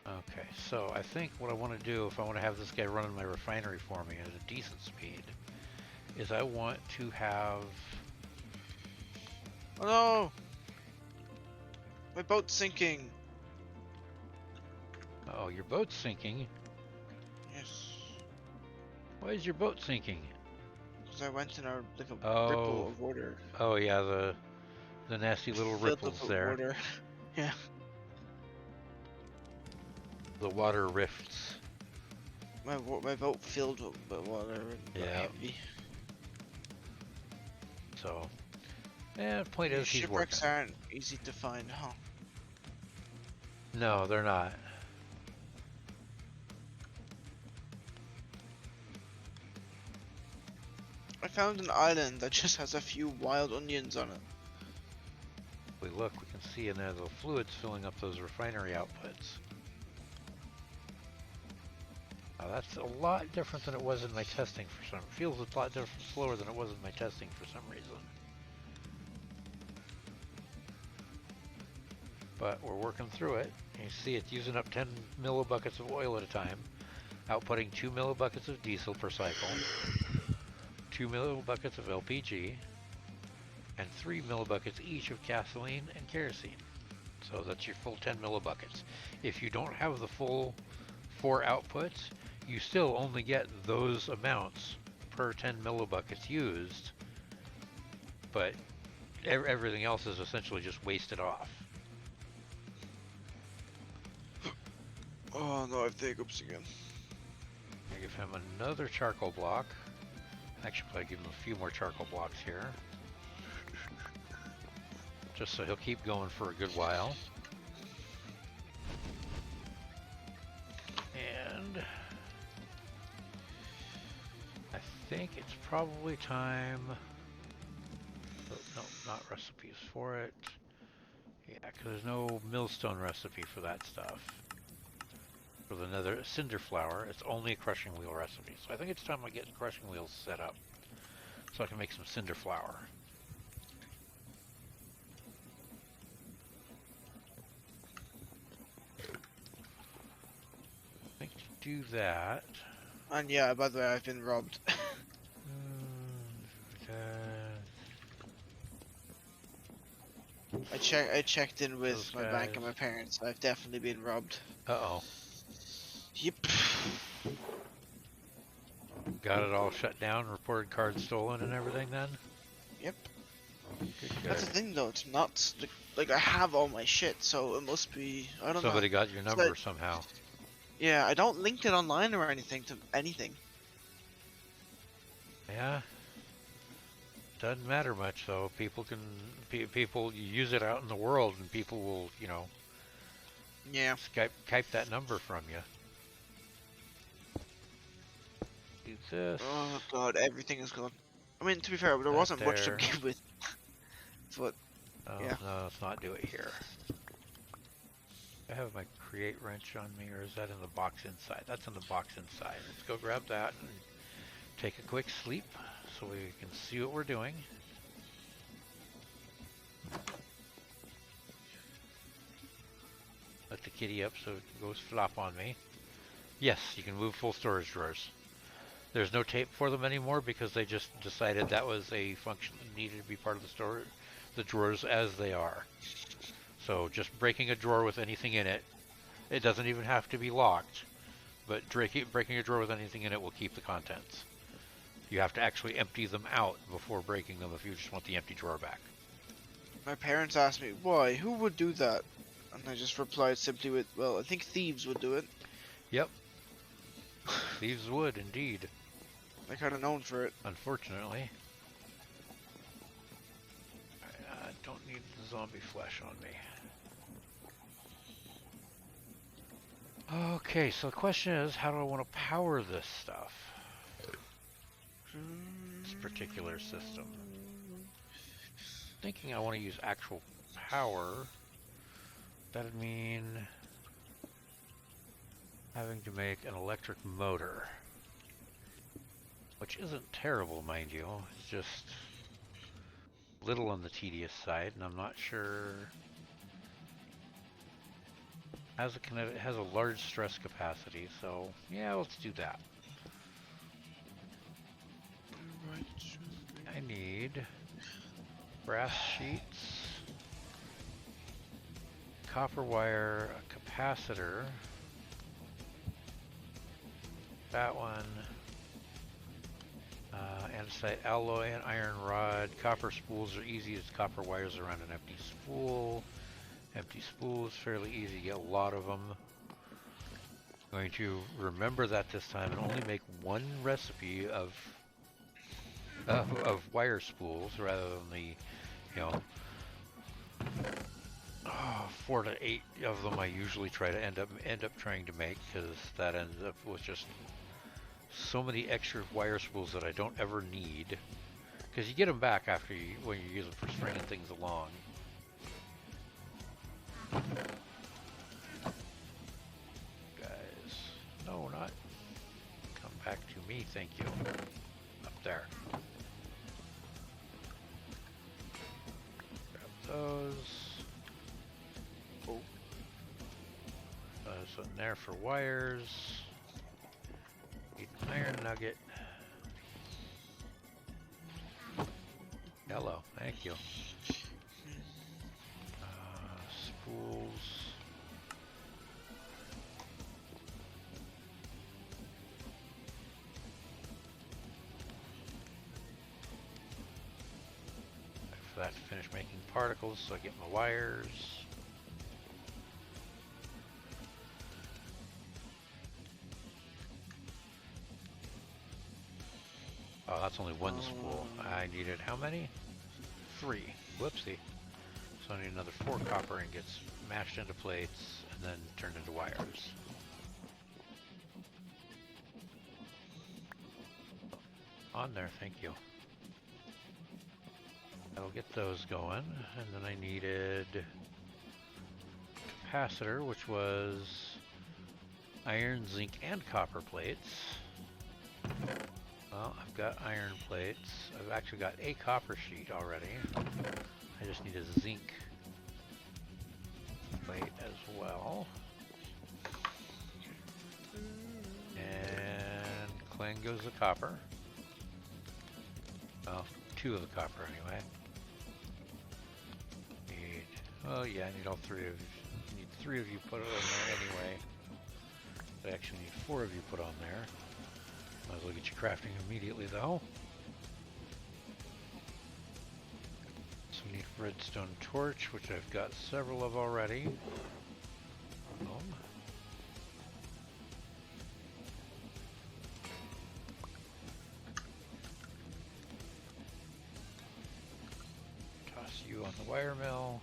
Okay, so I think what I want to do, if I want to have this guy running my refinery for me at a decent speed, is I want to have... Oh no! My boat's sinking! Oh, your boat's sinking? Yes. Why is your boat sinking? Because I went in a like a Oh, ripple of water. oh yeah, the nasty little Filled ripples up with there. water. Yeah. The water rifts. My boat filled with water and got Yeah. heavy. So, yeah, point is he's working. Shipwrecks aren't easy to find, huh? No, they're not. I found an island that just has a few wild onions on it. If we look, we can see in there the fluids filling up those refinery outputs. Now that's a lot different than it was in my testing for some. It feels a lot different, slower than it was in my testing for some reason. But we're working through it. You see it's using up 10 millibuckets of oil at a time, outputting 2 millibuckets of diesel per cycle, 2 millibuckets of LPG, and 3 millibuckets each of gasoline and kerosene. So that's your full 10 millibuckets. If you don't have the full 4 outputs, you still only get those amounts per 10 millibuckets used, but everything else is essentially just wasted off. Oh no, I have the hiccups again. I give him another charcoal block. Actually, probably give him a few more charcoal blocks here, just so he'll keep going for a good while. And I think it's probably time. Oh, no, not recipes for it. Yeah, because there's no millstone recipe for that stuff. For the nether cinder flour, it's only a crushing wheel recipe. So I think it's time I get crushing wheels set up so I can make some cinder flour. I think to do that. And yeah, by the way, I've been robbed. I checked in with my bank and my parents. I've definitely been robbed. Uh-oh. Yep. Got it all shut down, reported cards stolen and everything then? Yep. Good. That's the thing though, it's not like I have all my shit, so it must be, I don't know. Somebody got your number somehow. Yeah, I don't link it online or anything to anything. Yeah. Doesn't matter much though. People people use it out in the world and people will, you know, Yeah. Skype that number from you. Do this. Oh god, everything is gone. I mean, to be fair, there wasn't much to begin with. But, yeah. No, let's not do it here. I have my create wrench on me, or is that in the box inside? That's in the box inside. Let's go grab that and take a quick sleep so we can see what we're doing. Let the kitty up so it goes flop on me. Yes, you can move full storage drawers. There's no tape for them anymore because they just decided that was a function that needed to be part of the drawers as they are. So just breaking a drawer with anything in it, it doesn't even have to be locked, but breaking a drawer with anything in it will keep the contents. You have to actually empty them out before breaking them if you just want the empty drawer back. My parents asked me, why? Who would do that? And I just replied simply with, well, I think thieves would do it. Yep. Thieves would, indeed. They're kind of known for it. Unfortunately. I don't need the zombie flesh on me. Okay, so the question is, how do I want to power this stuff? This particular system. Thinking I want to use actual power. That'd mean having to make an electric motor. Which isn't terrible, mind you. It's just a little on the tedious side, and I'm not sure. It has a large stress capacity, so yeah, let's do that. I need brass sheets, copper wire, a capacitor, that one, andesite alloy, and iron rod. Copper spools are easy as copper wires around an empty spool. Empty spool is fairly easy to get a lot of them. I'm going to remember that this time and only make one recipe of wire spools rather than the, 4 to 8 of them I usually try to end up trying to make, because that ends up with just so many extra wire spools that I don't ever need. Because you get them back after when you use them for stringing things along. Guys, no, not come back to me, thank you. Up there. Grab those. Oh. So in there for wires. Need an iron nugget. Hello, thank you. Spools. Wait for that to finish making particles so I get my wires. Oh, that's only one spool. I needed how many? 3. Whoopsie. So I need another 4 copper and gets mashed into plates and then turned into wires. On there, thank you. That'll get those going. And then I needed capacitor, which was iron, zinc, and copper plates. Well, I've got iron plates. I've actually got a copper sheet already. I just need a zinc plate as well. And clang goes the copper. Well, 2 of the copper anyway. Oh yeah, I need all 3 of you. I need 3 of you put it on there anyway. I actually need 4 of you put on there. Might as well get you crafting immediately though. So we need redstone torch, which I've got several of already. Toss you on the wire mill.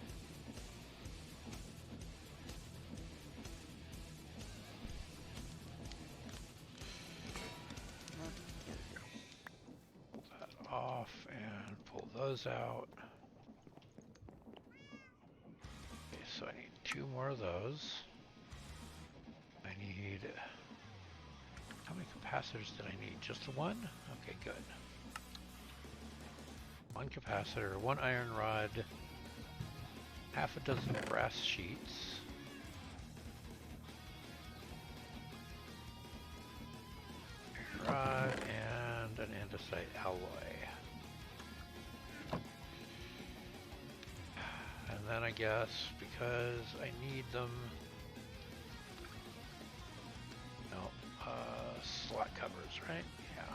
Off and pull those out. Okay, so I need 2 more of those. I need... How many capacitors did I need? Just the 1? Okay, good. 1 capacitor, 1 iron rod, half a dozen brass sheets. Iron rod and an andesite alloy. And then I guess, because I need them, no, slot covers, right? Yeah.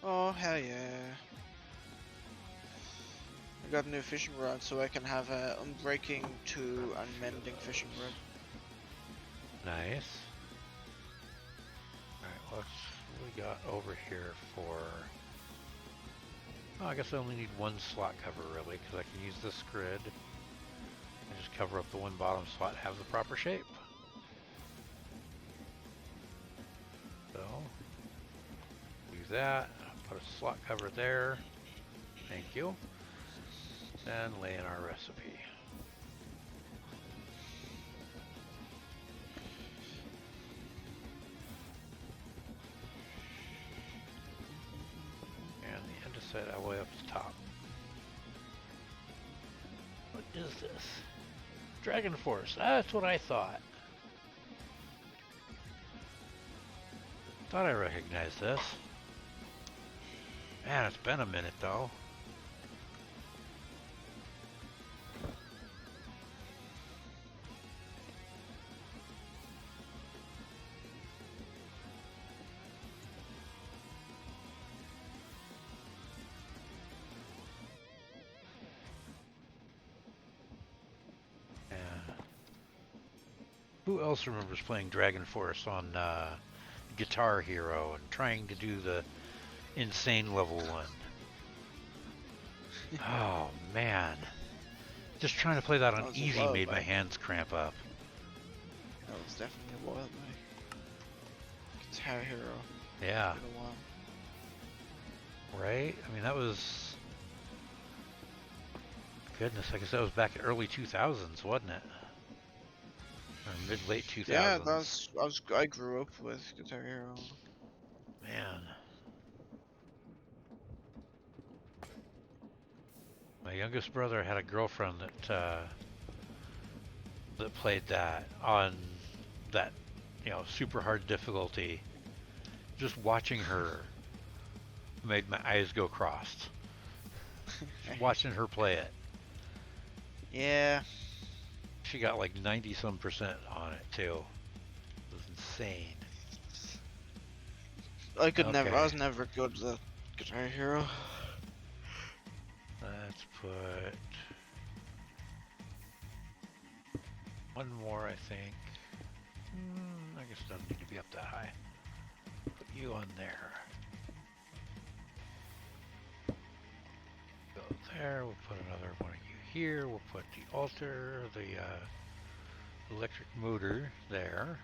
Oh, hell yeah. I got a new fishing rod so I can have a unbreaking 2 and mending fishing rod. Nice. Alright, what's we got over here for... Oh, I guess I only need one slot cover really, because I can use this grid and just cover up the one bottom slot, have the proper shape. So, do that, put a slot cover there, thank you, and lay in our recipe. And the andesite all the way up to the top. What is this? Dragon Force, that's what I thought. Thought I recognized this. Man, it's been a minute though. Yeah. Who else remembers playing Dragon Force on Guitar Hero and trying to do the insane level 1? Oh man. Just trying to play that on easy made my hands cramp up. That was definitely a while back. Guitar Hero. Yeah. Been a while. Right? I mean, that was... Goodness, I guess that was back in early 2000s, wasn't it? Or mid-late 2000s. Yeah, I grew up with Guitar Hero. Man. My youngest brother had a girlfriend that played that on that, super hard difficulty. Just watching her made my eyes go crossed. Just watching her play it. Yeah. She got like 90-some% on it too. It was insane. I was never good at the Guitar Hero. Let's put one more, I think. I guess it doesn't need to be up that high. Put you on there. Go there. We'll put another one of you here. We'll put the altar, the electric motor there.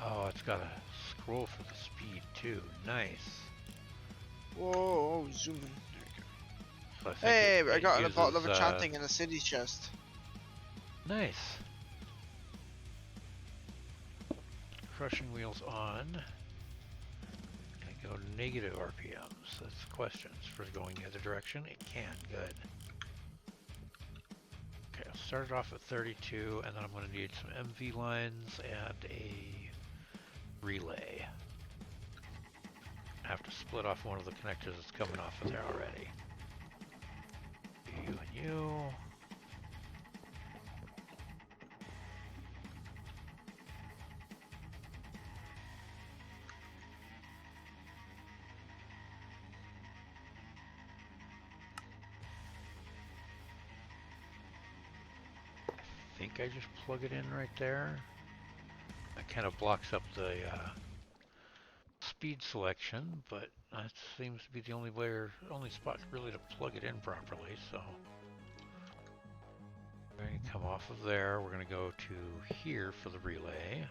Oh, it's got a scroll for the speed too. Nice. Whoa, zooming. So hey, I got a bottle of enchanting in a city chest. Nice. Crushing wheels on. Can it go negative RPMs? That's the question. For going the other direction, it can. Good. Okay, I'll start it off at 32, and then I'm going to need some MV lines and a relay. I have to split off one of the connectors that's coming off of there already. You and you. I think I just plug it in right there. That kind of blocks up the speed selection, but that seems to be the only spot really to plug it in properly, so we're going to come off of there. We're going to go to here for the relay.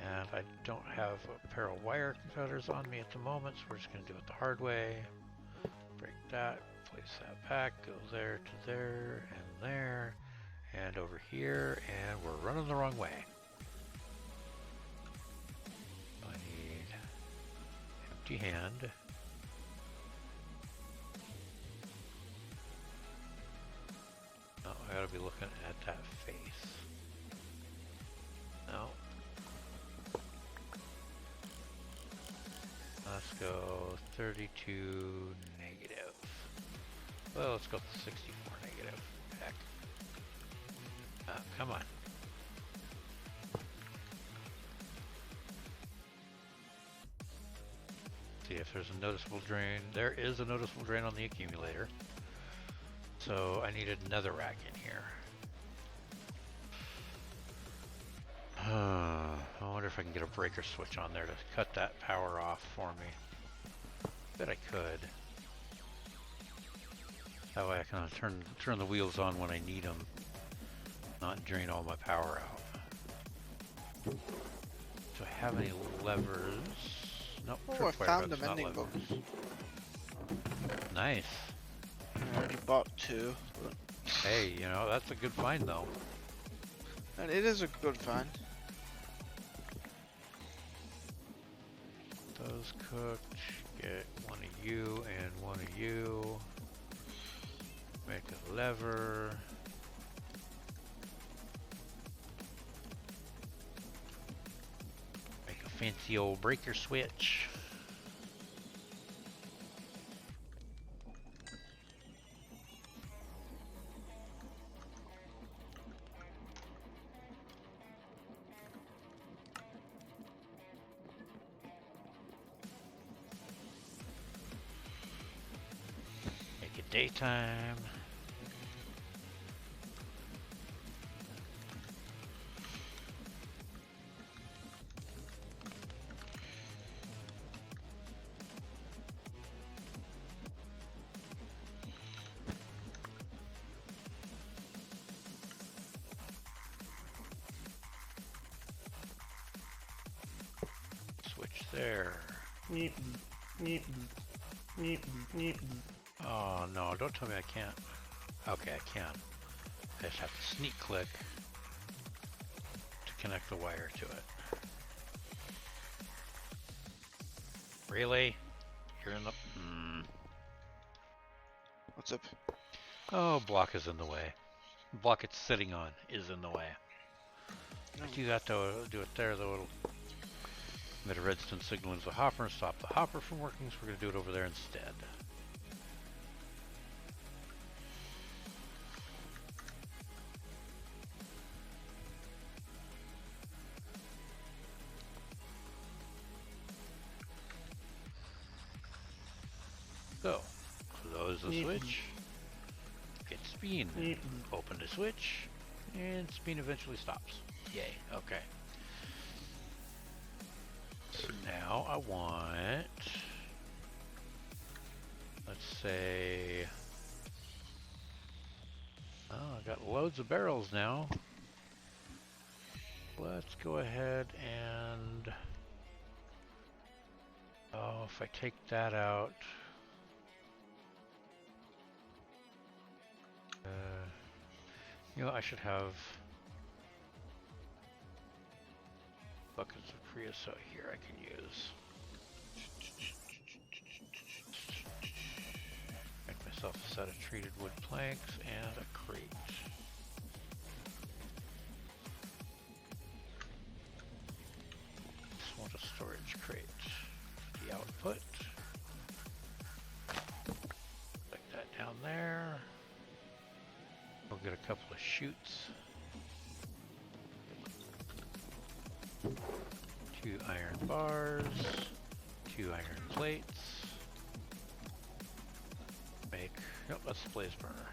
And I don't have a pair of wire cutters on me at the moment, so we're just going to do it the hard way. Break that, place that back, go there to there, and there, and over here, and we're running the wrong way. I need empty hand. Oh, I gotta be looking at that face. No. Let's go 32 negative. Well, let's go 64 negative. Heck. Come on. there's a noticeable drain. There is a noticeable drain on the accumulator. So I need another rack in here. I wonder if I can get a breaker switch on there to cut that power off for me. Bet I could. That way I can turn the wheels on when I need them, not drain all my power out. Do I have any levers? Nope. Oh, I found the mending books. Nice. I already bought 2. Hey, you know, that's a good find though. And it is a good find. Those cooked. Get one of you and one of you. Make a lever. Make a fancy old breaker switch. Make it daytime. There. Oh no, don't tell me I can't. Okay, I can. I just have to sneak click to connect the wire to it. Really? You're in the... What's up? Oh, block is in the way. Block it's sitting on is in the way. If you got to do it there though, it'll emit a redstone signal into the hopper and stop the hopper from working, so we're going to do it over there instead. So, close the switch, get spin, open the switch, and spin eventually stops. Yay, okay. Now I want, let's say, oh, I got loads of barrels now. Let's go ahead and, oh, if I take that out, you know, I should have buckets of creosote here I can use. Make myself a set of treated wood planks and a crate. Just want a storage crate. The output. Like that down there. We'll get a couple of chutes. 2 iron bars, 2 iron plates. Make, nope, that's a blaze burner.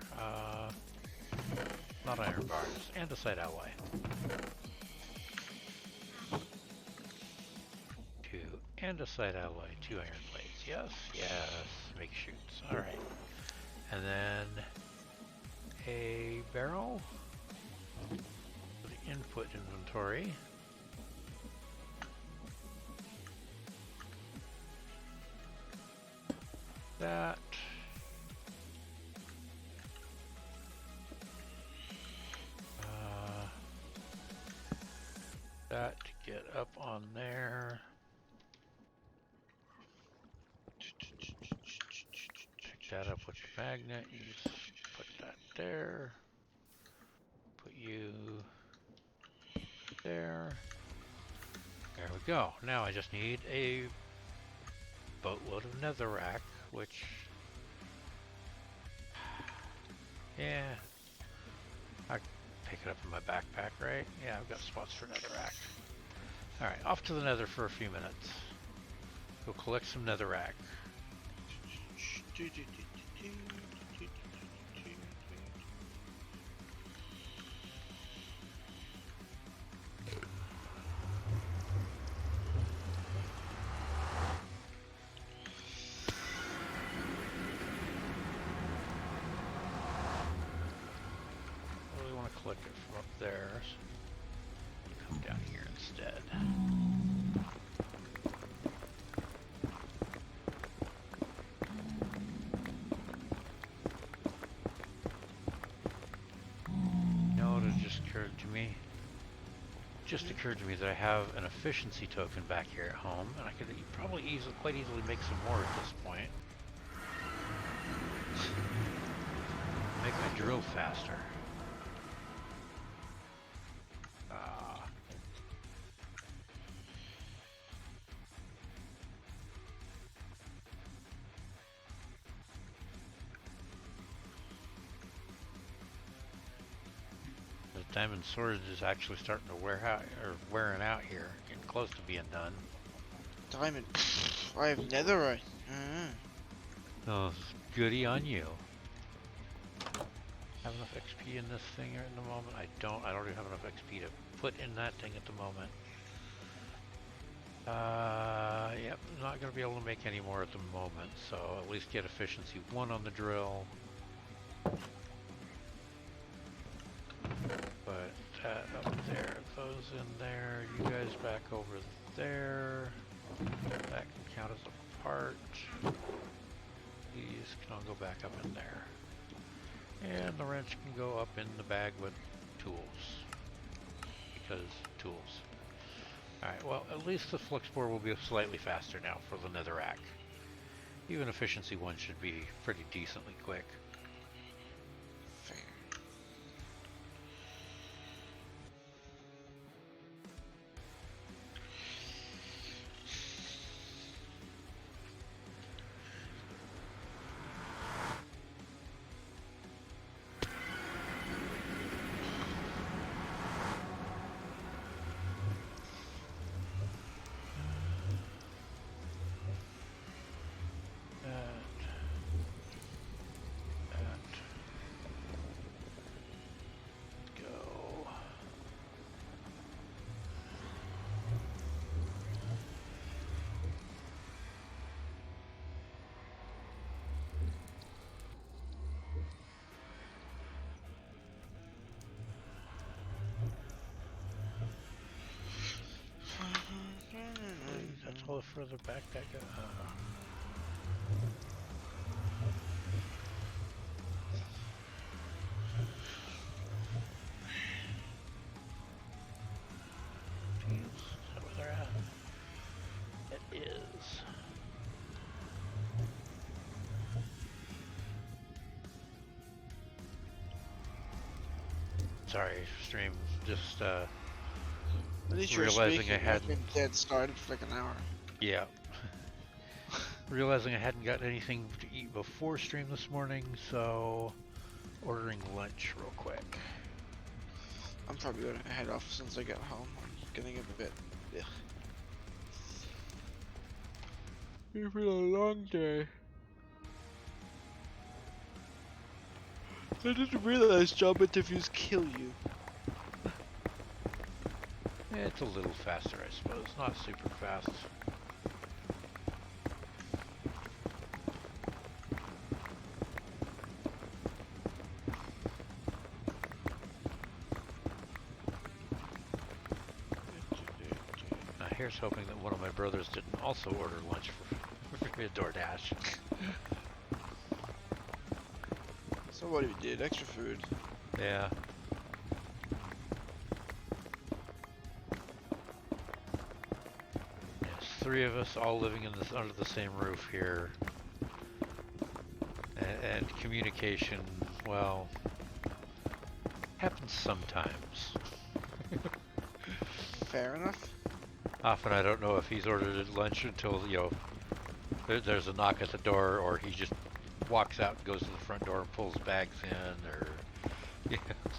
Not iron bars, andesite alloy. 2 andesite alloy, 2 iron plates. Yes, yes, make chutes. Alright. And then a barrel for the input inventory. That. That to get up on there. Pick that up with the magnet. You just put that there. Put you there. There we go. Now I just need a boatload of netherrack, which, yeah, I pick it up in my backpack, right? Yeah, I've got spots for netherrack. Alright, off to the nether for a few minutes. Go collect some netherrack. I really want to collect it from up there. So come down here instead. Just occurred to me that I have an efficiency token back here at home, and I could probably quite easily make some more at this point. Make my drill faster. Diamond sword is actually starting to wearing out here, getting close to being done. Diamond, I have netherite. Oh, goody on you. Have enough XP in this thing right in the moment? I don't even have enough XP to put in that thing at the moment. Yep, not gonna be able to make any more at the moment, so at least get efficiency 1 on the drill. But that up there, those in there, you guys back over there. That can count as a part. These can all go back up in there. And the wrench can go up in the bag with tools. Because tools. Alright, well, at least the flux bore will be slightly faster now for the netherrack. Even efficiency 1 should be pretty decently quick. Fair. That's all the further back that goes. Is that where they're at? It is. Sorry, stream. Just At least you're realizing speaking. I hadn't. I've been dead started for like an hour. Yeah. Realizing I hadn't gotten anything to eat before stream this morning, so ordering lunch real quick. I'm probably gonna head off since I get home. I'm getting a bit. Ugh. It's been a long day. I didn't realize job interviews kill you. It's a little faster, I suppose. Not super fast. Here's hoping that one of my brothers didn't also order lunch for DoorDash. So what if you did? Extra food. Yeah. Yes, 3 of us all living in this under the same roof here. And communication, well, happens sometimes. Fair enough. Often I don't know if he's ordered lunch until, there's a knock at the door, or he just walks out and goes to the front door and pulls bags in, or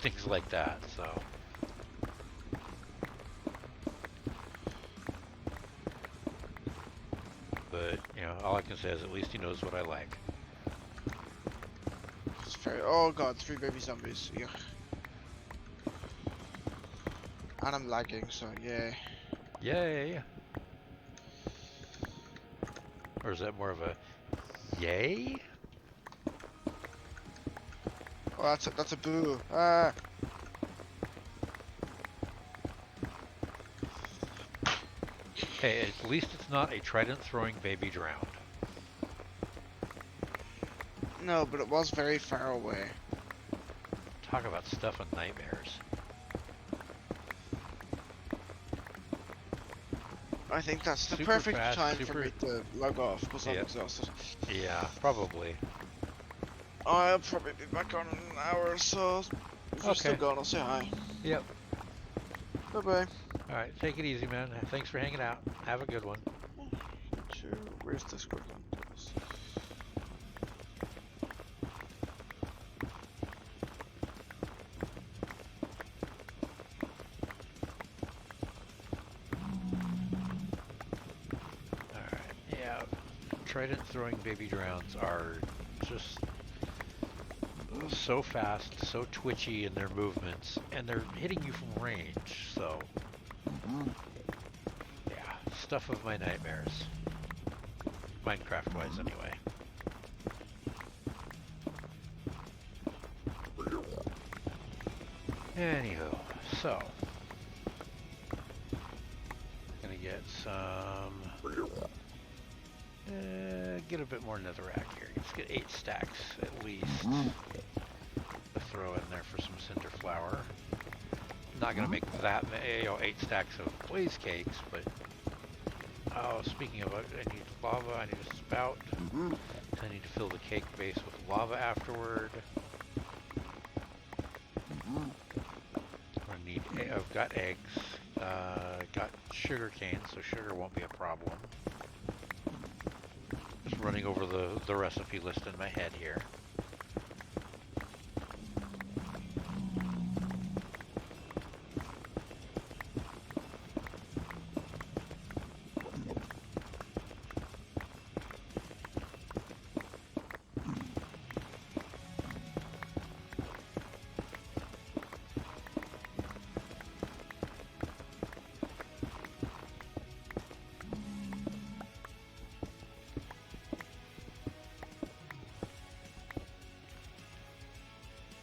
things like that, so. but you know, all I can say is at least he knows what I like. It's very. Oh god, 3 baby zombies. Yuck. And I'm lagging, so yeah. Yay! Or is that more of a yay? Oh, that's a boo. Ah. Hey, at least it's not a trident throwing baby drowned. No, but it was very far away. Talk about stuff and nightmares. I think that's the Super perfect fast, time for super. me to log off because I'm Yep. exhausted. Yeah, probably. I'll probably be back on in an hour or so. If you're still Okay. gone, I'll say hi. Yep. Bye bye. All right. Take it easy, man. Thanks for hanging out. Have a good one. Sure. Where's Discord on? All right. Yeah. Trident throwing baby drowns are just so fast, so twitchy in their movements, and they're hitting you from range. So, yeah, stuff of my nightmares. Minecraft-wise, anyway. Anywho, so gonna get some. Get a bit more netherrack here. Let's get 8 stacks at least to throw in there for some cinder flour. Not gonna make that many, you know, 8 stacks of blaze cakes, but oh, speaking of, I need lava. I need a spout. I need to fill the cake base with lava afterward. I need. I've got eggs. Got sugar cane, so sugar won't be a problem. Just running over the recipe list in my head here.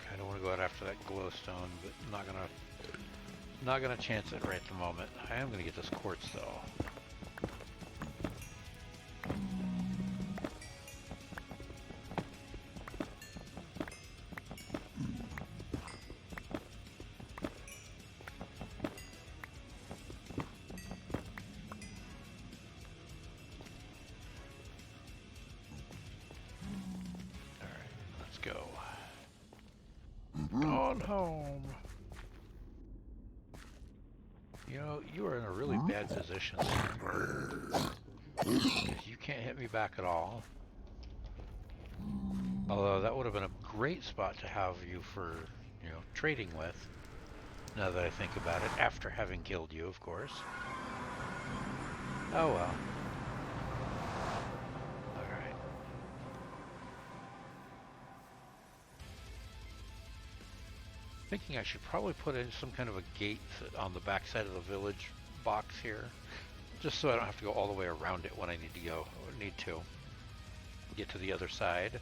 Kinda wanna go out after that glowstone, but not gonna chance it right at the moment. I am gonna get this quartz though. Alright, let's go. On home. You know, you are in a really bad position, sir. You can't hit me back at all. Although that would have been a great spot to have you for, you know, trading with. Now that I think about it, after having killed you, of course. Oh well. Alright. Thinking I should probably put in some kind of a gate on the backside of the village box here. Just so I don't have to go all the way around it when I need to go, or need to get to the other side.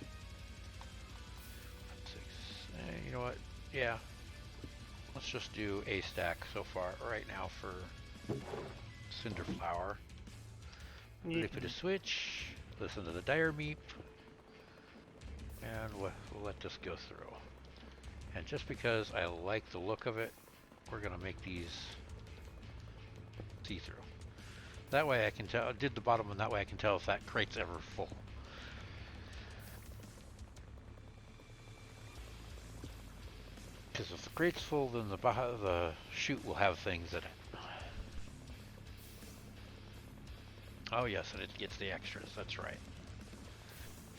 You know what? Yeah. Let's just do a stack so far right now for cinder flour. Flip it a switch. Listen to the dire meep. And we'll let this go through. And just because I like the look of it, we're gonna make these see-through. That way I can tell. I did the bottom one that way I can tell if that crate's ever full. Because if the crate's full, then the chute will have things that. Oh yes, and it gets the extras. That's right.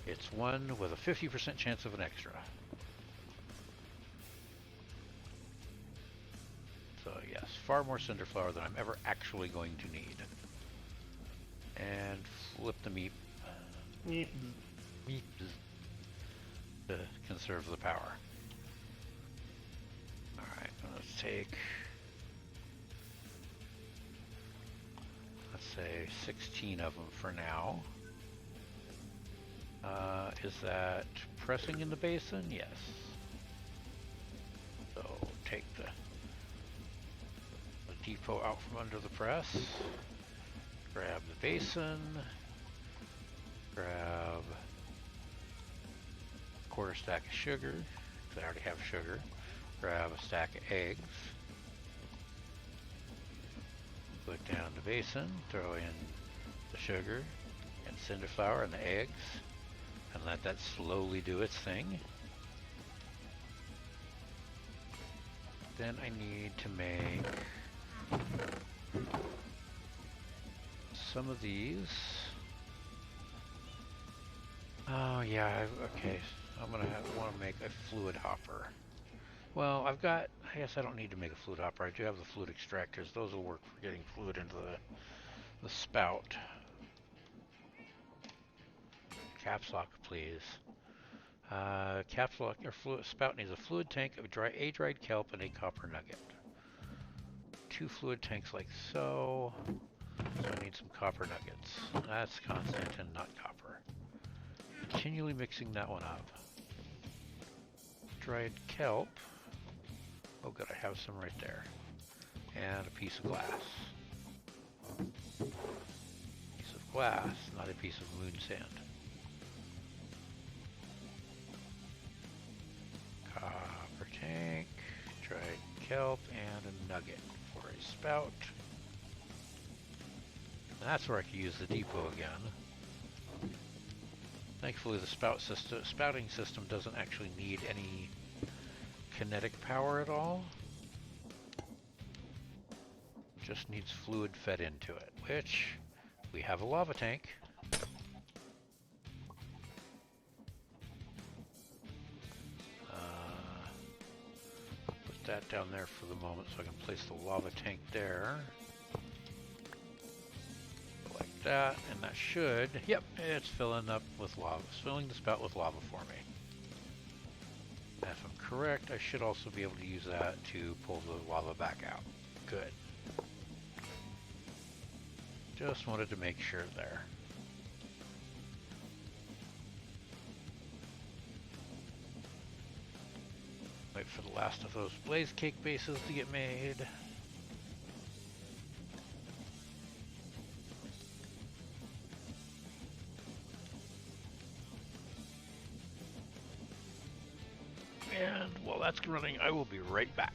It's one with a 50% chance of an extra. So yes, far more cinder flour than I'm ever actually going to need. and flip the meep. Meep. Meep. To conserve the power. Alright, let's take, let's say 16 of them for now. Is that pressing in the basin? Yes. So take the depot out from under the press, grab the basin, grab a quarter stack of sugar, because I already have sugar, grab a stack of eggs, put down the basin, throw in the sugar and cinder flour and the eggs, and let that slowly do its thing. Then I need to make some of these. Oh yeah, okay. I'm gonna want to make a fluid hopper. Well, I've got, I guess I don't need to make a fluid hopper. I do have the fluid extractors. Those will work for getting fluid into the spout. Caps lock, please. Caps lock, or fluid, spout needs a fluid tank, a dried kelp, and a copper nugget. 2 fluid tanks like so. So I need some copper nuggets. That's constant and not copper. Continually mixing that one up. Dried kelp. Oh good, I have some right there. And a piece of glass. Piece of glass, not a piece of moon sand. Copper tank, dried kelp, and a nugget for a spout. And that's where I can use the depot again. Thankfully the spouting system doesn't actually need any kinetic power at all. Just needs fluid fed into it, which we have a lava tank. Put that down there for the moment so I can place the lava tank there. Like that, and that should, yep, it's filling up with lava. It's filling the spout with lava for me. If I'm correct, I should also be able to use that to pull the lava back out. Good. Just wanted to make sure there. Wait for the last of those blaze cake bases to get made. And while that's running, I will be right back.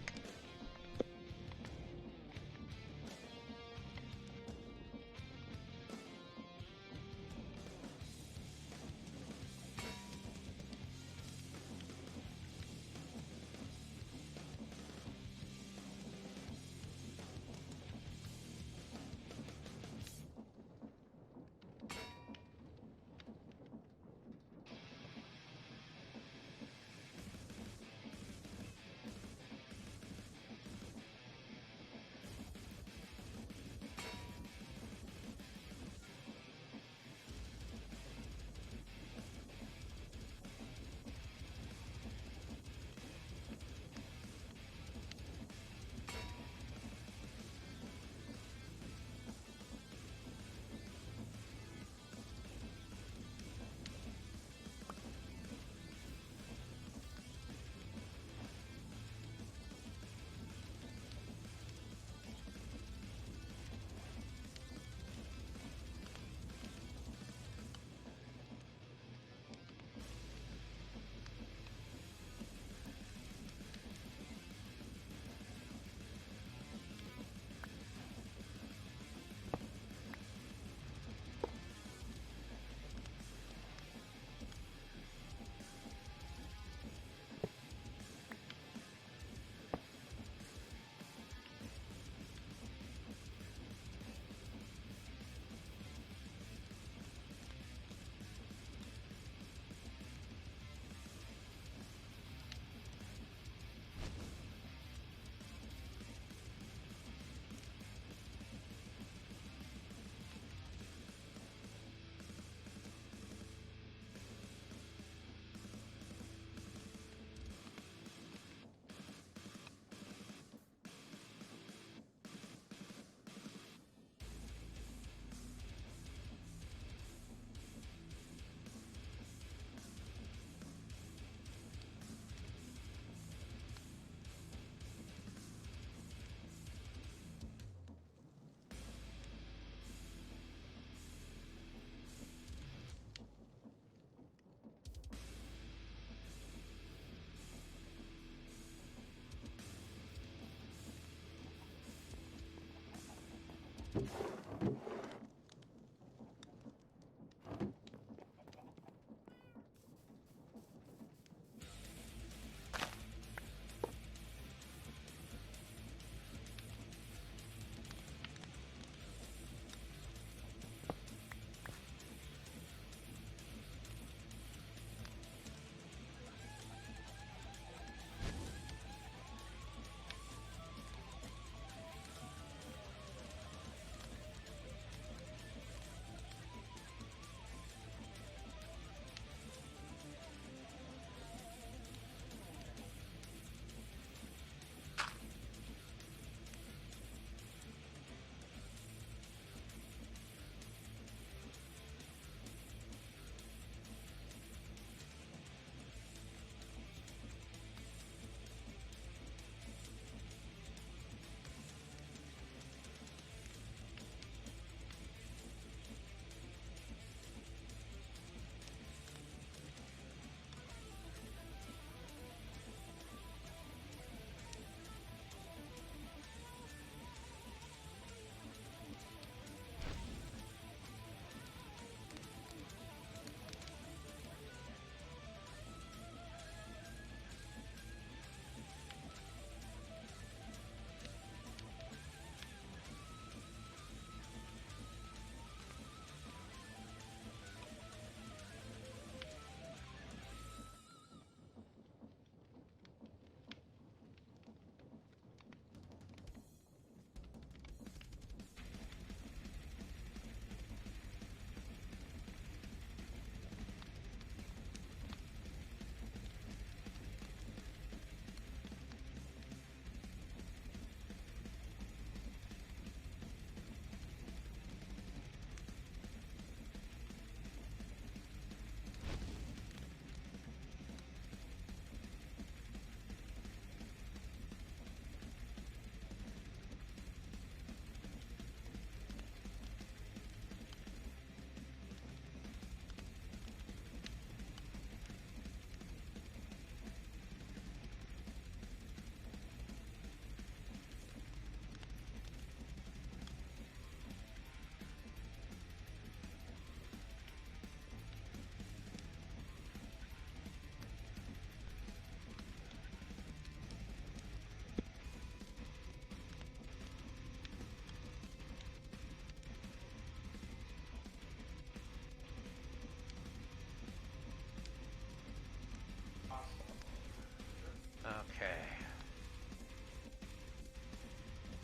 Okay.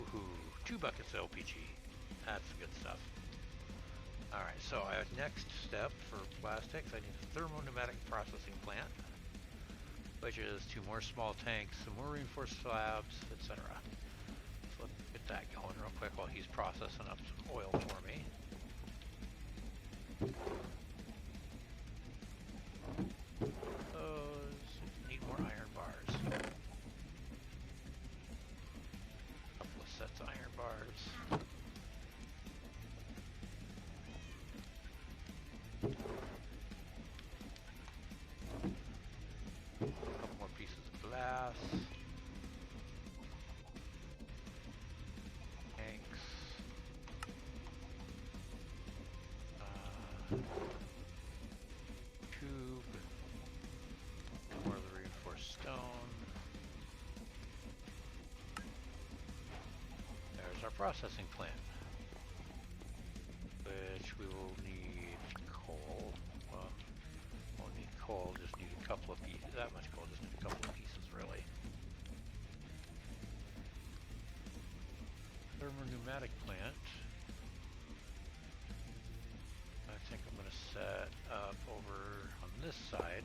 Woohoo. 2 buckets of LPG. That's good stuff. Alright, so next step for plastics, I need a thermo-pneumatic processing plant, which is 2 more small tanks, some more reinforced slabs, etc. So let's get that going real quick while he's processing up some oil for me. Those need more iron bars. Couple of sets of iron bars. Couple more pieces of glass. Tanks. Tube. More of the reinforced stone. There's our processing plant, which we will need coal. Well, won't need coal, just need a couple of pieces. That much coal, just need a couple of pieces, really. Thermo-pneumatic plant. I think I'm going to set up over on this side.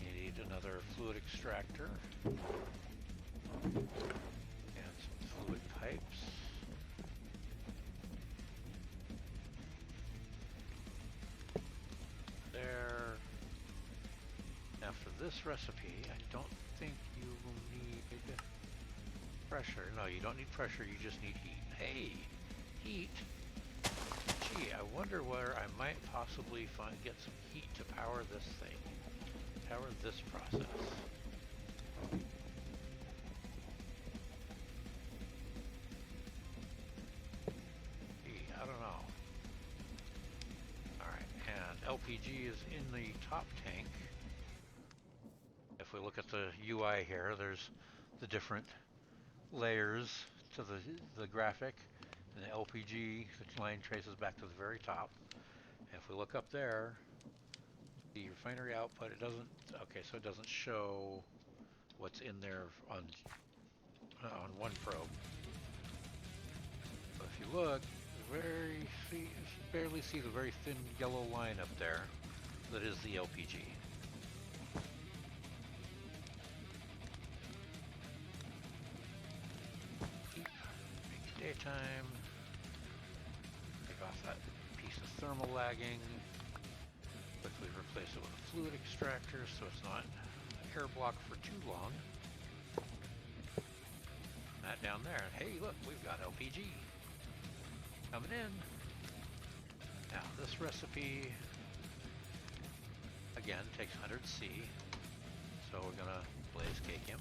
You need another fluid extractor and some fluid pipes. There. Now for this recipe, I don't think you will need pressure. No, you don't need pressure, you just need heat. Hey, heat. Gee, I wonder where I might possibly get some heat to power this thing. Power this process. LPG is in the top tank. If we look at the UI here, there's the different layers to the graphic, and the LPG the line traces back to the very top. And if we look up there, the refinery output, it doesn't, okay, so it doesn't show what's in there on one probe. But if you look, you barely see the very thin yellow line up there that is the LPG. Make it daytime. Take off that piece of thermal lagging. Quickly replace it with a fluid extractor so it's not air block for too long. That down there. Hey, look, we've got LPG coming in. Now, this recipe again takes 100C, so we're gonna blaze cake him.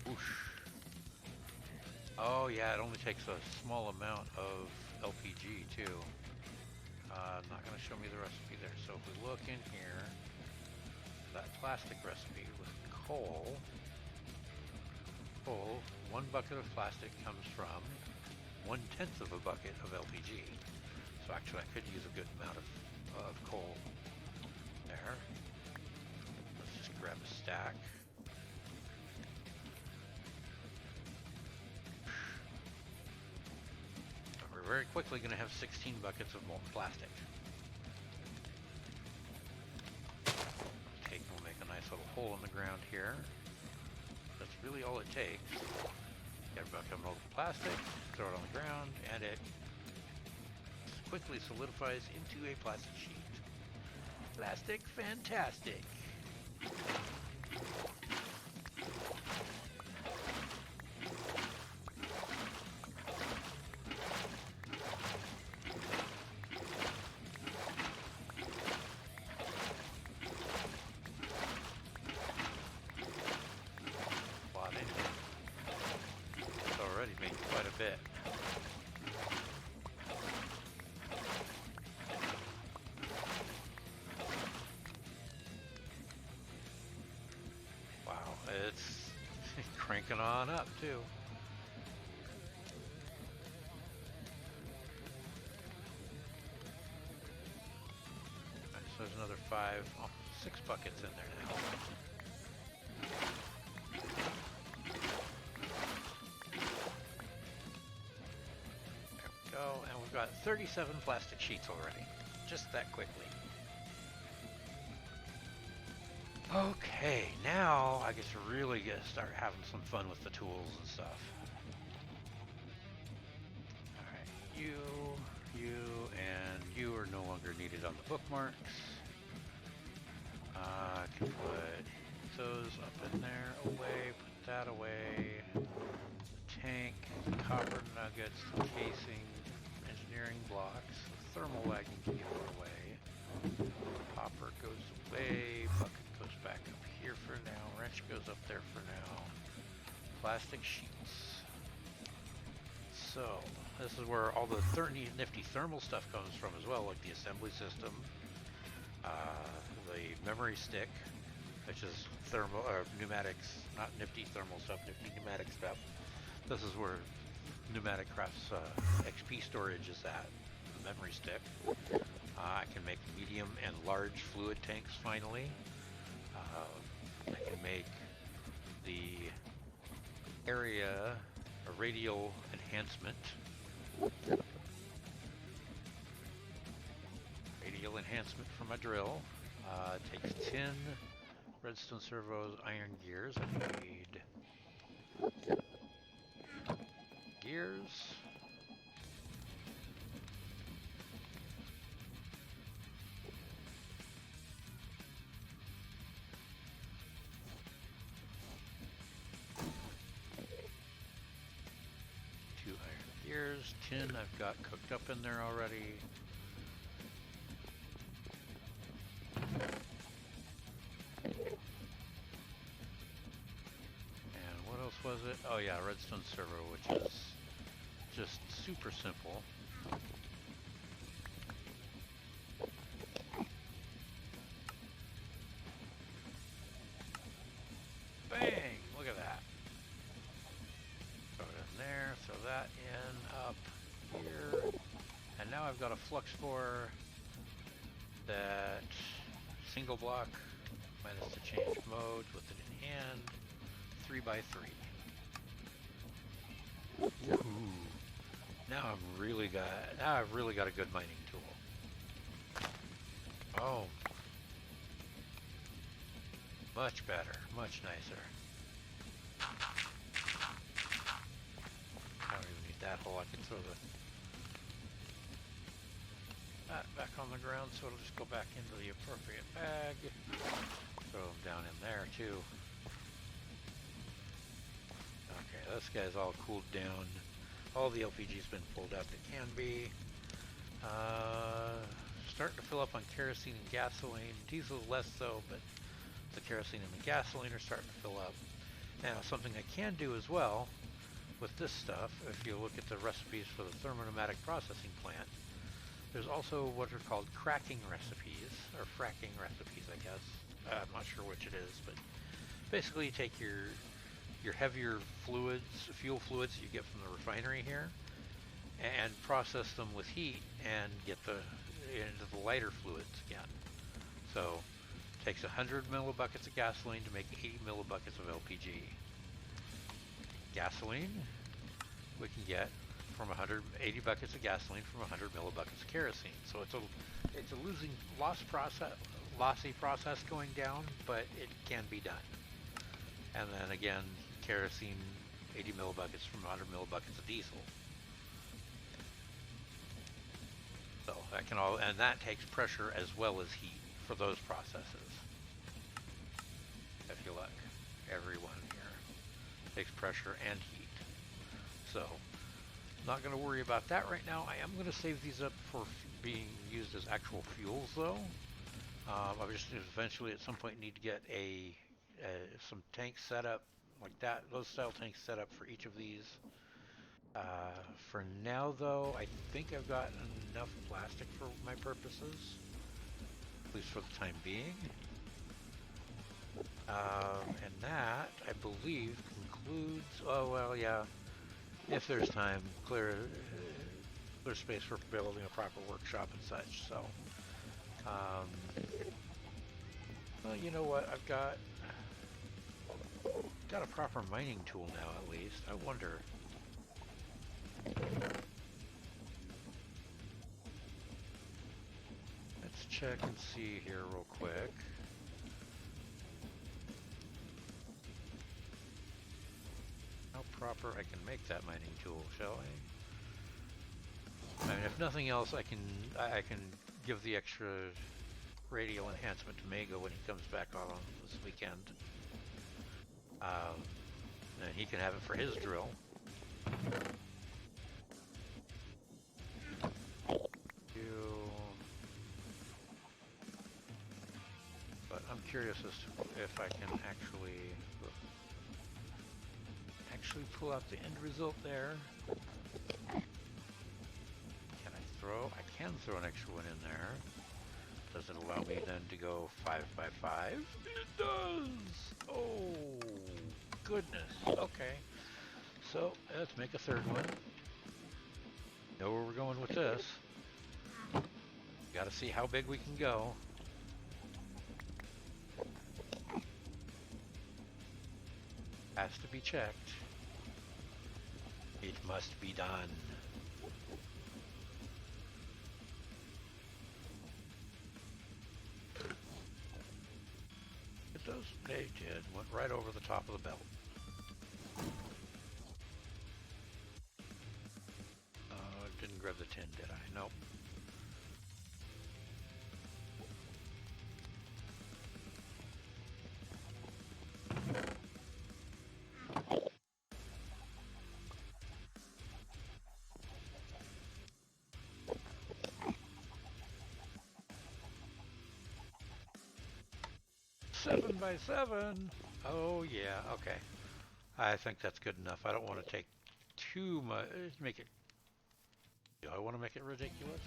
Whoosh. Oh yeah, it only takes a small amount of LPG too. Not going to show me the recipe there. So if we look in here, that plastic recipe with coal, 1 bucket of plastic comes from 1/10 of a bucket of LPG. So actually I could use a good amount of coal there. Let's just grab a stack. We're very quickly going to have 16 buckets of molten plastic. We'll make a nice little hole in the ground here. That's really all it takes. Get a bucket of molten plastic, throw it on the ground, and it quickly solidifies into a plastic sheet. Plastic fantastic! It's cranking on up too. Right, so there's another 6 buckets in there now. There we go, and we've got 37 plastic sheets already, just that quickly. Okay, now I get to really start having some fun with the tools and stuff. Alright, you, and you are no longer needed on the bookmarks. I can put those up in there, away, put that away. The tank, the copper nuggets, the casing, engineering blocks, the thermal lagging can go away. Hopper goes away, bucket goes back up here for now, wrench goes up there for now. Plastic sheets. So, this is where all the nifty thermal stuff comes from as well, like the assembly system, the memory stick, which is thermal, pneumatics, not nifty thermal stuff, nifty pneumatic stuff. This is where Pneumatic Craft's XP storage is at, the memory stick. I can make medium and large fluid tanks finally. I can make the area a radial enhancement. Radial enhancement for my drill. It takes 10 redstone servos, iron gears. I need gears. Gears, tin I've got cooked up in there already. And what else was it? Oh yeah, redstone servo, which is just super simple. now I've got a flux bore that single block minus the change mode with it in hand, 3x3. Ooh. Now I've really got a good mining tool. Oh, much better, much nicer. I don't even need that hole. I can throw that back on the ground so it'll just go back into the appropriate bag. Throw them down in there too. Okay, this guy's all cooled down. All the LPG's been pulled out that can be. Starting to fill up on kerosene and gasoline. Diesel's less so, but the kerosene and the gasoline are starting to fill up. Now, something I can do as well with this stuff, if you look at the recipes for the thermopneumatic processing plant, there's also what are called cracking recipes, or fracking recipes, I guess. I'm not sure which it is, but basically you take your heavier fluids, fuel fluids that you get from the refinery here, and process them with heat and get into the lighter fluids again. So it takes 100 millibuckets of gasoline to make 80 millibuckets of LPG. Gasoline we can get from 180 buckets of gasoline from 100 millibuckets of kerosene. So it's a lossy process going down, but it can be done. And then again, kerosene, 80 millibuckets from 100 millibuckets of diesel. So that can all, and that takes pressure as well as heat for those processes. If you look, every one here takes pressure and heat. So, not going to worry about that right now. I am going to save these up for being used as actual fuels, though. I just eventually at some point need to get some tanks set up like that, those style tanks set up for each of these. For now, though, I think I've got enough plastic for my purposes, at least for the time being. And that, I believe, concludes. Oh well, yeah. If there's time, clear space for building a proper workshop and such. So, well, you know what? I've got a proper mining tool now, at least. I wonder. Let's check and see here real quick. How proper I can make that mining tool, shall I? I mean, if nothing else, I can give the extra radial enhancement to Mago when he comes back on this weekend. And he can have it for his drill. But I'm curious as to if I can actually pull out the end result there. Can I throw? I can throw an extra one in there. Does it allow me then to go 5x5? It does! Oh, goodness. Okay. So, let's make a third one. Know where we're going with this. Gotta see how big we can go. Has to be checked. It must be done. It does. They did. Went right over the top of the belt. Didn't grab the tin, did I? Nope. Seven by 7. Oh yeah, okay. I think that's good enough. I don't want to take too much. Make it. Do I want to make it ridiculous?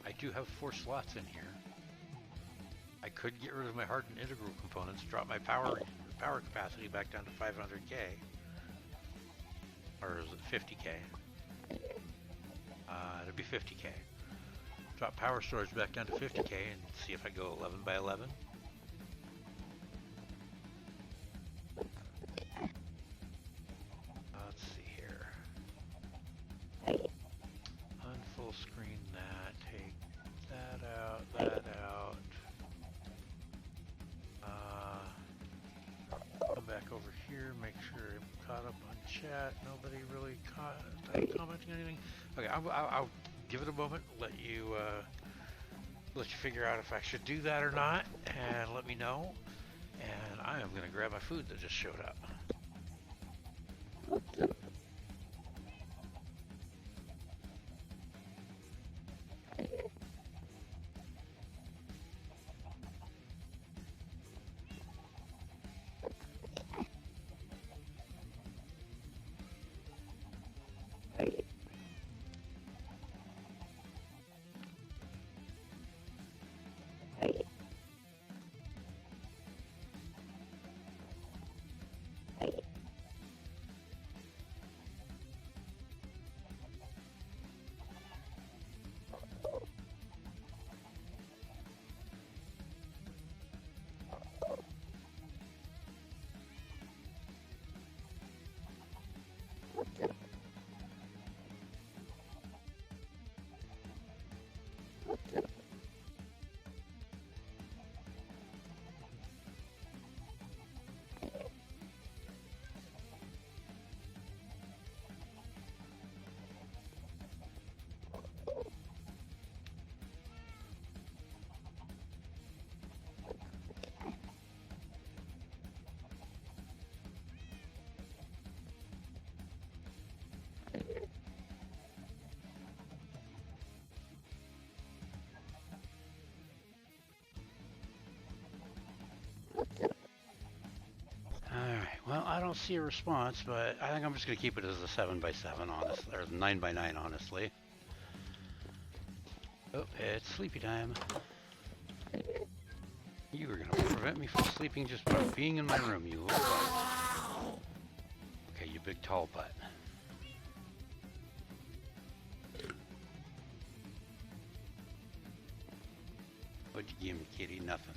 I do have 4 slots in here. I could get rid of my hardened integral components, drop my power capacity back down to 500k, or is it 50k? It'll be 50k. Drop power storage back down to 50k and see if I go 11 by 11. Let's see here. Unfull screen that. Take that out. That out. Come back over here. Make sure I'm caught up on chat. Nobody really commenting anything. Okay, I'll give it a moment. Let you figure out if I should do that or not, and let me know. And I am gonna grab my food that just showed up. Alright, well, I don't see a response, but I think I'm just going to keep it as a 7 by 7, honestly, or 9 by 9, honestly. Oh, it's sleepy time. You were going to prevent me from sleeping just by being in my room, you little butt. Okay, you big tall butt. What'd you give me, kitty? Nothing.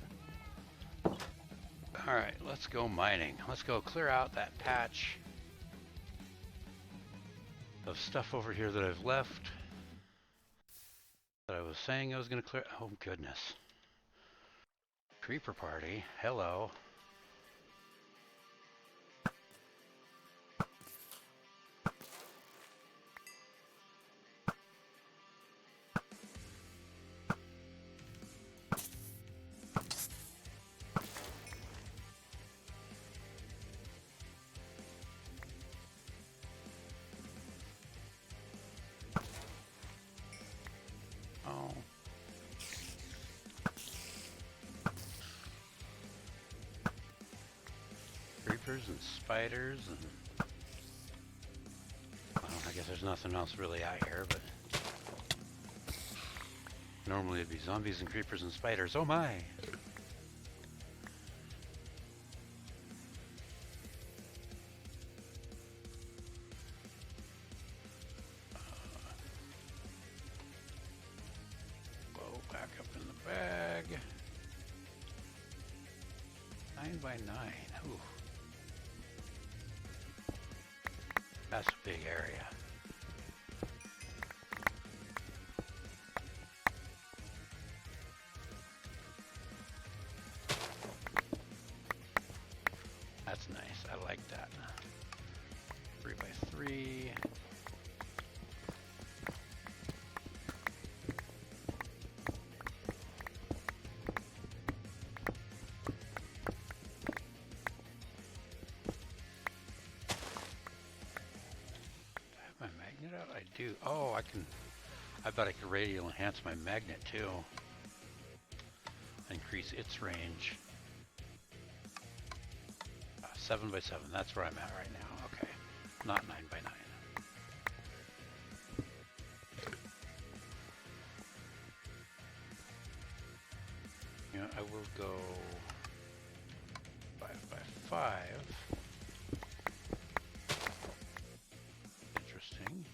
Alright, let's go mining. Let's go clear out that patch of stuff over here that I've left that I was saying I was going to clear. Oh, goodness. Creeper party. Hello. Creepers and spiders and well, I guess there's nothing else really out here, but normally it'd be zombies and creepers and spiders. Oh my! Whoa, back up in the bag. 9 by 9. Ooh. That's a big area. That's nice. I like that. 3 by 3. I do. Oh, I bet I could radial enhance my magnet too. Increase its range. 7 by 7, that's where I'm at right now. Okay. Not 9 by 9. Yeah, I will go 5 by 5. Interesting.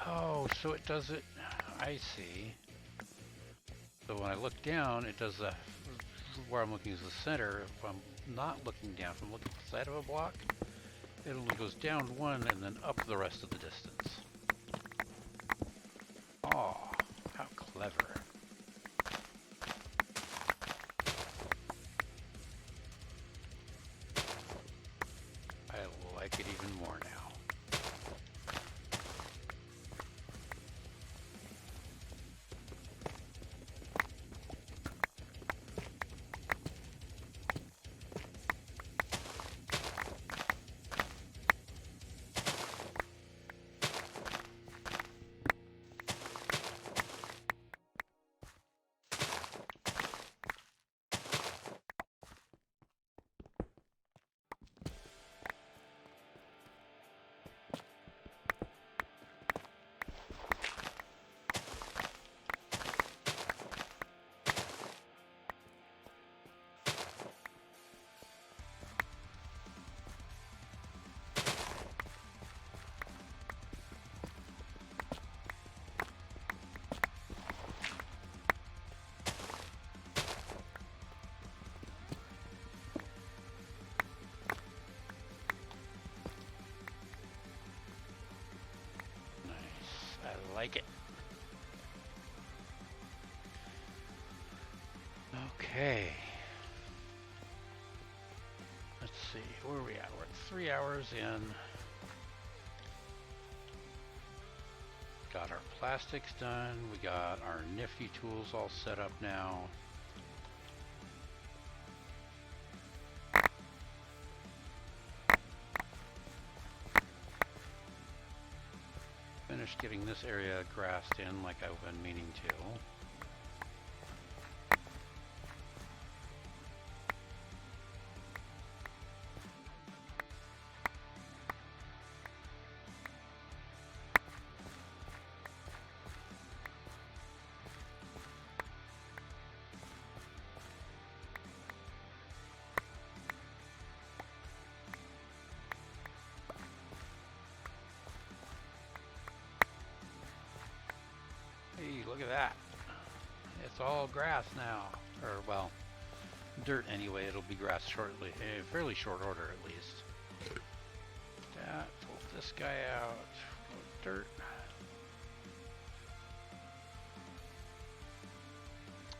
Oh, so it does it. I see. So when I look down, it does the. Where I'm looking is the center. If I'm not looking down, if I'm looking at the side of a block, it only goes down one and then up the rest of the distance. Oh, how clever. I like it even more now. I like it. Okay. Let's see, where are we at? We're at 3 hours in. Got our plastics done. We got our nifty tools all set up now. Finished getting this area grassed in like I've been meaning to. Hey, look at that. It's all grass now. Or, well, dirt anyway. It'll be grass shortly. In fairly short order, at least. That, pull this guy out. Dirt.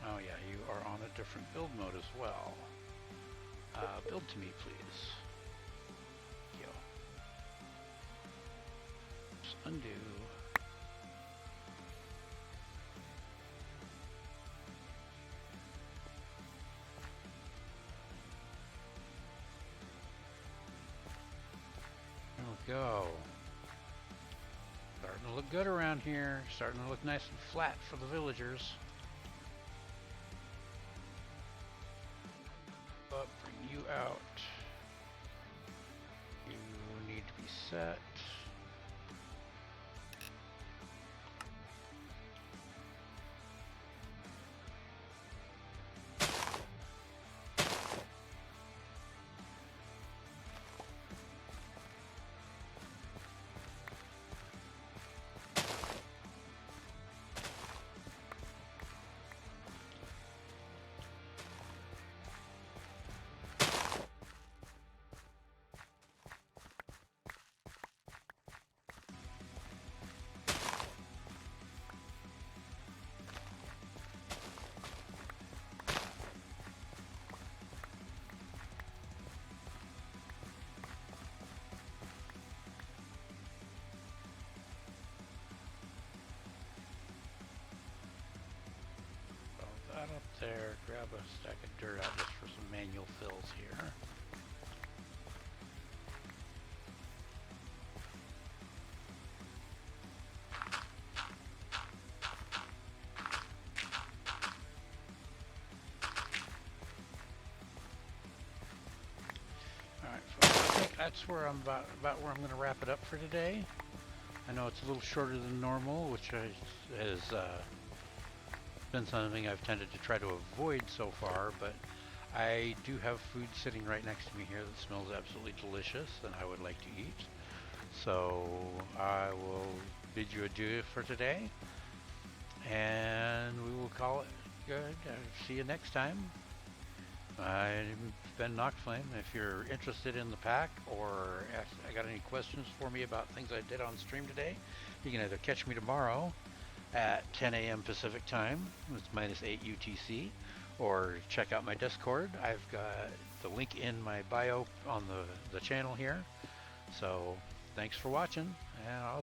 Oh yeah, you are on a different build mode as well. Build to me, please. Yo. Just undo. There we go. Starting to look good around here. Starting to look nice and flat for the villagers. But bring you out. You need to be set. That up there, grab a stack of dirt out just for some manual fills here. Alright folks, I think that's where I'm about where I'm going to wrap it up for today. I know it's a little shorter than normal, which has been something I've tended to try to avoid so far, but I do have food sitting right next to me here that smells absolutely delicious and I would like to eat. So I will bid you adieu for today, and we will call it good. See you next time. I've been Noctflame. If you're interested in the pack or I got any questions for me about things I did on stream today, you can either catch me tomorrow at 10 a.m. Pacific time, it's -8 UTC, or check out my Discord. I've got the link in my bio on the channel here. So thanks for watching, and I'll